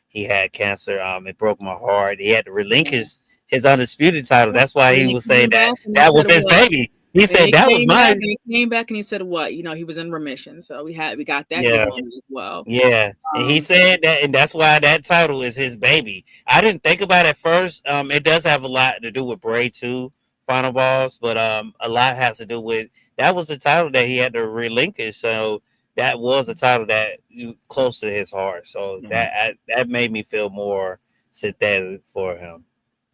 he had cancer. It broke my heart. He had to yeah. relinquish his undisputed title. That's why And then he he was saying came that back and he that said was his what? baby. He And said that was my he came back and he said what? He was in remission. So we got that yeah. going as well. Yeah, and he Um, said that, and that's why that title is his baby. I didn't think about it at first. It does have a lot to do with Bray too, Final Boss, but a lot has to do with that was the title that he had to relinquish. So that was a title that close to his heart. So that made me feel more sympathetic for him.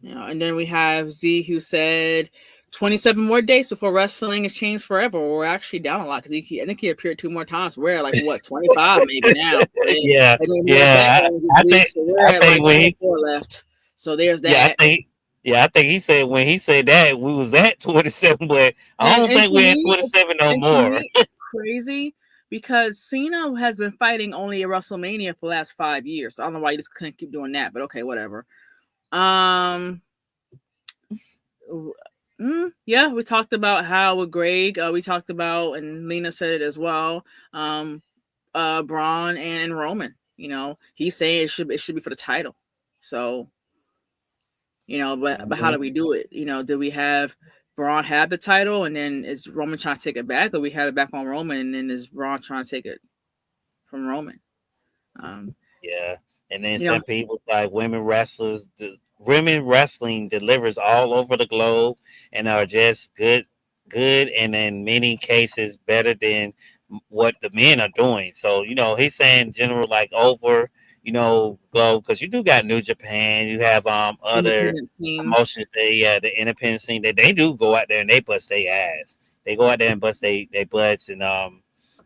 and then we have Z who said 27 more days before wrestling has changed forever. We're actually down a lot because I think he appeared 2 more times. We're like what 25 maybe now. Yeah, And then more yeah. Backlash this week, so we're I at like think when he 24 left. So there's yeah, that. I think he said when he said that we was at 27, but I And don't and think to we're at me, 27 no and to more. me, it's crazy because Cena has been fighting only at WrestleMania for the last 5 years. So I don't know why you just couldn't keep doing that, but okay, whatever. Um, yeah, we talked about how with Greg, we talked about, and Lena said it as well. Braun and Roman. He's saying it should be for the title. So but how do we do it? Do we have Braun have the title and then is Roman trying to take it back, or we have it back on Roman and then is Braun trying to take it from Roman? Yeah, and then You know, some people like women wrestling delivers all over the globe and are just good, and in many cases better than what the men are doing. So he's saying general like over globe because you do got New Japan, you have other independent teams. promotions. The independent scene that they do go out there and they bust their ass. They go out there and bust they butts and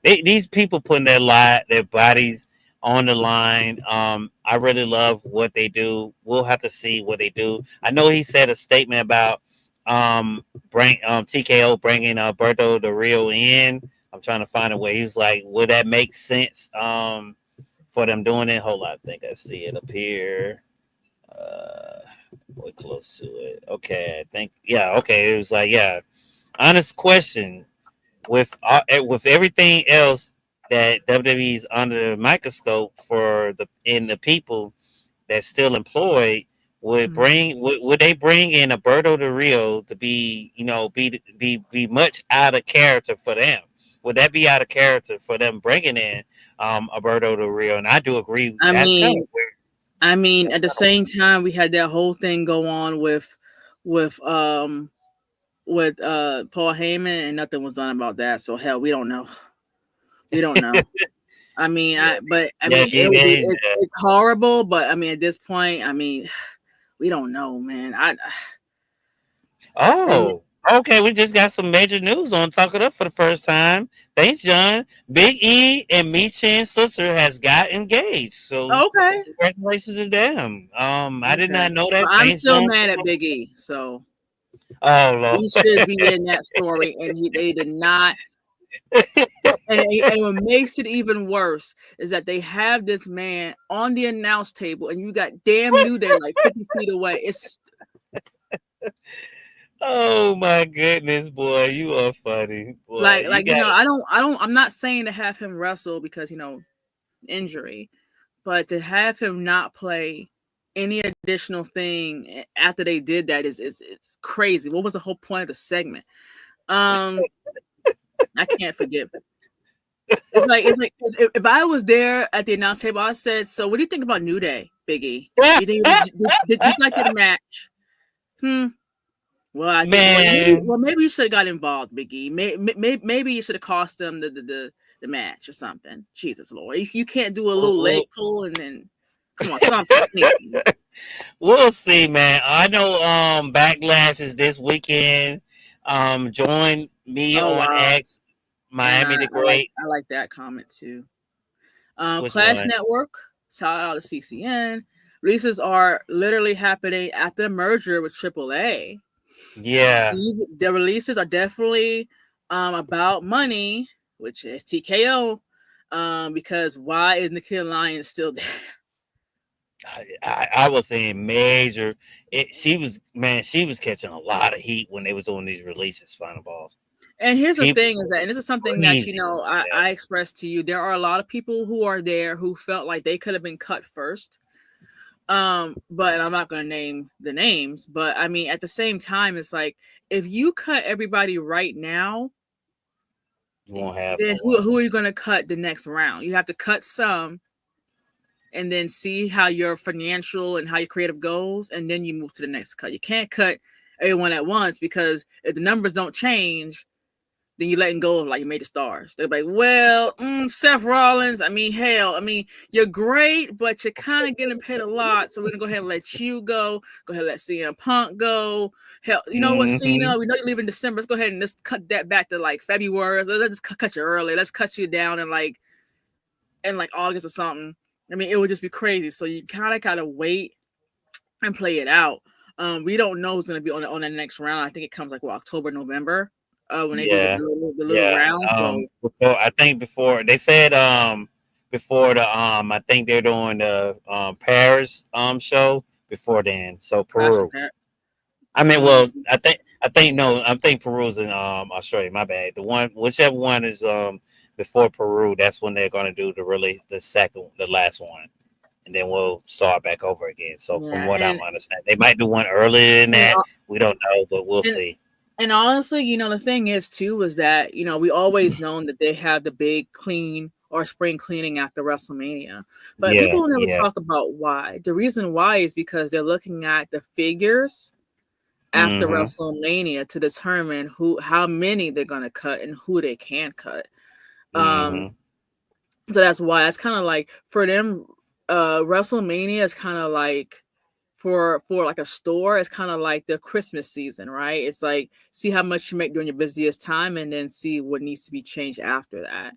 these people putting their bodies on the line. I really love what they do. We'll have to see what they do. I know he said a statement about bring TKO bringing Berto the Rio in. I'm trying to find a way. He was like, would that make sense for them doing it? Hold on, I think I see it up here. Uh, we're close to it. Okay, I think yeah. Okay, it was like yeah. Honest question with everything else that WWE's under the microscope for the people that's still employed would they bring in Alberto Del Rio to be be much out of character for them? Would that be out of character for them bringing in Alberto Del Rio? And I do agree I that's kind of mean, weird. at the same time, we had that whole thing go on with Paul Heyman, and nothing was done about that. So hell, we don't know. We don't know. I mean, Yeah, I yeah, mean, these days, it's horrible, but I mean, at this point, I mean, we don't know, man. I mean, Oh, Okay, we just got some major news on Talk It Up for the first time. Thanks, John. Big E and Michelle's sister has got engaged. So Okay. congratulations to them. I did Okay. not know But that. I'm Thanks, still John. mad at Big E. So Oh he Lord. should be in that story, and they did not. And what makes it even worse is that they have this man on the announce table, and you got damn New Day like 50 feet away. It's Oh my goodness, boy, you are funny, boy. You like got I'm not saying to have him wrestle because injury, but to have him not play any additional thing after they did that is it's crazy. What was the whole point of the segment? I can't forgive it. It's like if I was there at the announce table, I said, "So, what do you think about New Day, Biggie? You think did you like the match?" Well, I think man. maybe you should have got involved, Biggie. Maybe you should have cost them the match or something. Jesus Lord, you can't do a little leg pull and then come on something. We'll see, man. I know Backlash is this weekend. Join me Oh on wow, X, and Miami the Great. I like that comment too. Which Clash one? Network, shout out to CCN. Releases are literally happening at the merger with AAA. Yeah. The releases are definitely about money, which is TKO. Because why is Nikhil Lyons still there? I was saying major. She was catching a lot of heat when they was doing these releases, final balls. And here's the People thing is that, and this is something that crazy. I expressed to you. There are a lot of people who are there who felt like they could have been cut first. But I'm not gonna name the names, but I mean at the same time, it's like if you cut everybody right now, You won't have then no one. who are you gonna cut the next round? You have to cut some and then see how your financial and how your creative goes, and then you move to the next cut. You can't cut everyone at once because if the numbers don't change, then you're letting go of like your major stars. They're like, well, Seth Rollins, I mean, hell, I mean, you're great, but you're kind of getting paid a lot. So we're going to go ahead and let you go. Go ahead and let CM Punk go. Hell, you know what, Cena? We know you leave in December. Let's go ahead and just cut that back to like February. Let's just cut you early. Let's cut you down in like August or something. I mean, it would just be crazy. So you kind of gotta wait and play it out. We don't know who's gonna be on the next round. I think it comes like October, November. When they do Yeah, the little yeah. round. So Before they said before the I think they're doing the Paris show before then. So Peru. I mean, well, I think Peru's in Australia. My bad. The one, whichever one is before Peru, that's when they're gonna do the last one, and then we'll start back over again. So from what I'm understanding, they might do one earlier than that. We don't know, but we'll see. And honestly, the thing is too is that we always known that they have the big clean or spring cleaning after WrestleMania, but Yeah, people never yeah. talk about why. The reason why is because they're looking at the figures after WrestleMania to determine how many they're gonna cut and who they can cut. So that's why it's kind of like for them, WrestleMania is kind of like for like a store, it's kind of like the Christmas season, right? It's like see how much you make during your busiest time, and then see what needs to be changed after that.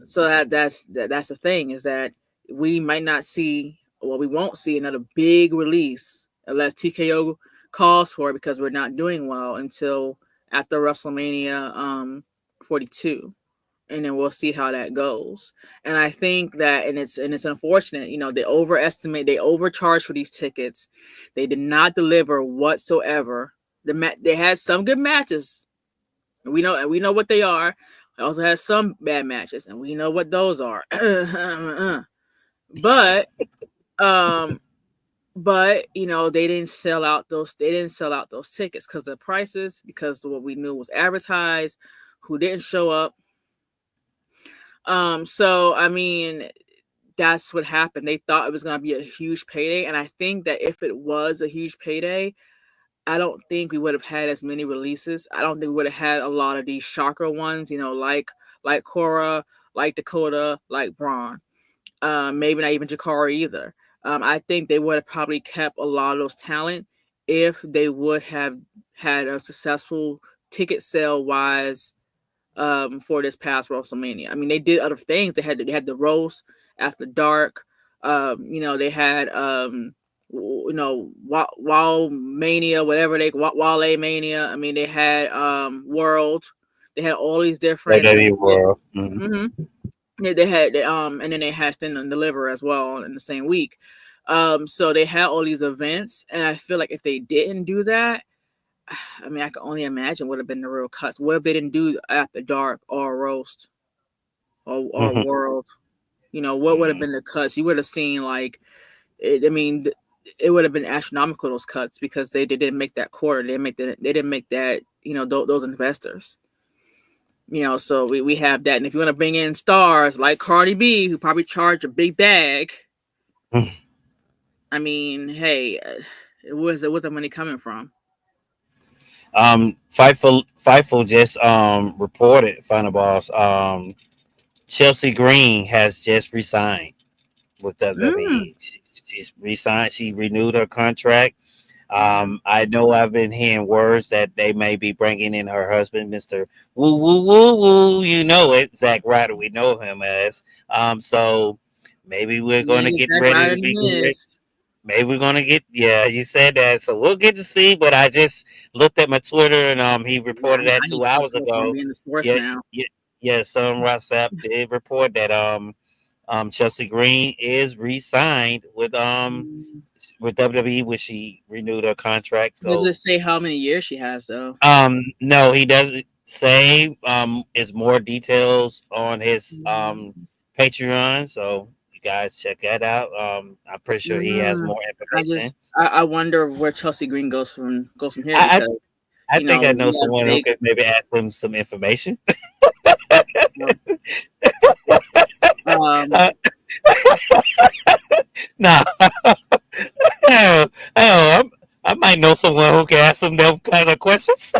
So that's the thing is that we might not see, well, we won't see another big release unless TKO calls for it because we're not doing well until after WrestleMania 42, and then we'll see how that goes. And I think that, and it's unfortunate, they overcharge for these tickets. They did not deliver whatsoever. They had some good matches. We know what they are. It also has some bad matches, and we know what those are. But they didn't sell out those tickets because the prices, because of what we knew was advertised, who didn't show up. So I mean, that's what happened. They thought it was going to be a huge payday, and I think that if it was a huge payday, I don't think we would have had as many releases. I don't think we would have had a lot of these shocker ones, like Cora, like Dakota, like Braun. Maybe not even Jakara either. I think they would have probably kept a lot of those talent if they would have had a successful ticket sale wise for this past WrestleMania. I mean, they did other things. They had the roast after dark. They had Wall Mania, whatever Wale Mania. I mean, they had World. They had all these different. WWE World. Mhm. Mm-hmm. Yeah, they had and then they had Stand and Deliver as well in the same week. So they had all these events, and I feel like if they didn't do that, I mean, I can only imagine would have been the real cuts. What if they didn't do After Dark or Roast or Mhm. World? What would have been the cuts? You would have seen like, it would have been astronomical, those cuts, because they didn't make that quarter. They didn't make that. Those investors. So we have that. And if you want to bring in stars like Cardi B, who probably charge a big bag, Mhm. I mean, hey, where's the money coming from? Fightful just reported, Final Boss. Chelsea Green has just resigned with Mm. WWE. She's resigned. She renewed her contract. I know I've been hearing words that they may be bringing in her husband, Mister Woo Woo Woo Woo. You know it, Zack Ryder. We know him as. So maybe we're going to Man, get Zack ready Ryder to be. is. Maybe we're gonna get. Yeah, you said that, so we'll get to see. But I just looked at my Twitter, and he Yeah, reported that I need two to go hours see if I'm ago. being the source Yeah, now. yeah, yeah. Some WhatsApp did report that Chelsea Green is re-signed Mm. with WWE, which she renewed her contract. Does So it say how many years she has though? no, he doesn't say. Is more details on his Mm. Patreon. So you guys check that out. I'm pretty sure he has Mm. more information. I wonder where Chelsea Green goes from here, I because I think I know we have someone who big. could maybe ask him some information. uh, Um, uh, nah, hell, I might know someone who can ask him them kind of questions.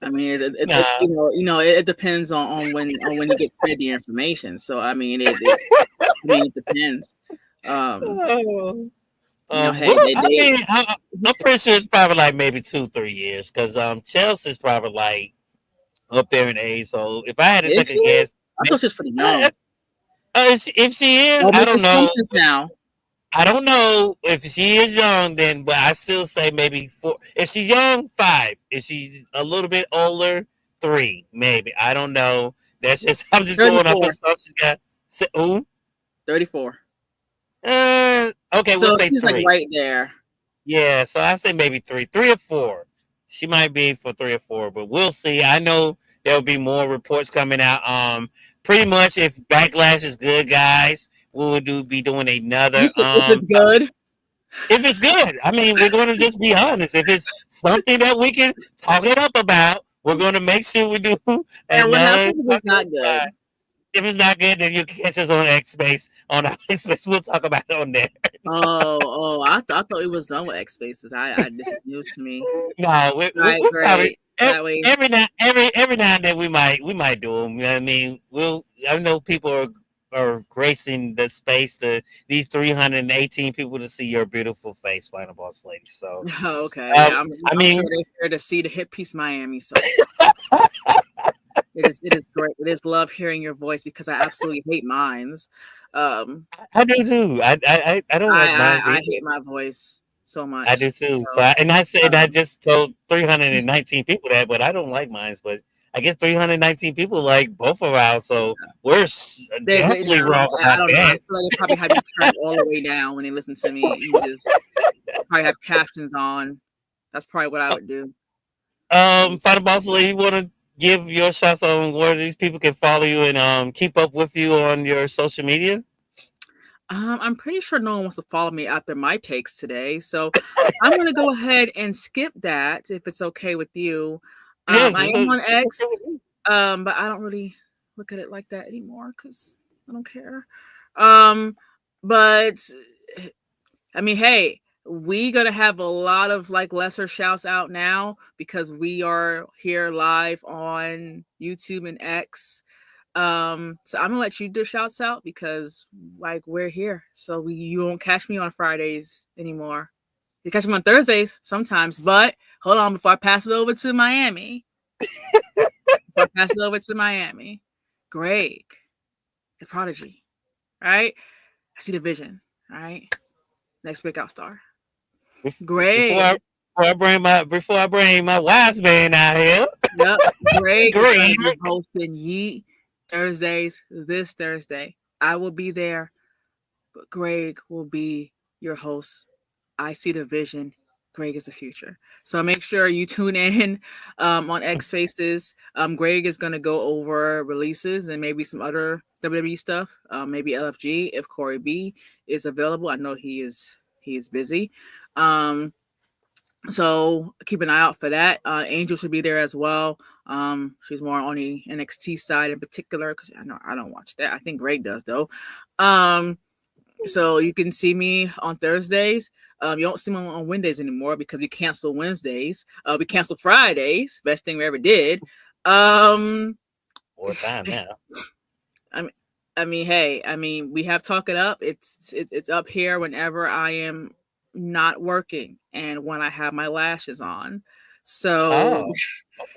I mean, it Nah. it depends on when you get fed the information. So I mean, it depends. Um, Oh. hey, Well, I they mean, I'm pretty sure it's probably like maybe 2-3 years because Chelsea's probably like up there in age. So if I had to is take a she? guess, I thought she was pretty uh, young. if she is, I'll I make don't know. assumptions now. I don't know if she is young, then, but I still say maybe four. If she's young, five. If she's a little bit older, three, maybe. I don't know. That's just I'm just going off 34. assumptions. Who? 34. Okay, we'll So say she's like three. right there. Yeah, so I say maybe three or four. She might be for 3 or 4, but we'll see. I know there'll be more reports coming out. Pretty much if Backlash is good, guys, we will be doing You another said if it's good. if it's good. I mean, we're going to just be honest. If it's something that we can talk it up about, we're going to make sure we do And what another. happens if it's not good? If it's not good, then you catch us on X Space. On our X Space, we'll talk about it on there. I thought it was done with X Spaces. This is news to me. No, All right, we'll probably great. That way, every now and then we might do them. You know what I mean? I know people are gracing the space to these 318 people to see your beautiful face, Final Boss Lady. So, okay, um, yeah, I I'm sure mean, they're here to see the hit piece Miami. So it is great. It is love hearing your voice, because I absolutely hate mimes. Um, I do too. I don't like mine I either. hate my voice so I do much. too. So, So I said I um, just told 319 people that, but I don't like mines. But I guess 319 people like both of ours, so we're they definitely no, wrong I about don't know. I that. feel like they probably had me turned all the way down when they listen to me. You just probably have captions on. That's probably what I would do. Final Boss Lady, you want to give your shots on where these people can follow you and keep up with you on your social media? I'm pretty sure no one wants to follow me after my takes today, so I'm gonna go ahead and skip that if it's okay with you. Yes, I am on it's okay X, with me. but I don't really look at it like that anymore because I don't care. But I mean, hey, we gonna have a lot of like lesser shouts out now because we are here live on YouTube and X. So I'm gonna let you do shouts out because like we're here, so you won't catch me on Fridays anymore. You catch him on Thursdays sometimes, but hold on before I pass it over to Miami. Greg, the prodigy, right? I see the vision, right? Next breakout star. Greg. Before I bring my wise man out here. Yep. Greg is Greg. going to be hosting Yeet Thursdays this Thursday. I will be there, but Greg will be your host. I see the vision. Greg is the future. So make sure you tune in on X Faces. Greg is going to go over releases and maybe some other WWE stuff. Maybe LFG if Corey B is available. I know he is busy. So keep an eye out for that. Angel should be there as well. She's more on the NXT side in particular because I know I don't watch that. I think Greg does though. So you can see me on Thursdays. You don't see me on Wednesdays anymore because we cancel Wednesdays. We cancel Fridays. Best thing we ever did. What time now? I mean, we have Talk It Up. It's up here whenever I am not working and when I have my lashes on. So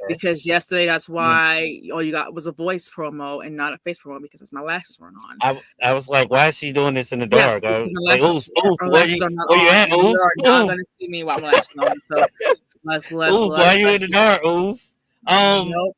because yesterday that's why all you got was a voice promo and not a face promo because my lashes weren't on. I was like, why is she doing this in the dark? Yeah, like, where you at, Oos? You're not gonna see me while my lashes on. So let's why are you in the dark, Oos? Nope.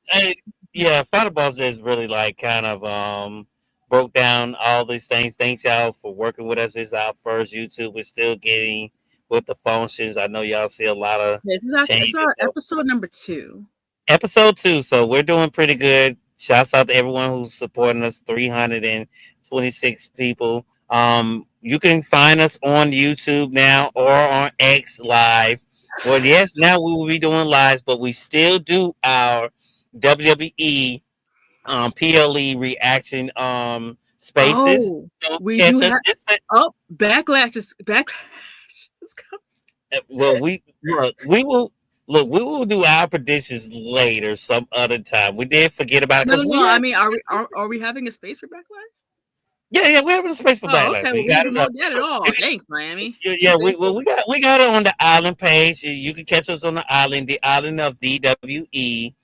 Yeah, Final Boss is really like kind of broke down all these things. Thanks y'all for working with us. This is our first YouTube. We're still getting with the functions. I know y'all see a lot of changes. This is episode number 2. Episode 2. So we're doing pretty good. Shouts out to everyone who's supporting us. 326 people. You can find us on YouTube now or on X Live. Well, yes, now we will be doing lives, but we still do our WWE PLE reaction spaces. Oh, so we catch do us. Backlash is coming. Well, we will do our predictions later, some other time. We did forget about it. No. I mean, are we having a space for Backlash? Yeah, we're having a space for Backlash. Okay, we got it at all. Thanks, Miami. Yeah, we got it on the island page. You can catch us on the island of DWE.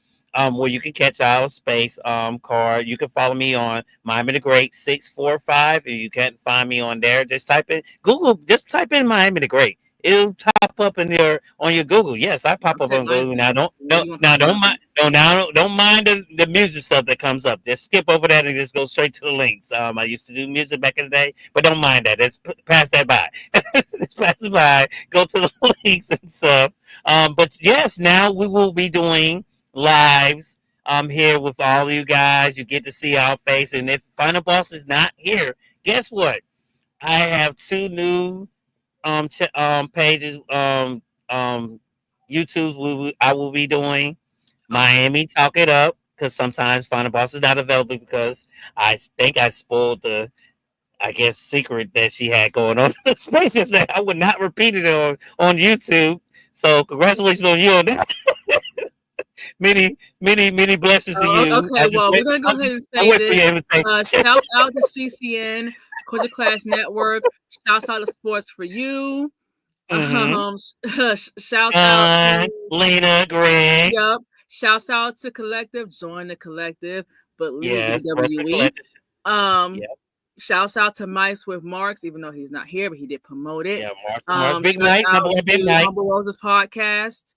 Where you can catch our space card. You can follow me on Miami the Great 645. If you can't find me on there, just type in Google. Just type in Miami the Great. It'll pop up on your Google. Yes, I pop up on Google. Now don't mind the music stuff that comes up. Just skip over that and just go straight to the links. I used to do music back in the day, but don't mind that. Let's pass that by. Let's pass it by. Go to the links and stuff. But yes, now we will be doing lives here with all of you guys. You get to see our face, and if Final Boss is not here, guess what? I have 2 new pages YouTubes. I will be doing Miami Talk It Up because sometimes Final Boss is not available because I think I spoiled the secret that she had going on in the spaces that I would not repeat it on YouTube. So congratulations on you on that. Many blessings to you. Okay, well, we're gonna go ahead and say this. Shout out to CCN, Culture Clash Network. Shouts out to Sports for You. Shouts out to Lena, Greg. Yep. Shouts out to Collective. Join the Collective, but leave WWE. Shouts out to Mice with Marks, even though he's not here, but he did promote it. Yeah, Marks. Big night, my boy, Big night. Humble Roses podcast.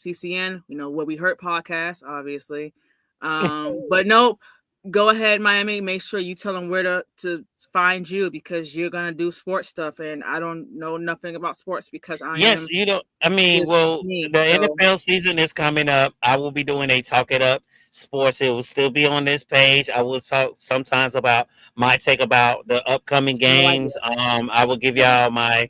CCN, Where We Hurt podcast, obviously. But nope, go ahead, Miami. Make sure you tell them where to find you because you're gonna do sports stuff, and I don't know nothing about sports because the NFL season is coming up. I will be doing a Talk It Up Sports. It will still be on this page. I will talk sometimes about my take about the upcoming games. I will give y'all my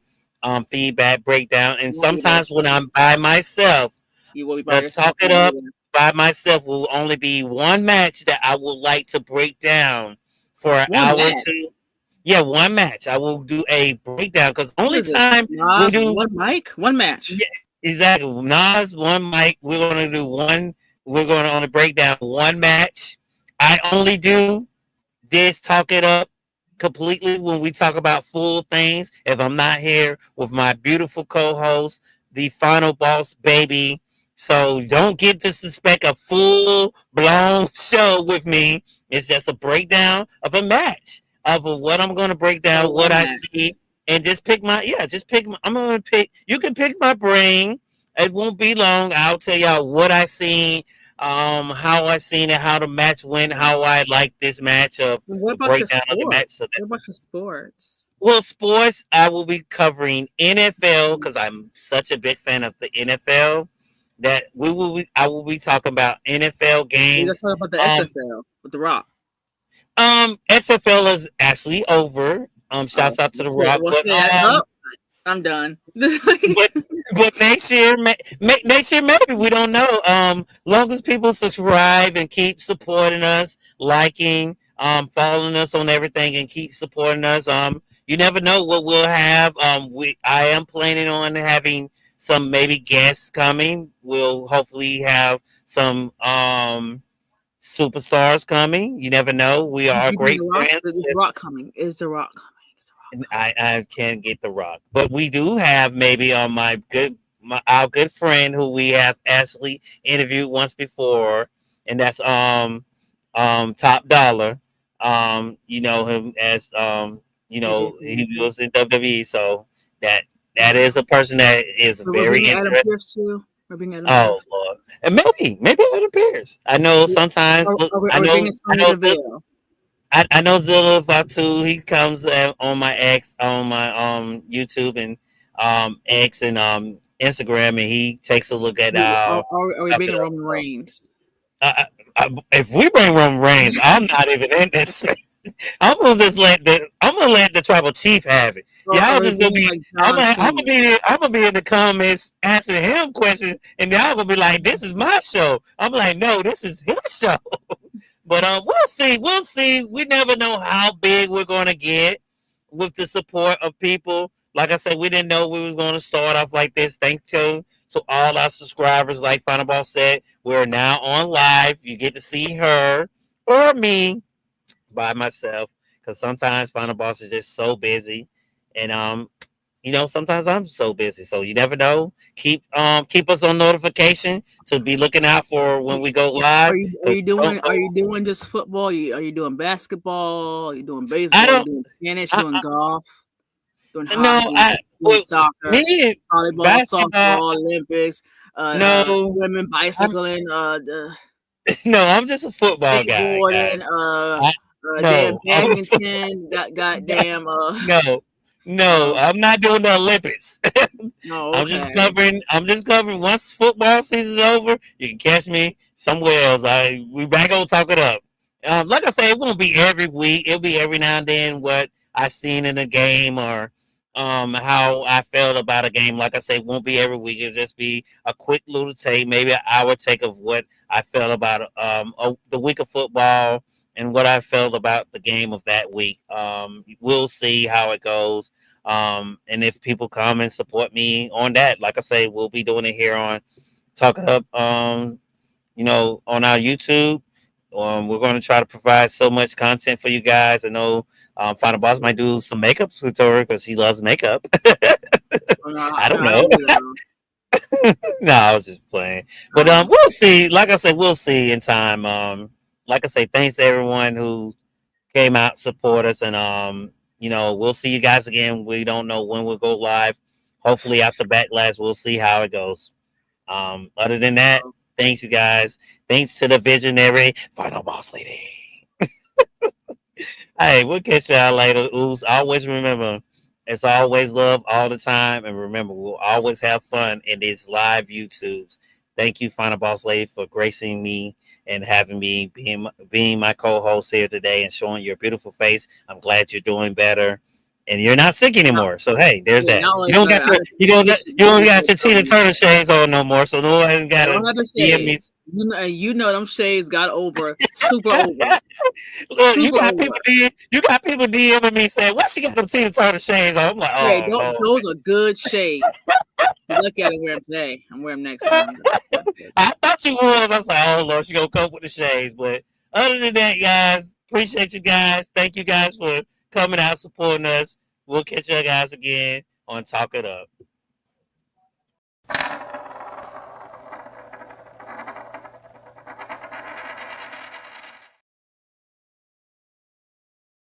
feedback breakdown, and sometimes when I'm by myself. You will be by Talk It Up by myself will only be one match that I would like to break down for an hour or 2. Yeah, one match. I will do a breakdown because only time we do one match. Yeah, exactly. Nas, one mic. We're gonna do one. We're gonna only break down one match. I only do this Talk It Up completely when we talk about full things if I'm not here with my beautiful co-host, the final boss baby. So don't get to suspect a full blown show with me. It's just a breakdown of a match of what I'm going to break So down, what one I match. see, and just pick my just pick. I'm going to pick. You can pick my brain. It won't be long. I'll tell y'all what I seen, how I seen it, how the match went, how I like this match of What the about your breakdown of the match. sports? So What that's about your sports? well, sports. I will be covering NFL because I'm such a big fan of the NFL that we will. I will be talking about NFL We got to games. talk about the Um, XFL with the Rock. XFL is actually over. Oh, Shouts out to the well, Rock, we'll say that. Oh, I'm done. but but next year, next year maybe we don't know. Long as people subscribe and keep supporting us, liking, following us on everything, and keep supporting us. You never know what we'll have. I am planning on having some maybe guests coming. We'll hopefully have some superstars coming. You never know. We are You mean great the Rock? friends. Is the Rock coming? Is the Rock coming? Is the Rock coming? I can't get the Rock, but we do have maybe on our good friend who we have actually interviewed once before, and that's Top Dollar. You know him as AJ he was Styles. in WWE, so that is a person that is We're very bringing Adam interesting. Pierce too. We're bringing Adam Oh Pierce. Lord, and maybe Adam Pearce. I know sometimes. Are we bringing Sonya Deville? I know Zilla Fatu. He comes on my X on my YouTube and X and Instagram, and he takes a look at our Are we stuff it bringing up. Roman So, Reigns? if we bring Roman Reigns, I'm not even in this. I'm gonna let the tribal chief have it. Are Y'all we just gonna bringing be. like John Cena? I'm gonna be in the comments asking him questions, and y'all gonna be like, "This is my show." I'm like, "No, this is his show." But we'll see. We'll see. We never know how big we're going to get with the support of people. Like I said, we didn't know we was going to start off like this. Thank you to all our subscribers. Like Final Ball said, we're now on live. You get to see her or me by myself because sometimes Final Boss is just so busy, and sometimes I'm so busy. So you never know. Keep us on notification to be looking out for when we go Are live. you are Because you doing are you doing just football? Are you doing basketball? Are you doing I baseball? Are you don't. doing tennis? You doing I, golf? Doing no, hockey? Doing well, soccer? me Volleyball? basketball. Softball? Olympics? No, Swimming? I'm Bicycling? The no, I'm just a football guy, skateboarding? guys. I, Damn no, I'm a badminton? Goddamn. no, no. Uh. I'm not doing the Olympics. No. I'm just Okay. covering. I'm just covering. Once football season's over, you can catch me somewhere else. We back on talk it up. Like I say, it won't be every week. It'll be every now and then what I seen in a game or how I felt about a game. Like I say, it won't be every week. It'll just be a quick little take, maybe an hour take of what I felt about the week of football and what I felt about the game of that week. We'll see how it goes. And if people come and support me on that, like I say, we'll be doing it here on Talk It Up, on our YouTube. We're going to try to provide so much content for you guys. I know Final Boss might do some makeup tutorial because he loves makeup. Oh, no, I don't I know. don't do that. No, I was just playing. But Um, we'll see. Like I said, we'll see in time. Like I say, thanks to everyone who came out support us and we'll see you guys again. We don't know when we'll go live. Hopefully after Backlash we'll see how it goes. Other than that, thanks you guys. Thanks to the visionary Final Boss Lady. Hey, we'll catch y'all later. Ooze. Always remember, it's always love all the time. And remember, we'll always have fun in these live YouTubes. Thank you, Final Boss Lady, for gracing me and having me being my co-host here today and showing your beautiful face. I'm glad you're doing better. And you're not sick anymore. So hey, there's yeah, that. not only You don't got that, I your had to you don't got appreciate your Tina Turner shades on no more. So no one I gotta don't have the DM me. shades. You know them shades got super over, Look, super over. You got people DMing me saying, "Why she got them Tina Turner shades on?" I'm like, Hey, "Oh Lord." those are good shades. You lucky I didn't wear them today. I'm wearing them next time. I thought you was. I was like, "Oh Lord, she gonna come with the shades." But other than that, guys, appreciate you guys. Thank you guys for coming out, supporting us. We'll catch you guys again on Talk It Up.